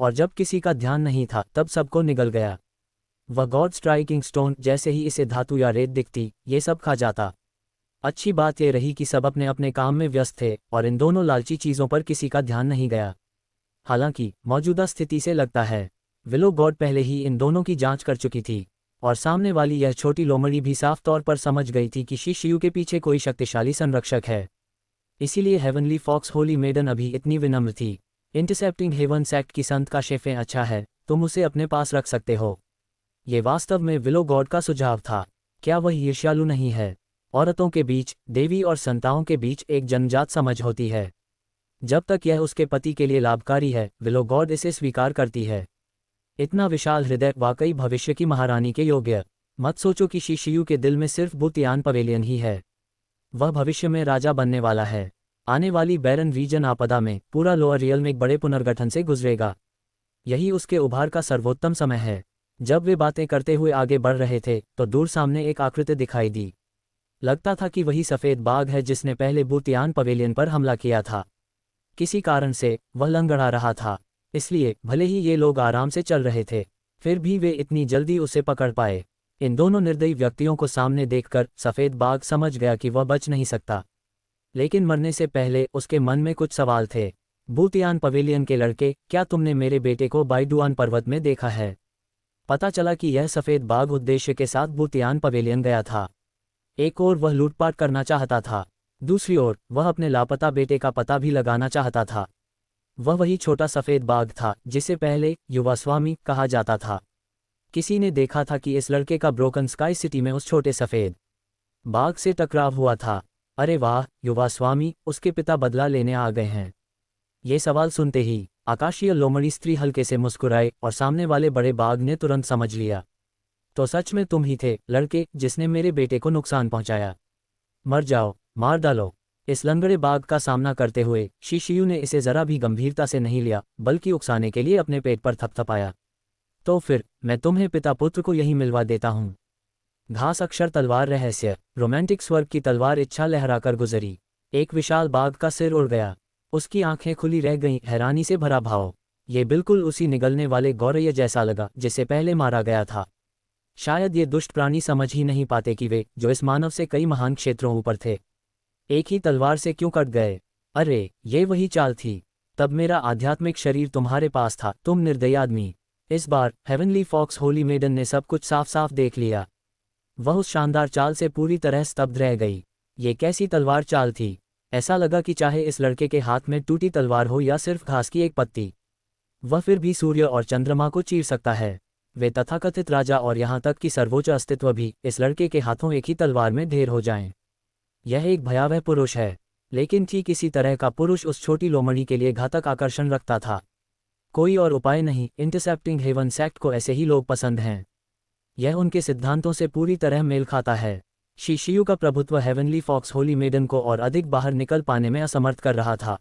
और जब किसी का ध्यान नहीं था तब सबको निगल गया। वह गॉड स्ट्राइकिंग स्टोन, जैसे ही इसे धातु या रेत दिखती, ये सब खा जाता। अच्छी बात यह रही कि सब अपने अपने काम में व्यस्त थे और इन दोनों लालची चीज़ों पर किसी का ध्यान नहीं गया। हालांकि मौजूदा स्थिति से लगता है विलो गॉड पहले ही इन दोनों की जांच कर चुकी थी, और सामने वाली यह छोटी लोमड़ी भी साफ तौर पर समझ गई थी कि शिशियू के पीछे कोई शक्तिशाली संरक्षक है। इसीलिए हेवनली फॉक्स होली मेडन अभी इतनी विनम्र थी। इंटरसेप्टिंग हेवन सेक्ट की संत का शेफे अच्छा है, तुम उसे अपने पास रख सकते हो। ये वास्तव में विलो गॉड का सुझाव था। क्या वह ईर्ष्यालु नहीं है? औरतों के बीच, देवी और संताओं के बीच एक जन्मजात समझ होती है। जब तक यह उसके पति के लिए लाभकारी है, विलो गॉड इसे स्वीकार करती है। इतना विशाल हृदय वाकई भविष्य की महारानी के योग्य। मत सोचो कि शिशियू के दिल में सिर्फ बूतियान पवेलियन ही है। वह भविष्य में राजा बनने वाला है। आने वाली बैरन रीजन आपदा में पूरा लोअर रियल में एक बड़े पुनर्गठन से गुजरेगा। यही उसके उभार का सर्वोत्तम समय है। जब वे बातें करते हुए आगे बढ़ रहे थे तो दूर सामने एक आकृति दिखाई दी। लगता था कि वही सफ़ेद बाघ है जिसने पहले बूतियान पवेलियन पर हमला किया था। किसी कारण से वह लंगड़ा रहा था, इसलिए भले ही ये लोग आराम से चल रहे थे, फिर भी वे इतनी जल्दी उसे पकड़ पाए। इन दोनों निर्दयी व्यक्तियों को सामने देखकर सफ़ेद बाघ समझ गया कि वह बच नहीं सकता, लेकिन मरने से पहले उसके मन में कुछ सवाल थे। भूतियान पवेलियन के लड़के, क्या तुमने मेरे बेटे को बाइडुआन पर्वत में देखा है? पता चला कि यह सफ़ेद बाघ उद्देश्य के साथ भूतियान पवेलियन गया था। एक ओर वह लूटपाट करना चाहता था, दूसरी ओर वह अपने लापता बेटे का पता भी लगाना चाहता था। वह वही छोटा सफ़ेद बाघ था जिसे पहले युवा स्वामी कहा जाता था। किसी ने देखा था कि इस लड़के का ब्रोकन स्काई सिटी में उस छोटे सफ़ेद बाघ से टकराव हुआ था। अरे वाह युवा स्वामी, उसके पिता बदला लेने आ गए हैं। ये सवाल सुनते ही आकाशीय लोमड़ी स्त्री हल्के से मुस्कुराए और सामने वाले बड़े बाघ ने तुरंत समझ लिया, तो सच में तुम ही थे लड़के जिसने मेरे बेटे को नुकसान पहुंचाया। मर जाओ, मार डालो। इस लंगड़े बाघ का सामना करते हुए शिशियू ने इसे जरा भी गंभीरता से नहीं लिया, बल्कि उकसाने के लिए अपने पेट पर थपथपाया। तो फिर मैं तुम्हें पिता पुत्र को यही मिलवा देता हूँ। घास अक्षर तलवार रहस्य, रोमांटिक स्वर्ग की तलवार इच्छा लहराकर गुजरी। एक विशाल बाघ का सिर उड़ गया, उसकी आंखें खुली रह गईं, हैरानी से भरा भाव। ये बिल्कुल उसी निगलने वाले गौरैया जैसा लगा जिसे पहले मारा गया था। शायद ये दुष्ट प्राणी समझ ही नहीं पाते कि वे, जो इस मानव से कई महान क्षेत्रों ऊपर थे, एक ही तलवार से क्यों कट गए। अरे ये वही चाल थी। तब मेरा आध्यात्मिक शरीर तुम्हारे पास था, तुम निर्दयी आदमी। इस बार हेवनली फॉक्स होली मेडन ने सब कुछ साफ साफ देख लिया। वह उस शानदार चाल से पूरी तरह स्तब्ध रह गई। ये कैसी तलवार चाल थी। ऐसा लगा कि चाहे इस लड़के के हाथ में टूटी तलवार हो या सिर्फ घास की एक पत्ती, वह फिर भी सूर्य और चंद्रमा को चीर सकता है। वे तथाकथित राजा और यहाँ तक कि सर्वोच्च अस्तित्व भी इस लड़के के हाथों एक ही तलवार में ढेर हो जाएं। यह एक भयावह पुरुष है, लेकिन ठीक इसी तरह का पुरुष उस छोटी लोमड़ी के लिए घातक आकर्षण रखता था। कोई और उपाय नहीं, इंटरसेप्टिंग हेवन सेक्ट को ऐसे ही लोग पसंद हैं। यह उनके सिद्धांतों से पूरी तरह मेल खाता है। शिशियू का प्रभुत्व हेवनली फॉक्स होली मेडन को और अधिक बाहर निकल पाने में असमर्थ कर रहा था।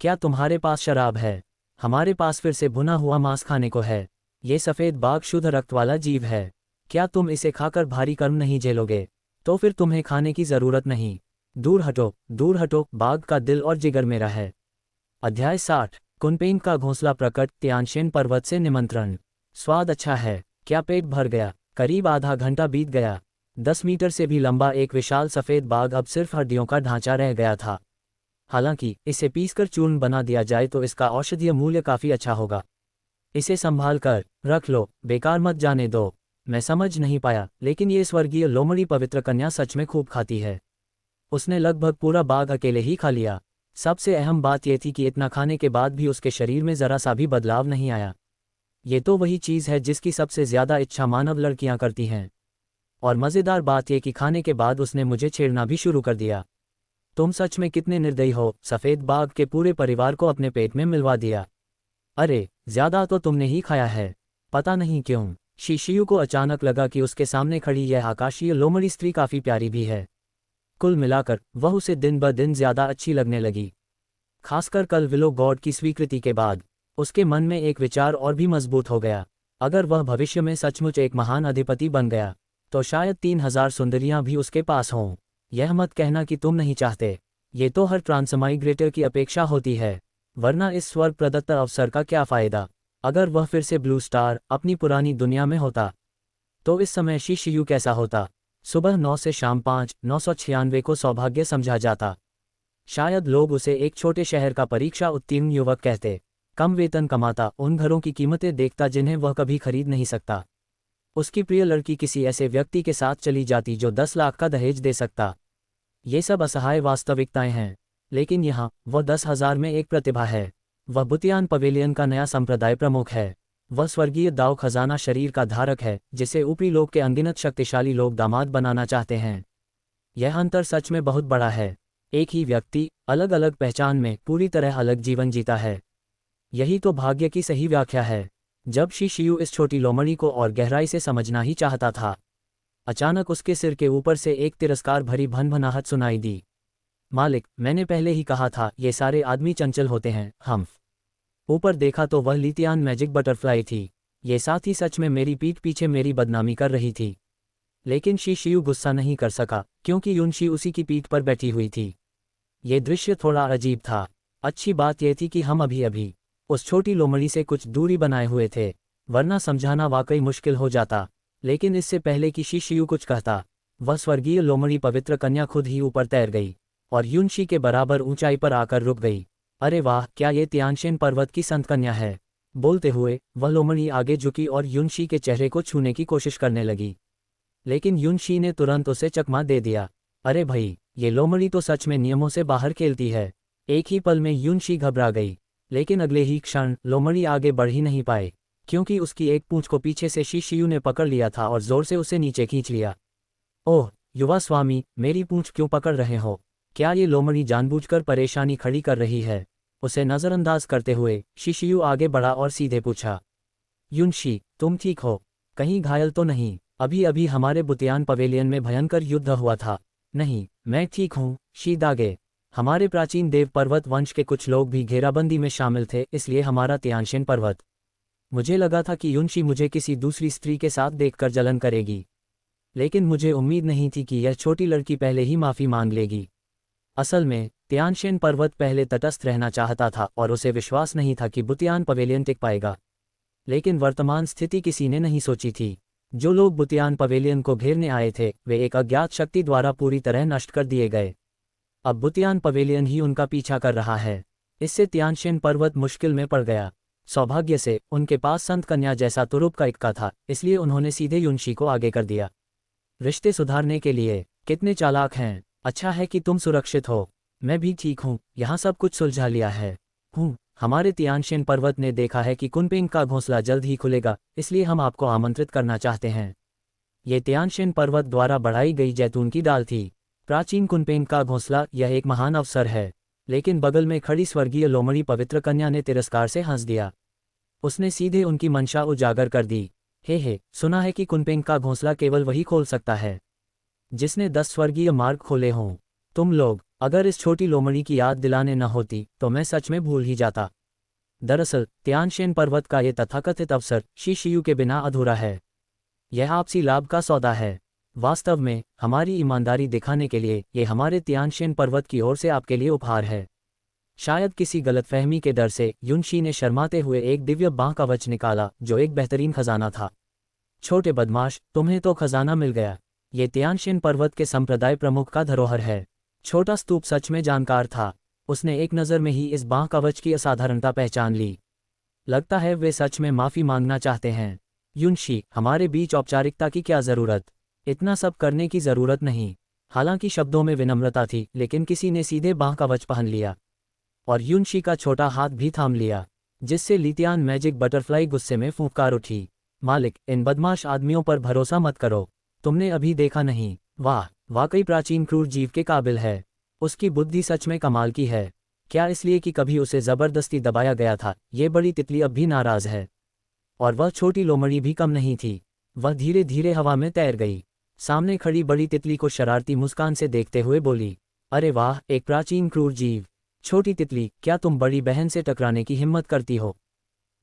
क्या तुम्हारे पास शराब है? हमारे पास फिर से भुना हुआ मांस खाने को है। ये सफ़ेद बाघ शुद्ध रक्त वाला जीव है। क्या तुम इसे खाकर भारी कर्म नहीं झेलोगे? तो फिर तुम्हें खाने की ज़रूरत नहीं। दूर हटो, बाघ का दिल और जिगर मेरा है। अध्याय 60, कुनपेन का घोंसला प्रकट, तियानशेन पर्वत से निमंत्रण। स्वाद अच्छा है, क्या पेट भर गया? करीब आधा घंटा बीत गया। 10 मीटर से भी लंबा एक विशाल सफ़ेद बाघ अब सिर्फ हड्डियों का ढांचा रह गया था। हालांकि इसे पीसकर चूर्ण बना दिया जाए तो इसका औषधीय मूल्य काफ़ी अच्छा होगा। इसे संभाल कर रख लो, बेकार मत जाने दो। मैं समझ नहीं पाया, लेकिन ये स्वर्गीय लोमड़ी पवित्र कन्या सच में खूब खाती है। उसने लगभग पूरा बाघ अकेले ही खा लिया। सबसे अहम बात यह थी कि इतना खाने के बाद भी उसके शरीर में ज़रा सा भी बदलाव नहीं आया। ये तो वही चीज़ है जिसकी सबसे ज़्यादा इच्छा मानव लड़कियां करती हैं। और मज़ेदार बात यह कि खाने के बाद उसने मुझे छेड़ना भी शुरू कर दिया। तुम सच में कितने निर्दयी हो, सफ़ेद बाघ के पूरे परिवार को अपने पेट में मिलवा दिया। अरे ज़्यादा तो तुमने ही खाया है। पता नहीं क्यों शिशियू को अचानक लगा कि उसके सामने खड़ी यह आकाशीय लोमड़ी स्त्री काफ़ी प्यारी भी है। कुल मिलाकर वह उसे दिन ब दिन ज़्यादा अच्छी लगने लगी। खासकर कल विलो गॉड की स्वीकृति के बाद उसके मन में एक विचार और भी मजबूत हो गया। अगर वह भविष्य में सचमुच एक महान अधिपति बन गया तो शायद 3000 सुंदरियां भी उसके पास हों। यह मत कहना कि तुम नहीं चाहते। ये तो हर ट्रांसमाइग्रेटर की अपेक्षा होती है, वरना इस स्वर्ग प्रदत्त अवसर का क्या फ़ायदा। अगर वह फिर से ब्लू स्टार अपनी पुरानी दुनिया में होता तो इस समय शिशियू कैसा होता? सुबह 9 से शाम 5, 996 को सौभाग्य समझा जाता। शायद लोग उसे एक छोटे शहर का परीक्षा उत्तीर्ण युवक कहते। कम वेतन कमाता, उन घरों की कीमतें देखता जिन्हें वह कभी खरीद नहीं सकता। उसकी प्रिय लड़की किसी ऐसे व्यक्ति के साथ चली जाती जो 10 लाख का दहेज दे सकता। ये सब असहाय वास्तविकताएं हैं, लेकिन यहाँ वह 10,000 में एक प्रतिभा है। वह बुतियान पवेलियन का नया संप्रदाय प्रमुख है। वह स्वर्गीय दाव खजाना शरीर का धारक है जिसे ऊपरी लोक के अनगिनत शक्तिशाली लोग दामाद बनाना चाहते हैं। यह अंतर सच में बहुत बड़ा है। एक ही व्यक्ति अलग अलग पहचान में पूरी तरह अलग जीवन जीता है। यही तो भाग्य की सही व्याख्या है। जब शिशियू इस छोटी लोमड़ी को और गहराई से समझना ही चाहता था, अचानक उसके सिर के ऊपर से एक तिरस्कार भरी भनभनाहट सुनाई दी। मालिक, मैंने पहले ही कहा था ये सारे आदमी चंचल होते हैं। हम ऊपर देखा तो वह लितियान मैजिक बटरफ्लाई थी। ये साथ ही सच में मेरी पीठ पीछे मेरी बदनामी कर रही थी। लेकिन शिशियू गुस्सा नहीं कर सका क्योंकि युनशी उसी की पीठ पर बैठी हुई थी। ये दृश्य थोड़ा अजीब था। अच्छी बात यह थी कि हम अभी अभी उस छोटी लोमड़ी से कुछ दूरी बनाए हुए थे, वरना समझाना वाकई मुश्किल हो जाता। लेकिन इससे पहले कि शिशियू कुछ कहता, वह स्वर्गीय लोमड़ी पवित्र कन्या खुद ही ऊपर तैर गई और युनशी के बराबर ऊंचाई पर आकर रुक गई। अरे वाह, क्या ये तियानशेन पर्वत की संत कन्या है। बोलते हुए वह लोमड़ी आगे झुकी और युनशी के चेहरे को छूने की कोशिश करने लगी, लेकिन युनशी ने तुरंत उसे चकमा दे दिया। अरे भाई, ये लोमड़ी तो सच में नियमों से बाहर खेलती है। एक ही पल में युनशी घबरा गई, लेकिन अगले ही क्षण लोमड़ी आगे बढ़ ही नहीं पाए, क्योंकि उसकी एक पूंछ को पीछे से शिशियू ने पकड़ लिया था और जोर से उसे नीचे खींच लिया। ओह युवा स्वामी, मेरी पूंछ क्यों पकड़ रहे हो? क्या ये लोमड़ी जानबूझकर परेशानी खड़ी कर रही है? उसे नज़रअंदाज करते हुए शिशियू आगे बढ़ा और सीधे पूछा, युनशी, तुम ठीक हो? कहीं घायल तो नहीं? अभी अभी हमारे बुतियान पवेलियन में भयंकर युद्ध हुआ था। नहीं, मैं ठीक हूँ शीदागे। हमारे प्राचीन देव पर्वत वंश के कुछ लोग भी घेराबंदी में शामिल थे, इसलिए हमारा तियानशेन पर्वत। मुझे लगा था कि युनशी मुझे किसी दूसरी स्त्री के साथ देखकर जलन करेगी, लेकिन मुझे उम्मीद नहीं थी कि यह छोटी लड़की पहले ही माफ़ी मांग लेगी। असल में तियानशेन पर्वत पहले तटस्थ रहना चाहता था और उसे विश्वास नहीं था कि बुतियान पवेलियन टिक पाएगा, लेकिन वर्तमान स्थिति किसी ने नहीं सोची थी। जो लोग बुतियान पवेलियन को घेरने आए थे वे एक अज्ञात शक्ति द्वारा पूरी तरह नष्ट कर दिए गए। अब बुतियान पवेलियन ही उनका पीछा कर रहा है। इससे तियानशेन पर्वत मुश्किल में पड़ गया। सौभाग्य से उनके पास संत कन्या जैसा तुरुप का इक्का था, इसलिए उन्होंने सीधे युनशी को आगे कर दिया। रिश्ते सुधारने के लिए कितने चालाक हैं। अच्छा है कि तुम सुरक्षित हो। मैं भी ठीक हूँ, यहाँ सब कुछ सुलझा लिया है। हमारे तियानशेन पर्वत ने देखा है कि कुनपेंग का घोंसला जल्द ही खुलेगा, इसलिए हम आपको आमंत्रित करना चाहते हैं। ये तियानशेन पर्वत द्वारा बढ़ाई गई जैतून की डाल थी। प्राचीन कुनपेंग का घोंसला, यह एक महान अवसर है। लेकिन बगल में खड़ी स्वर्गीय लोमड़ी पवित्र कन्या ने तिरस्कार से हंस दिया। उसने सीधे उनकी मंशा उजागर कर दी। हे, सुना है कि कुनपेंग का घोंसला केवल वही खोल सकता है जिसने 10 स्वर्गीय मार्ग खोले हों। तुम लोग अगर इस छोटी लोमड़ी की याद दिलाने न होती तो मैं सच में भूल ही जाता। दरअसल तियानशेन पर्वत का ये तथाकथित अवसर शिशियू के बिना अधूरा है। यह आपसी लाभ का सौदा है। वास्तव में हमारी ईमानदारी दिखाने के लिए ये हमारे तियानशेन पर्वत की ओर से आपके लिए उपहार है। शायद किसी गलतफहमी के डर से युनशी ने शर्माते हुए एक दिव्य बांह कवच निकाला जो एक बेहतरीन खजाना था। छोटे बदमाश, तुम्हें तो खजाना मिल गया। ये तियानशेन पर्वत के संप्रदाय प्रमुख का धरोहर है। छोटा स्तूप सच में जानकार था। उसने एक नज़र में ही इस बांह कवच की असाधारणता पहचान ली। लगता है वे सच में माफ़ी मांगना चाहते हैं। युनशी, हमारे बीच औपचारिकता की क्या ज़रूरत? इतना सब करने की ज़रूरत नहीं। हालांकि शब्दों में विनम्रता थी, लेकिन किसी ने सीधे बांह कवच पहन लिया और युनशी का छोटा हाथ भी थाम लिया, जिससे लितियान मैजिक बटरफ्लाई गुस्से में फूंकार उठी। मालिक, इन बदमाश आदमियों पर भरोसा मत करो। तुमने अभी देखा नहीं? वाह, वाकई प्राचीन क्रूर जीव के काबिल है। उसकी बुद्धि सच में कमाल की है। क्या इसलिए कि कभी उसे ज़बरदस्ती दबाया गया था? ये बड़ी तितली अब भी नाराज़ है। और वह छोटी लोमड़ी भी कम नहीं थी। वह धीरे धीरे हवा में तैर गई। सामने खड़ी बड़ी तितली को शरारती मुस्कान से देखते हुए बोली, अरे वाह, एक प्राचीन क्रूर जीव। छोटी तितली, क्या तुम बड़ी बहन से टकराने की हिम्मत करती हो?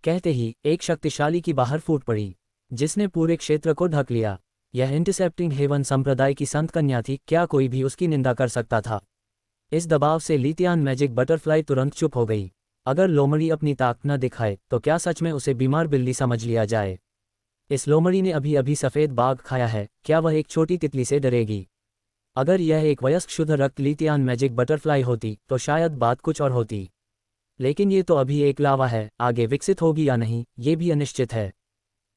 कहते ही एक शक्तिशाली की बाहर फूट पड़ी, जिसने पूरे क्षेत्र को ढक लिया। यह इंटरसेप्टिंग हेवन संप्रदाय की संत कन्या थी। क्या कोई भी उसकी निंदा कर सकता था? इस दबाव से लितियान मैजिक बटरफ्लाई तुरंत चुप हो गई। अगर लोमड़ी अपनी ताकत न दिखाए तो क्या सच में उसे बीमार बिल्ली समझ लिया जाए? इस लोमड़ी ने अभी अभी सफ़ेद बाघ खाया है, क्या वह एक छोटी तितली से डरेगी? अगर यह एक वयस्क शुद्ध रक्त लितियान मैजिक बटरफ्लाई होती तो शायद बात कुछ और होती। लेकिन ये तो अभी एक लावा है, आगे विकसित होगी या नहीं ये भी अनिश्चित है।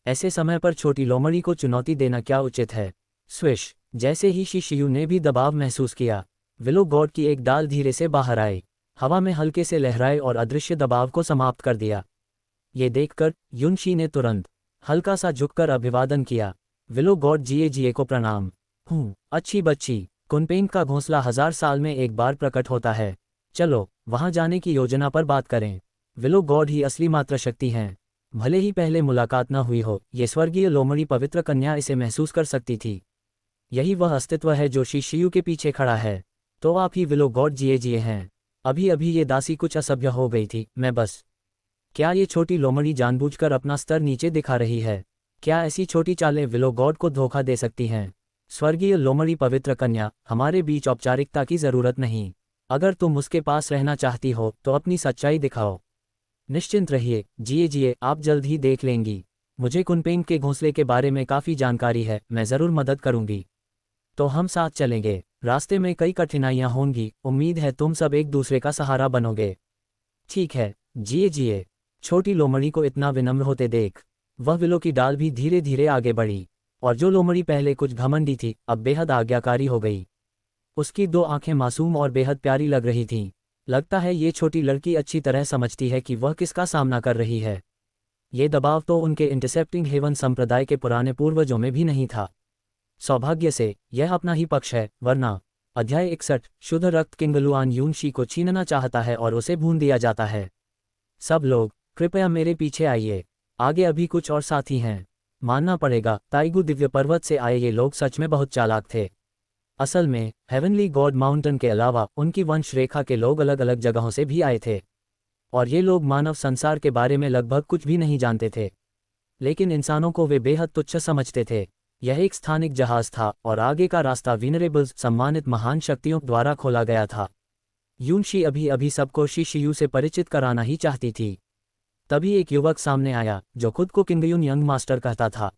ऐसे समय पर छोटी लोमड़ी को चुनौती देना क्या उचित है? स्विश, जैसे ही शिशियू ने भी दबाव महसूस किया, विलो गॉड की एक डाल धीरे से बाहर आई, हवा में हल्के से लहराए और अदृश्य दबाव को समाप्त कर दिया। ये देखकर युनशी ने तुरंत हल्का सा झुककर अभिवादन किया। विलो गॉड जिए को प्रणाम। अच्छी बच्ची, कुनपेंग का घोंसला 1000 साल में एक बार प्रकट होता है। चलो वहां जाने की योजना पर बात करें। विलो गॉड ही असली मात्र शक्ति हैं। भले ही पहले मुलाकात न हुई हो, ये स्वर्गीय लोमड़ी पवित्र कन्या इसे महसूस कर सकती थी। यही वह अस्तित्व है जो शिशियू के पीछे खड़ा है। तो आप ही विलो गॉड जिए हैं। अभी अभी ये दासी कुछ असभ्य हो गई थी, मैं बस। क्या ये छोटी लोमड़ी जानबूझकर अपना स्तर नीचे दिखा रही है? क्या ऐसी छोटी चालें विलो गॉड को धोखा दे सकती हैं? स्वर्गीय लोमड़ी पवित्र कन्या, हमारे बीच औपचारिकता की ज़रूरत नहीं। अगर तुम उसके पास रहना चाहती हो तो अपनी सच्चाई दिखाओ। निश्चिंत रहिए, जिए आप जल्द ही देख लेंगी। मुझे कुनपेंग के घोंसले के बारे में काफ़ी जानकारी है, मैं ज़रूर मदद करूंगी। तो हम साथ चलेंगे। रास्ते में कई कठिनाइयां होंगी, उम्मीद है तुम सब एक दूसरे का सहारा बनोगे। ठीक है, जिए जिए। छोटी लोमड़ी को इतना विनम्र होते देख वह विलो की डाल भी धीरे धीरे आगे बढ़ी, और जो लोमड़ी पहले कुछ घमंडी थी अब बेहद आज्ञाकारी हो गई। उसकी दो आंखें मासूम और बेहद प्यारी लग रही थीं। लगता है ये छोटी लड़की अच्छी तरह समझती है कि वह किसका सामना कर रही है। ये दबाव तो उनके इंटरसेप्टिंग हेवन संप्रदाय के पुराने पूर्वजों में भी नहीं था। सौभाग्य से यह अपना ही पक्ष है, वरना। अध्याय 61 शुद्ध रक्त किंगलुआन यूनशी को छीनना चाहता है और उसे भून दिया जाता है। सब लोग कृपया मेरे पीछे आइए, आगे अभी कुछ और साथी हैं। मानना पड़ेगा, ताइगु दिव्य पर्वत से आए ये लोग सच में बहुत चालाक थे। असल में हेवनली गॉड माउंटेन के अलावा उनकी वंश रेखा के लोग अलग अलग जगहों से भी आए थे, और ये लोग मानव संसार के बारे में लगभग कुछ भी नहीं जानते थे। लेकिन इंसानों को वे बेहद तुच्छ समझते थे। यह एक स्थानिक जहाज था और आगे का रास्ता विनरेबल्स सम्मानित महान शक्तियों द्वारा खोला गया था। यूनशी अभी अभी सबको शिशियू से परिचित कराना ही चाहती थी। तभी एक युवक सामने आया जो खुद को किंगयुन यंग मास्टर कहता था।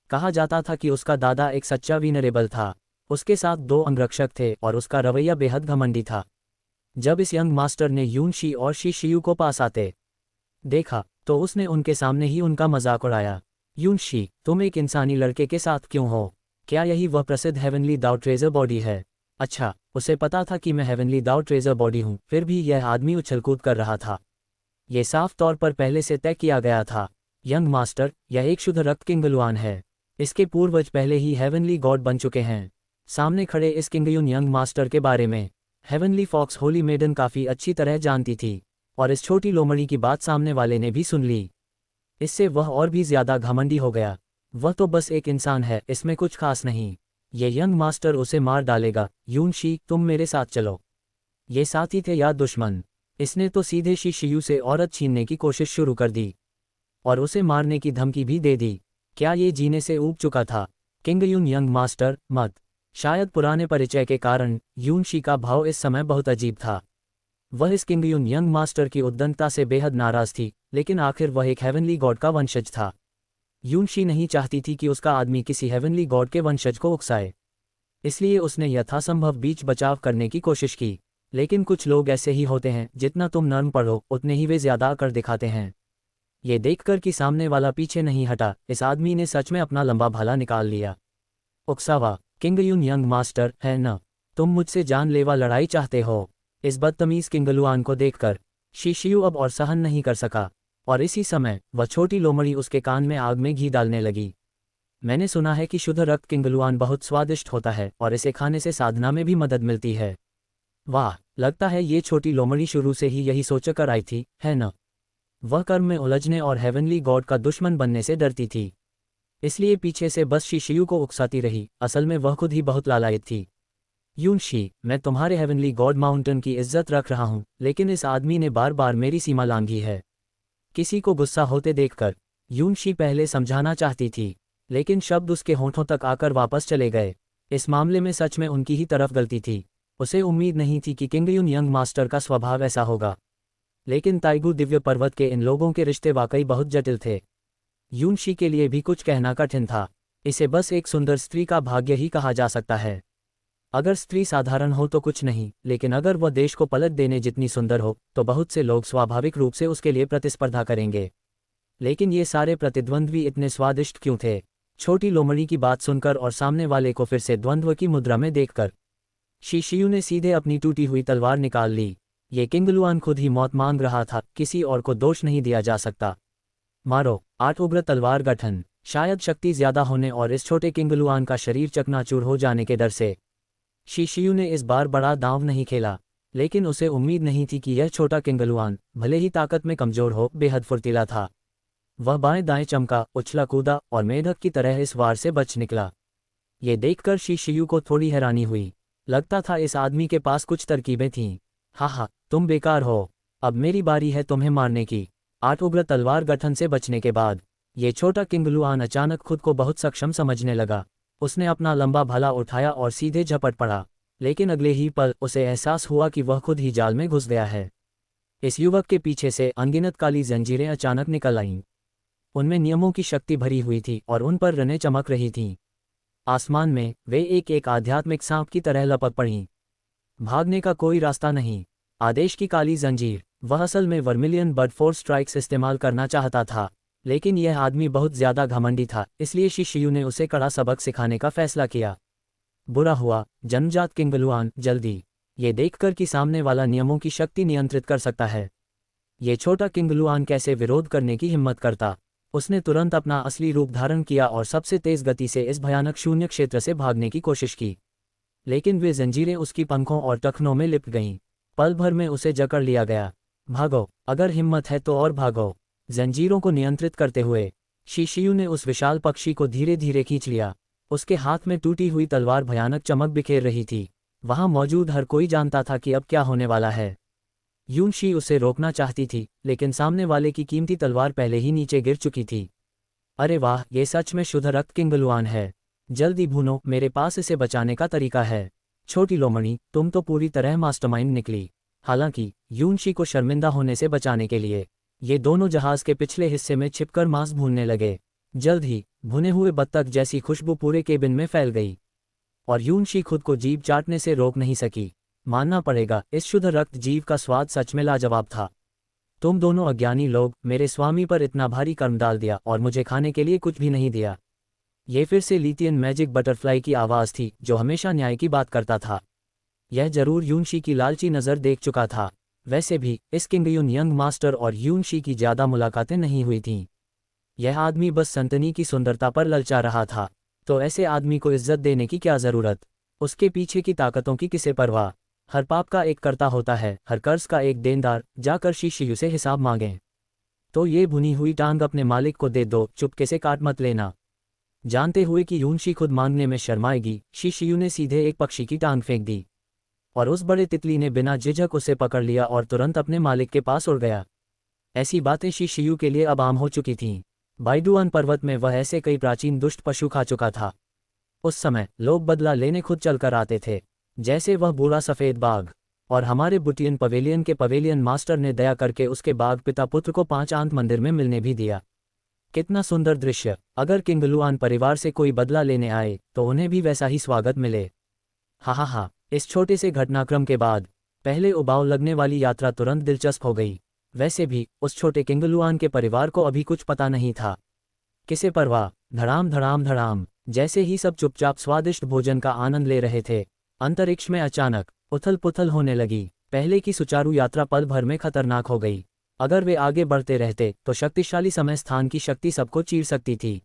कहा जाता था कि उसका दादा एक सच्चा विनरेबल था। उसके साथ 2 अंगरक्षक थे और उसका रवैया बेहद घमंडी था। जब इस यंग मास्टर ने यूनशी और शिशियू को पास आते देखा तो उसने उनके सामने ही उनका मजाक उड़ाया। यूनशी, तुम एक इंसानी लड़के के साथ क्यों हो? क्या यही वह प्रसिद्ध हेवनली दाओ ट्रेजर बॉडी है? अच्छा, उसे पता था कि मैं हेवनली दाओ ट्रेजर बॉडी हूँ, फिर भी यह आदमी उछलकूद कर रहा था। ये साफ तौर पर पहले से तय किया गया था। यंग मास्टर, यह एक शुद्ध रक्त किंगलुआन है। इसके पूर्वज पहले ही हेवनली गॉड बन चुके हैं। सामने खड़े इस किंगयुन यंग मास्टर के बारे में हेवनली फॉक्स होली मेडन काफ़ी अच्छी तरह जानती थी, और इस छोटी लोमड़ी की बात सामने वाले ने भी सुन ली। इससे वह और भी ज्यादा घमंडी हो गया। वह तो बस एक इंसान है, इसमें कुछ खास नहीं। ये यंग मास्टर उसे मार डालेगा। यूनशी, तुम मेरे साथ चलो। ये साथी थे या दुश्मन? इसने तो सीधे शिशियू से औरत छीनने की कोशिश शुरू कर दी और उसे मारने की धमकी भी दे दी। क्या ये जीने से ऊब चुका था? किंगयुन यंग मास्टर, मत। शायद पुराने परिचय के कारण यूनशी का भाव इस समय बहुत अजीब था। वह इस किंगयुन यंग मास्टर की उद्दंडता से बेहद नाराज थी, लेकिन आखिर वह एक हेवनली गॉड का वंशज था। यूनशी नहीं चाहती थी कि उसका आदमी किसी हेवनली गॉड के वंशज को उकसाए, इसलिए उसने यथासंभव बीच बचाव करने की कोशिश की। लेकिन कुछ लोग ऐसे ही होते हैं, जितना तुम नर्म पढ़ो उतने ही वे ज्यादा आकर दिखाते हैं। ये देखकर कि सामने वाला पीछे नहीं हटा, इस आदमी ने सच में अपना लंबा भाला निकाल लिया। उकसावा, किंगयुन यंग मास्टर, है न? तुम मुझसे जानलेवा लड़ाई चाहते हो? इस बदतमीज किंगलुआन को देखकर शिशियू अब और सहन नहीं कर सका, और इसी समय वह छोटी लोमड़ी उसके कान में आग में घी डालने लगी। मैंने सुना है कि शुद्ध रक्त किंगलुआन बहुत स्वादिष्ट होता है और इसे खाने से साधना में भी मदद मिलती है। वाह, लगता है ये छोटी लोमड़ी शुरू से ही यही सोचकर आई थी, है न? वह कर्म में उलझने और हेवनली गॉड का दुश्मन बनने से डरती थी, इसलिए पीछे से बस शिशियू को उकसाती रही। असल में वह खुद ही बहुत लालायित थी। यूनशी, मैं तुम्हारे हेवनली गॉड माउंटेन की इज्जत रख रहा हूँ, लेकिन इस आदमी ने बार बार मेरी सीमा लांघी है। किसी को गुस्सा होते देखकर यूनशी पहले समझाना चाहती थी, लेकिन शब्द उसके होठों तक आकर वापस चले गए। इस मामले में सच में उनकी ही तरफ गलती थी। उसे उम्मीद नहीं थी कि किंगयुन यंग मास्टर का स्वभाव ऐसा होगा, लेकिन ताइगु दिव्य पर्वत के इन लोगों के रिश्ते वाकई बहुत जटिल थे। यूनशी के लिए भी कुछ कहना कठिन था। इसे बस एक सुंदर स्त्री का भाग्य ही कहा जा सकता है। अगर स्त्री साधारण हो तो कुछ नहीं, लेकिन अगर वह देश को पलट देने जितनी सुंदर हो तो बहुत से लोग स्वाभाविक रूप से उसके लिए प्रतिस्पर्धा करेंगे। लेकिन ये सारे प्रतिद्वंद्वी इतने स्वादिष्ट क्यों थे? छोटी लोमड़ी की बात सुनकर और सामने वाले को फिर से द्वंद्व की मुद्रा में देखकर शिशियू ने सीधे अपनी टूटी हुई तलवार निकाल ली। ये किंगलुआन खुद ही मौत मांग रहा था, किसी और को दोष नहीं दिया जा सकता। मारो। 8 उग्र तलवार गठन। शायद शक्ति ज्यादा होने और इस छोटे किंगलुआन का शरीर चकनाचूर हो जाने के डर से शिशियू ने इस बार बड़ा दांव नहीं खेला, लेकिन उसे उम्मीद नहीं थी कि यह छोटा किंगलुआन भले ही ताकत में कमजोर हो, बेहद फुर्तीला था। वह बाएं दाएं चमका, उछला कूदा और मेढक की तरह इस वार से बच निकला। ये देखकर शिशियू को थोड़ी हैरानी हुई। लगता था इस आदमी के पास कुछ तरकीबें थीं। हा, तुम बेकार हो, अब मेरी बारी है तुम्हें मारने की। 8 उग्र तलवार गठन से बचने के बाद ये छोटा किंगलुआन अचानक खुद को बहुत सक्षम समझने लगा। उसने अपना लंबा भाला उठाया और सीधे झपट पड़ा, लेकिन अगले ही पल उसे एहसास हुआ कि वह खुद ही जाल में घुस गया है। इस युवक के पीछे से अनगिनत काली जंजीरें अचानक निकल आईं। उनमें नियमों की शक्ति भरी हुई थी और उन पर रनें चमक रही थीं। आसमान में वे एक एक आध्यात्मिक सांप की तरह लपक पड़ीं। भागने का कोई रास्ता नहीं। आदेश की काली जंजीर। वह असल में वर्मिलियन बट फोर्स स्ट्राइक्स इस्तेमाल करना चाहता था, लेकिन यह आदमी बहुत ज़्यादा घमंडी था, इसलिए शिशु ने उसे कड़ा सबक सिखाने का फैसला किया। बुरा हुआ, जन्मजात किंगलुआन, जल्दी ये देखकर कि सामने वाला नियमों की शक्ति नियंत्रित कर सकता है, ये छोटा किंगलुआन कैसे विरोध करने की हिम्मत करता। उसने तुरंत अपना असली रूप धारण किया और सबसे तेज गति से इस भयानक शून्य क्षेत्र से भागने की कोशिश की, लेकिन वे जंजीरें उसकी पंखों और टखनों में लिपट गईं। पल भर में उसे जकड़ लिया गया। भागो, अगर हिम्मत है तो और भागो। जंजीरों को नियंत्रित करते हुए शिशु ने उस विशाल पक्षी को धीरे धीरे खींच लिया। उसके हाथ में टूटी हुई तलवार भयानक चमक बिखेर रही थी। वहां मौजूद हर कोई जानता था कि अब क्या होने वाला है। यूनशी उसे रोकना चाहती थी, लेकिन सामने वाले की कीमती तलवार पहले ही नीचे गिर चुकी थी। अरे वाह, ये सच में शुद्ध रक्त किंगलुआन है। जल्दी भूनो, मेरे पास इसे बचाने का तरीका है। छोटी लोमड़ी, तुम तो पूरी तरह मास्टरमाइंड निकली। हालांकि यूनशी को शर्मिंदा होने से बचाने के लिए ये दोनों जहाज के पिछले हिस्से में छिपकर मांस भूनने लगे। जल्द ही भुने हुए बत्तख जैसी खुशबू पूरे केबिन में फैल गई और यूनशी खुद को जीभ चाटने से रोक नहीं सकी। मानना पड़ेगा, इस शुद्ध रक्त जीव का स्वाद सच में लाजवाब था। तुम दोनों अज्ञानी लोग, मेरे स्वामी पर इतना भारी कर्म डाल दिया और मुझे खाने के लिए कुछ भी नहीं दिया। ये फिर से लिथियन मैजिक बटरफ्लाई की आवाज़ थी, जो हमेशा न्याय की बात करता था। यह जरूर यूनशी की लालची नज़र देख चुका था। वैसे भी इस किंगयुन यंग मास्टर और यूनशी की ज़्यादा मुलाकातें नहीं हुई थीं। यह आदमी बस संतनी की सुंदरता पर ललचा रहा था, तो ऐसे आदमी को इज्जत देने की क्या ज़रूरत। उसके पीछे की ताकतों की किसे परवाह। हर पाप का एक कर्ता होता है, हर कर्ज का एक देनदार। जाकर शिशु से हिसाब मांगें। तो ये भुनी हुई टांग अपने मालिक को दे दो, चुपके से काट मत लेना। जानते हुए कि यूनशी खुद मांगने में शर्माएगी, शिशु ने सीधे एक पक्षी की टांग फेंक दी और उस बड़े तितली ने बिना झिझक उसे पकड़ लिया और तुरंत अपने मालिक के पास उड़ गया। ऐसी बातें शिशु के लिए अब आम हो चुकी थीं। बाइडुआन पर्वत में वह ऐसे कई प्राचीन दुष्ट पशु खा चुका था। उस समय लोग बदला लेने खुद चलकर आते थे, जैसे वह बूढ़ा सफ़ेद बाघ। और हमारे बुटियन पवेलियन के पवेलियन मास्टर ने दया करके उसके बाघ पिता पुत्र को 5 आंत मंदिर में मिलने भी दिया। कितना सुंदर दृश्य। अगर किंगलुआन परिवार से कोई बदला लेने आए तो उन्हें भी वैसा ही स्वागत मिले। हा, इस छोटे से घटनाक्रम के बाद पहले उबाऊ लगने वाली यात्रा तुरंत दिलचस्प हो गई। वैसे भी उस छोटे किंगलुआन के परिवार को अभी कुछ पता नहीं था। किसे परवाह। धड़ाम धड़ाम धड़ाम। जैसे ही सब चुपचाप स्वादिष्ट भोजन का आनंद ले रहे थे, अंतरिक्ष में अचानक उथल पुथल होने लगी। पहले की सुचारू यात्रा पल भर में खतरनाक हो गई। अगर वे आगे बढ़ते रहते तो शक्तिशाली समय स्थान की शक्ति सबको चीर सकती थी।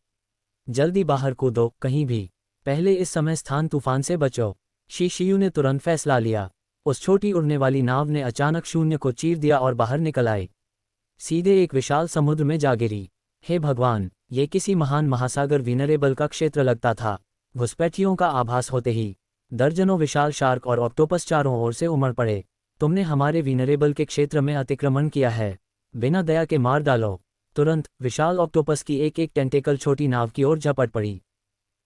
जल्दी बाहर कूदो, कहीं भी पहले इस समय स्थान तूफान से बचो। शिशु ने तुरंत फैसला लिया। उस छोटी उड़ने वाली नाव ने अचानक शून्य को चीर दिया और बाहर निकल आई, सीधे एक विशाल समुद्र में जा गिरी। हे भगवान, ये किसी महान महासागर विनरेबल का क्षेत्र लगता था। घुसपैठियों का आभास होते ही दर्जनों विशाल शार्क और ऑक्टोपस चारों ओर से उमड़ पड़े। तुमने हमारे विनरेबल के क्षेत्र में अतिक्रमण किया है, बिना दया के मार डालो। तुरंत विशाल ऑक्टोपस की एक एक टेंटेकल छोटी नाव की ओर झपट पड़ी।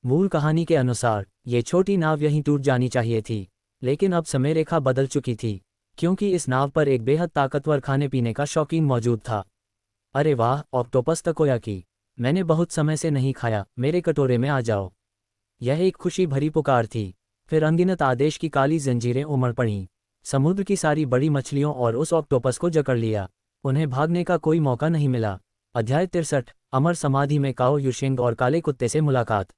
मूल कहानी के अनुसार ये छोटी नाव यहीं टूट जानी चाहिए थी, लेकिन अब समय रेखा बदल चुकी थी, क्योंकि इस नाव पर एक बेहद ताकतवर खाने पीने का शौकीन मौजूद था। अरे वाह, ऑक्टोपस तकोयाकी, मैंने बहुत समय से नहीं खाया, मेरे कटोरे में आ जाओ। यह एक खुशी भरी पुकार थी। फिर अनगिनत आदेश की काली जंजीरें उमड़ पड़ीं। समुद्र की सारी बड़ी मछलियों और उस ऑक्टोपस को जकड़ लिया। उन्हें भागने का कोई मौका नहीं मिला। अध्याय 63, अमर समाधि में काओ युशिंग और काले कुत्ते से मुलाकात।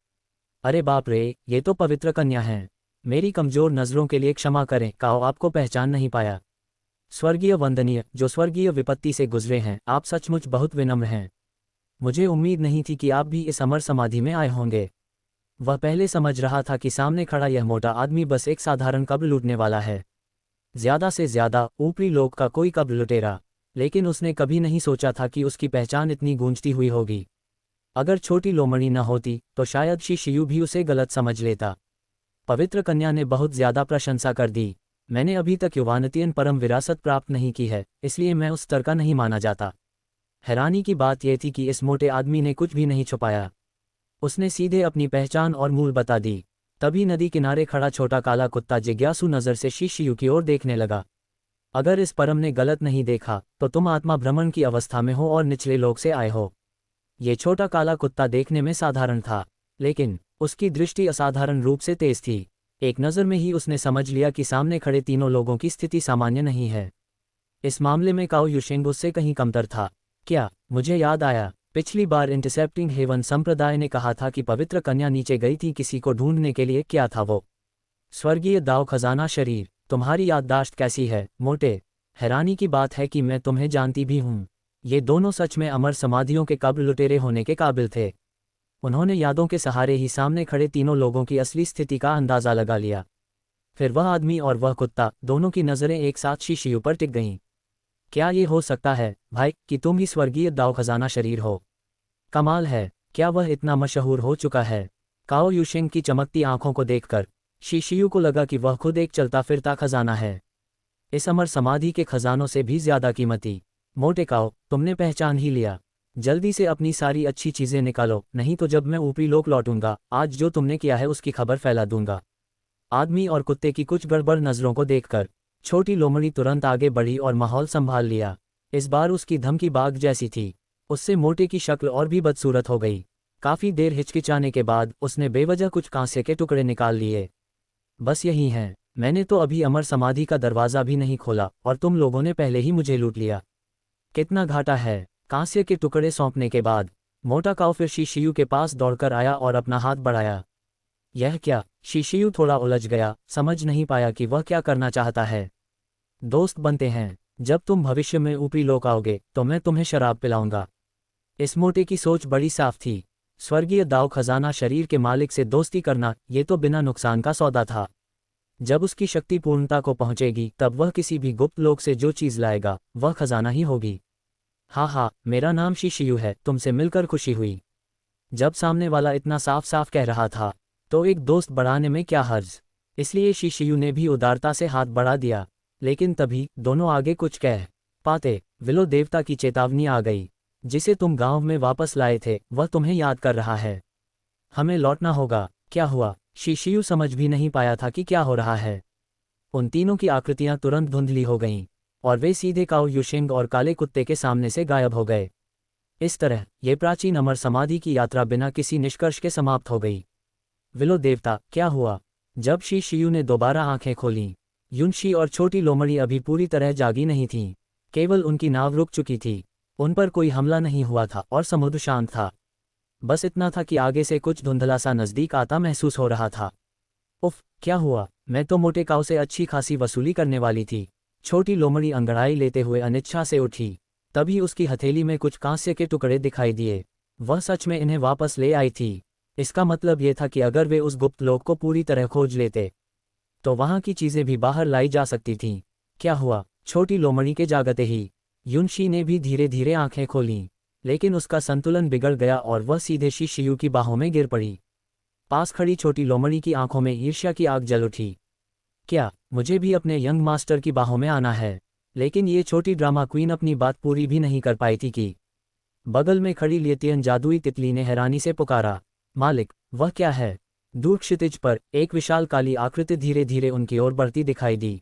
अरे बाप रे, ये तो पवित्र कन्या हैं। मेरी कमजोर नज़रों के लिए क्षमा करें, काओ आपको पहचान नहीं पाया। स्वर्गीय वंदनीय, जो स्वर्गीय विपत्ति से गुजरे हैं, आप सचमुच बहुत विनम्र हैं। मुझे उम्मीद नहीं थी कि आप भी इस अमर समाधि में आए होंगे। वह पहले समझ रहा था कि सामने खड़ा यह मोटा आदमी बस एक साधारण कब्र लूटने वाला है, ज्यादा से ज्यादा ऊपरी लोक का कोई कब्र लुटेरा। लेकिन उसने कभी नहीं सोचा था कि उसकी पहचान इतनी गूंजती हुई होगी। अगर छोटी लोमड़ी न होती तो शायद शिशु भी उसे गलत समझ लेता। पवित्र कन्या ने बहुत ज्यादा प्रशंसा कर दी। मैंने अभी तक युवानतियन परम विरासत प्राप्त नहीं की है, इसलिए मैं उस स्तर का नहीं माना जाता। हैरानी की बात यह थी कि इस मोटे आदमी ने कुछ भी नहीं छुपाया। उसने सीधे अपनी पहचान और मूल बता दी। तभी नदी किनारे खड़ा छोटा काला कुत्ता जिज्ञासु नज़र से शिशु की ओर देखने लगा। अगर इस परम ने गलत नहीं देखा तो तुम आत्मा भ्रमण की अवस्था में हो और निचले लोक से आए हो। ये छोटा काला कुत्ता देखने में साधारण था, लेकिन उसकी दृष्टि असाधारण रूप से तेज थी। एक नज़र में ही उसने समझ लिया कि सामने खड़े तीनों लोगों की स्थिति सामान्य नहीं है। इस मामले में काओ युशेंग उससे कहीं कमतर था। क्या, मुझे याद आया, पिछली बार इंटरसेप्टिंग हेवन संप्रदाय ने कहा था कि पवित्र कन्या नीचे गई थी किसी को ढूंढने के लिए। क्या था वो? स्वर्गीय दाव खजाना शरीर। तुम्हारी याददाश्त कैसी है, मोटे? हैरानी की बात है कि मैं तुम्हें जानती भी हूँ। ये दोनों सच में अमर समाधियों के कब्र लुटेरे होने के काबिल थे। उन्होंने यादों के सहारे ही सामने खड़े तीनों लोगों की असली स्थिति का अंदाज़ा लगा लिया। फिर वह आदमी और वह कुत्ता, दोनों की नज़रें एक साथ शीशियू पर टिक गईं। क्या ये हो सकता है, भाई, कि तुम ही स्वर्गीय दाव खजाना शरीर हो? कमाल है, क्या वह इतना मशहूर हो चुका है? काओ युशेंग की चमकती आंखों को देखकर शीशियू को लगा कि वह खुद एक चलता फिरता खजाना है, इस अमर समाधि के खजानों से भी ज्यादा कीमती। मोटे काओ, तुमने पहचान ही लिया। जल्दी से अपनी सारी अच्छी चीजें निकालो, नहीं तो जब मैं ऊपरी लोक लौटूंगा, आज जो तुमने किया है उसकी खबर फैला दूंगा। आदमी और कुत्ते की कुछ गड़बड़ नजरों को देखकर छोटी लोमड़ी तुरंत आगे बढ़ी और माहौल संभाल लिया। इस बार उसकी धमकी बाघ जैसी थी। उससे मोटे की शक्ल और भी बदसूरत हो गई। काफी देर हिचकिचाने के बाद उसने बेवजह कुछ कांसे के टुकड़े निकाल लिए। बस यही है, मैंने तो अभी अमर समाधि का दरवाजा भी नहीं खोला और तुम लोगों ने पहले ही मुझे लूट लिया। कितना घाटा है। कांस्य के टुकड़े सौंपने के बाद मोटा काऊ फिर शीशियू के पास दौड़कर आया और अपना हाथ बढ़ाया। यह क्या? शीशियू थोड़ा उलझ गया, समझ नहीं पाया कि वह क्या करना चाहता है। दोस्त बनते हैं। जब तुम भविष्य में ऊपरी लोक आओगे तो मैं तुम्हें शराब पिलाऊंगा। इस मोटे की सोच बड़ी साफ थी। स्वर्गीय दाव खजाना शरीर के मालिक से दोस्ती करना, ये तो बिना नुकसान का सौदा था। जब उसकी शक्ति पूर्णता को पहुंचेगी तब वह किसी भी गुप्त लोक से जो चीज लाएगा वह खजाना ही होगी। हाँ, मेरा नाम शीशियू है, तुमसे मिलकर खुशी हुई। जब सामने वाला इतना साफ साफ कह रहा था तो एक दोस्त बढ़ाने में क्या हर्ज। इसलिए शीशियू ने भी उदारता से हाथ बढ़ा दिया। लेकिन तभी दोनों आगे कुछ कह पाते विलो देवता की चेतावनी आ गई। जिसे तुम गांव में वापस लाए थे वह तुम्हें याद कर रहा है। हमें लौटना होगा। क्या हुआ? शीशियू समझ भी नहीं पाया था कि क्या हो रहा है। उन तीनों की आकृतियां तुरंत धुंधली हो गईं और वे सीधे काओ युशेंग और काले कुत्ते के सामने से गायब हो गए। इस तरह ये प्राचीन अमर समाधि की यात्रा बिना किसी निष्कर्ष के समाप्त हो गई। विलो देवता, क्या हुआ? जब शीशियू ने दोबारा आंखें खोलीं, युनशी और छोटी लोमड़ी अभी पूरी तरह जागी नहीं थीं। केवल उनकी नाव रुक चुकी थी। उन पर कोई हमला नहीं हुआ था और समुद्र शांत था। बस इतना था कि आगे से कुछ धुंधला सा नजदीक आता महसूस हो रहा था। उफ, क्या हुआ? मैं तो मोटे काऊ से अच्छी खासी वसूली करने वाली थी। छोटी लोमड़ी अंगड़ाई लेते हुए अनिच्छा से उठी। तभी उसकी हथेली में कुछ कांस्य के टुकड़े दिखाई दिए। वह सच में इन्हें वापस ले आई थी। इसका मतलब यह था कि अगर वे उस गुप्त लोक को पूरी तरह खोज लेते तो वहां की चीजें भी बाहर लाई जा सकती थीं। क्या हुआ? छोटी लोमड़ी के जागते ही युनशी ने भी धीरे धीरे आंखें खोलीं, लेकिन उसका संतुलन बिगड़ गया और वह सीधे शीशियू की बाहों में गिर पड़ी। पास खड़ी छोटी लोमड़ी की आंखों में ईर्ष्या की आग जल उठी। क्या, मुझे भी अपने यंग मास्टर की बाहों में आना है? लेकिन ये छोटी ड्रामा क्वीन अपनी बात पूरी भी नहीं कर पाई थी कि बगल में खड़ी लियतियन जादुई तितली ने हैरानी से पुकारा, मालिक, वह क्या है? दूर क्षितिज पर एक विशाल काली आकृति धीरे धीरे उनकी ओर बढ़ती दिखाई दी।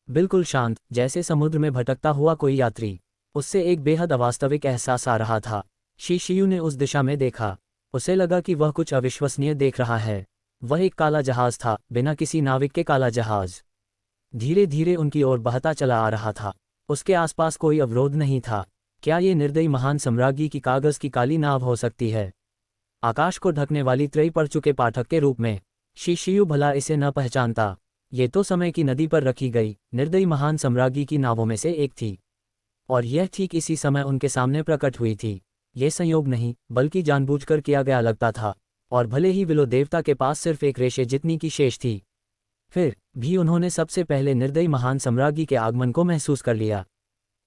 बिल्कुल शांत, जैसे समुद्र में भटकता हुआ कोई यात्री। उससे एक बेहद अवास्तविक एहसास आ रहा था। शीशियू ने उस दिशा में देखा। उसे लगा कि वह कुछ अविश्वसनीय देख रहा है। वह एक काला जहाज था, बिना किसी नाविक के काला जहाज। धीरे धीरे उनकी ओर बहता चला आ रहा था। उसके आसपास कोई अवरोध नहीं था। क्या ये निर्दयी महान सम्राज्ञी की कागज की काली नाव हो सकती है? आकाश को ढकने वाली त्रयी पड़ चुके पाठक के रूप में शीशियू भला इसे न पहचानता। ये तो समय की नदी पर रखी गई निर्दयी महान सम्राज्ञी की नावों में से एक थी। और यह ठीक इसी समय उनके सामने प्रकट हुई थी। ये संयोग नहीं, बल्कि जानबूझकर किया गया लगता था। और भले ही विलो देवता के पास सिर्फ एक रेशे जितनी की शेष थी, फिर भी उन्होंने सबसे पहले निर्दयी महान सम्राज्ञी के आगमन को महसूस कर लिया।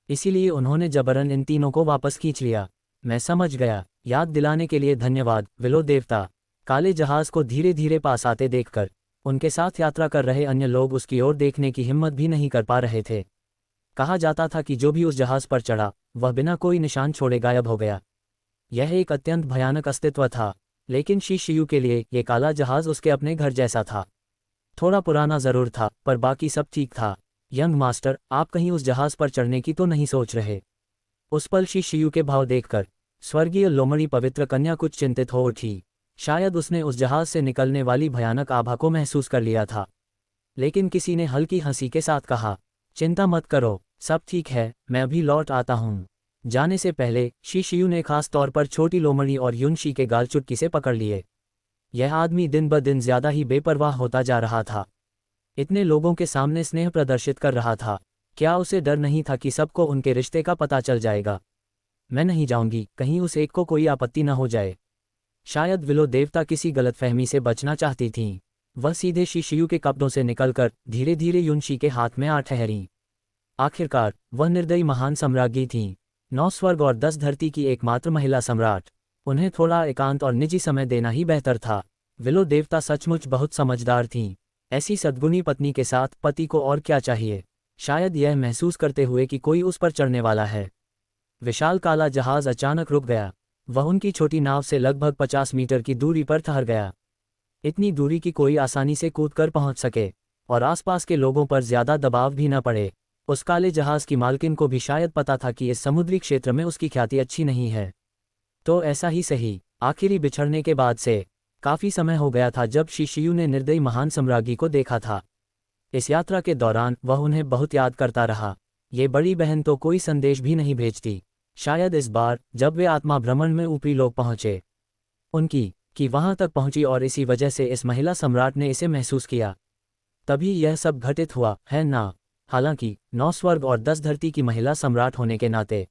इसीलिए उन्होंने जबरन इन तीनों को वापस खींच लिया। मैं समझ गया। याद दिलाने के लिए धन्यवाद, विलो देवता। काले जहाज को धीरे धीरे पास आते देखकर उनके साथ यात्रा कर रहे अन्य लोग उसकी ओर देखने की हिम्मत भी नहीं कर पा रहे थे। कहा जाता था कि जो भी उस जहाज पर चढ़ा वह बिना कोई निशान छोड़े गायब हो गया। यह एक अत्यंत भयानक अस्तित्व था। लेकिन शीशियू के लिए यह काला जहाज उसके अपने घर जैसा था। थोड़ा पुराना जरूर था, पर बाकी सब ठीक था। यंग मास्टर, आप कहीं उस जहाज पर चढ़ने की तो नहीं सोच रहे? उस पल शीशियू के भाव देखकर स्वर्गीय लोमड़ी पवित्र कन्या कुछ चिंतित हो उठी। शायद उसने उस जहाज से निकलने वाली भयानक आभा को महसूस कर लिया था। लेकिन किसी ने हल्की हंसी के साथ कहा, चिंता मत करो, सब ठीक है, मैं अभी लौट आता हूँ। जाने से पहले शीशियू ने खास तौर पर छोटी लोमड़ी और युनशी के गाल चुटकी से पकड़ लिए। यह आदमी दिन ब दिन ज्यादा ही बेपरवाह होता जा रहा था। इतने लोगों के सामने स्नेह प्रदर्शित कर रहा था। क्या उसे डर नहीं था कि सबको उनके रिश्ते का पता चल जाएगा? मैं नहीं जाऊंगी, कहीं उस एक को कोई आपत्ति न हो जाए। शायद विलो देवता किसी गलतफहमी से बचना चाहती थीं। वह सीधे शीशियू के कपड़ों से निकलकर धीरे धीरे युनशी के हाथ में आ ठहरीं। आखिरकार वह निर्दयी महान सम्राज्ञी थीं, 9 स्वर्ग और 10 धरती की एकमात्र महिला सम्राट। उन्हें थोड़ा एकांत और निजी समय देना ही बेहतर था। विलो देवता सचमुच बहुत समझदार थीं। ऐसी सद्गुणी पत्नी के साथ पति को और क्या चाहिए? शायद यह महसूस करते हुए कि कोई उस पर चढ़ने वाला है, विशाल काला जहाज अचानक रुक गया। वह उनकी छोटी नाव से लगभग 50 मीटर की दूरी पर ठहर गया। इतनी दूरी कि कोई आसानी से कूदकर पहुंच सके और आसपास के लोगों पर ज्यादा दबाव भी न पड़े। उस काले जहाज की मालकिन को भी शायद पता था कि इस समुद्री क्षेत्र में उसकी ख्याति अच्छी नहीं है। तो ऐसा ही सही, आखिरी बिछड़ने के बाद से काफी समय हो गया था जब शीशियू ने निर्दयी महान सम्राज्ञी को देखा था। इस यात्रा के दौरान वह उन्हें बहुत याद करता रहा। ये बड़ी बहन तो कोई संदेश भी नहीं भेजती। शायद इस बार जब वे आत्मा भ्रमण में ऊपरी लोक पहुंचे, उनकी कि वहां तक पहुंची और इसी वजह से इस महिला सम्राट ने इसे महसूस किया, तभी यह सब घटित हुआ, है ना? हालांकि 9 स्वर्ग और 10 धरती की महिला सम्राट होने के नाते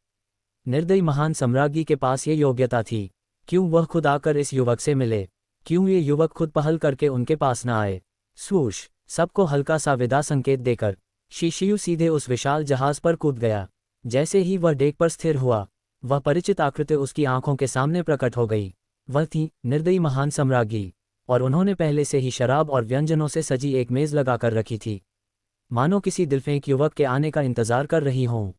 निर्दयी महान सम्राज्ञी के पास ये योग्यता थी। क्यों वह खुद आकर इस युवक से मिले? क्यों ये युवक खुद पहल करके उनके पास न आए? स्वूश! सबको हल्का सा विदा संकेत देकर शीशियू सीधे उस विशाल जहाज पर कूद गया। जैसे ही वह डेक पर स्थिर हुआ, वह परिचित आकृति उसकी आंखों के सामने प्रकट हो गई। वह थी निर्दयी महान सम्राज्ञी, और उन्होंने पहले से ही शराब और व्यंजनों से सजी एक मेज लगाकर रखी थी, मानो किसी दिलफेंक युवक के आने का इंतजार कर रही हों।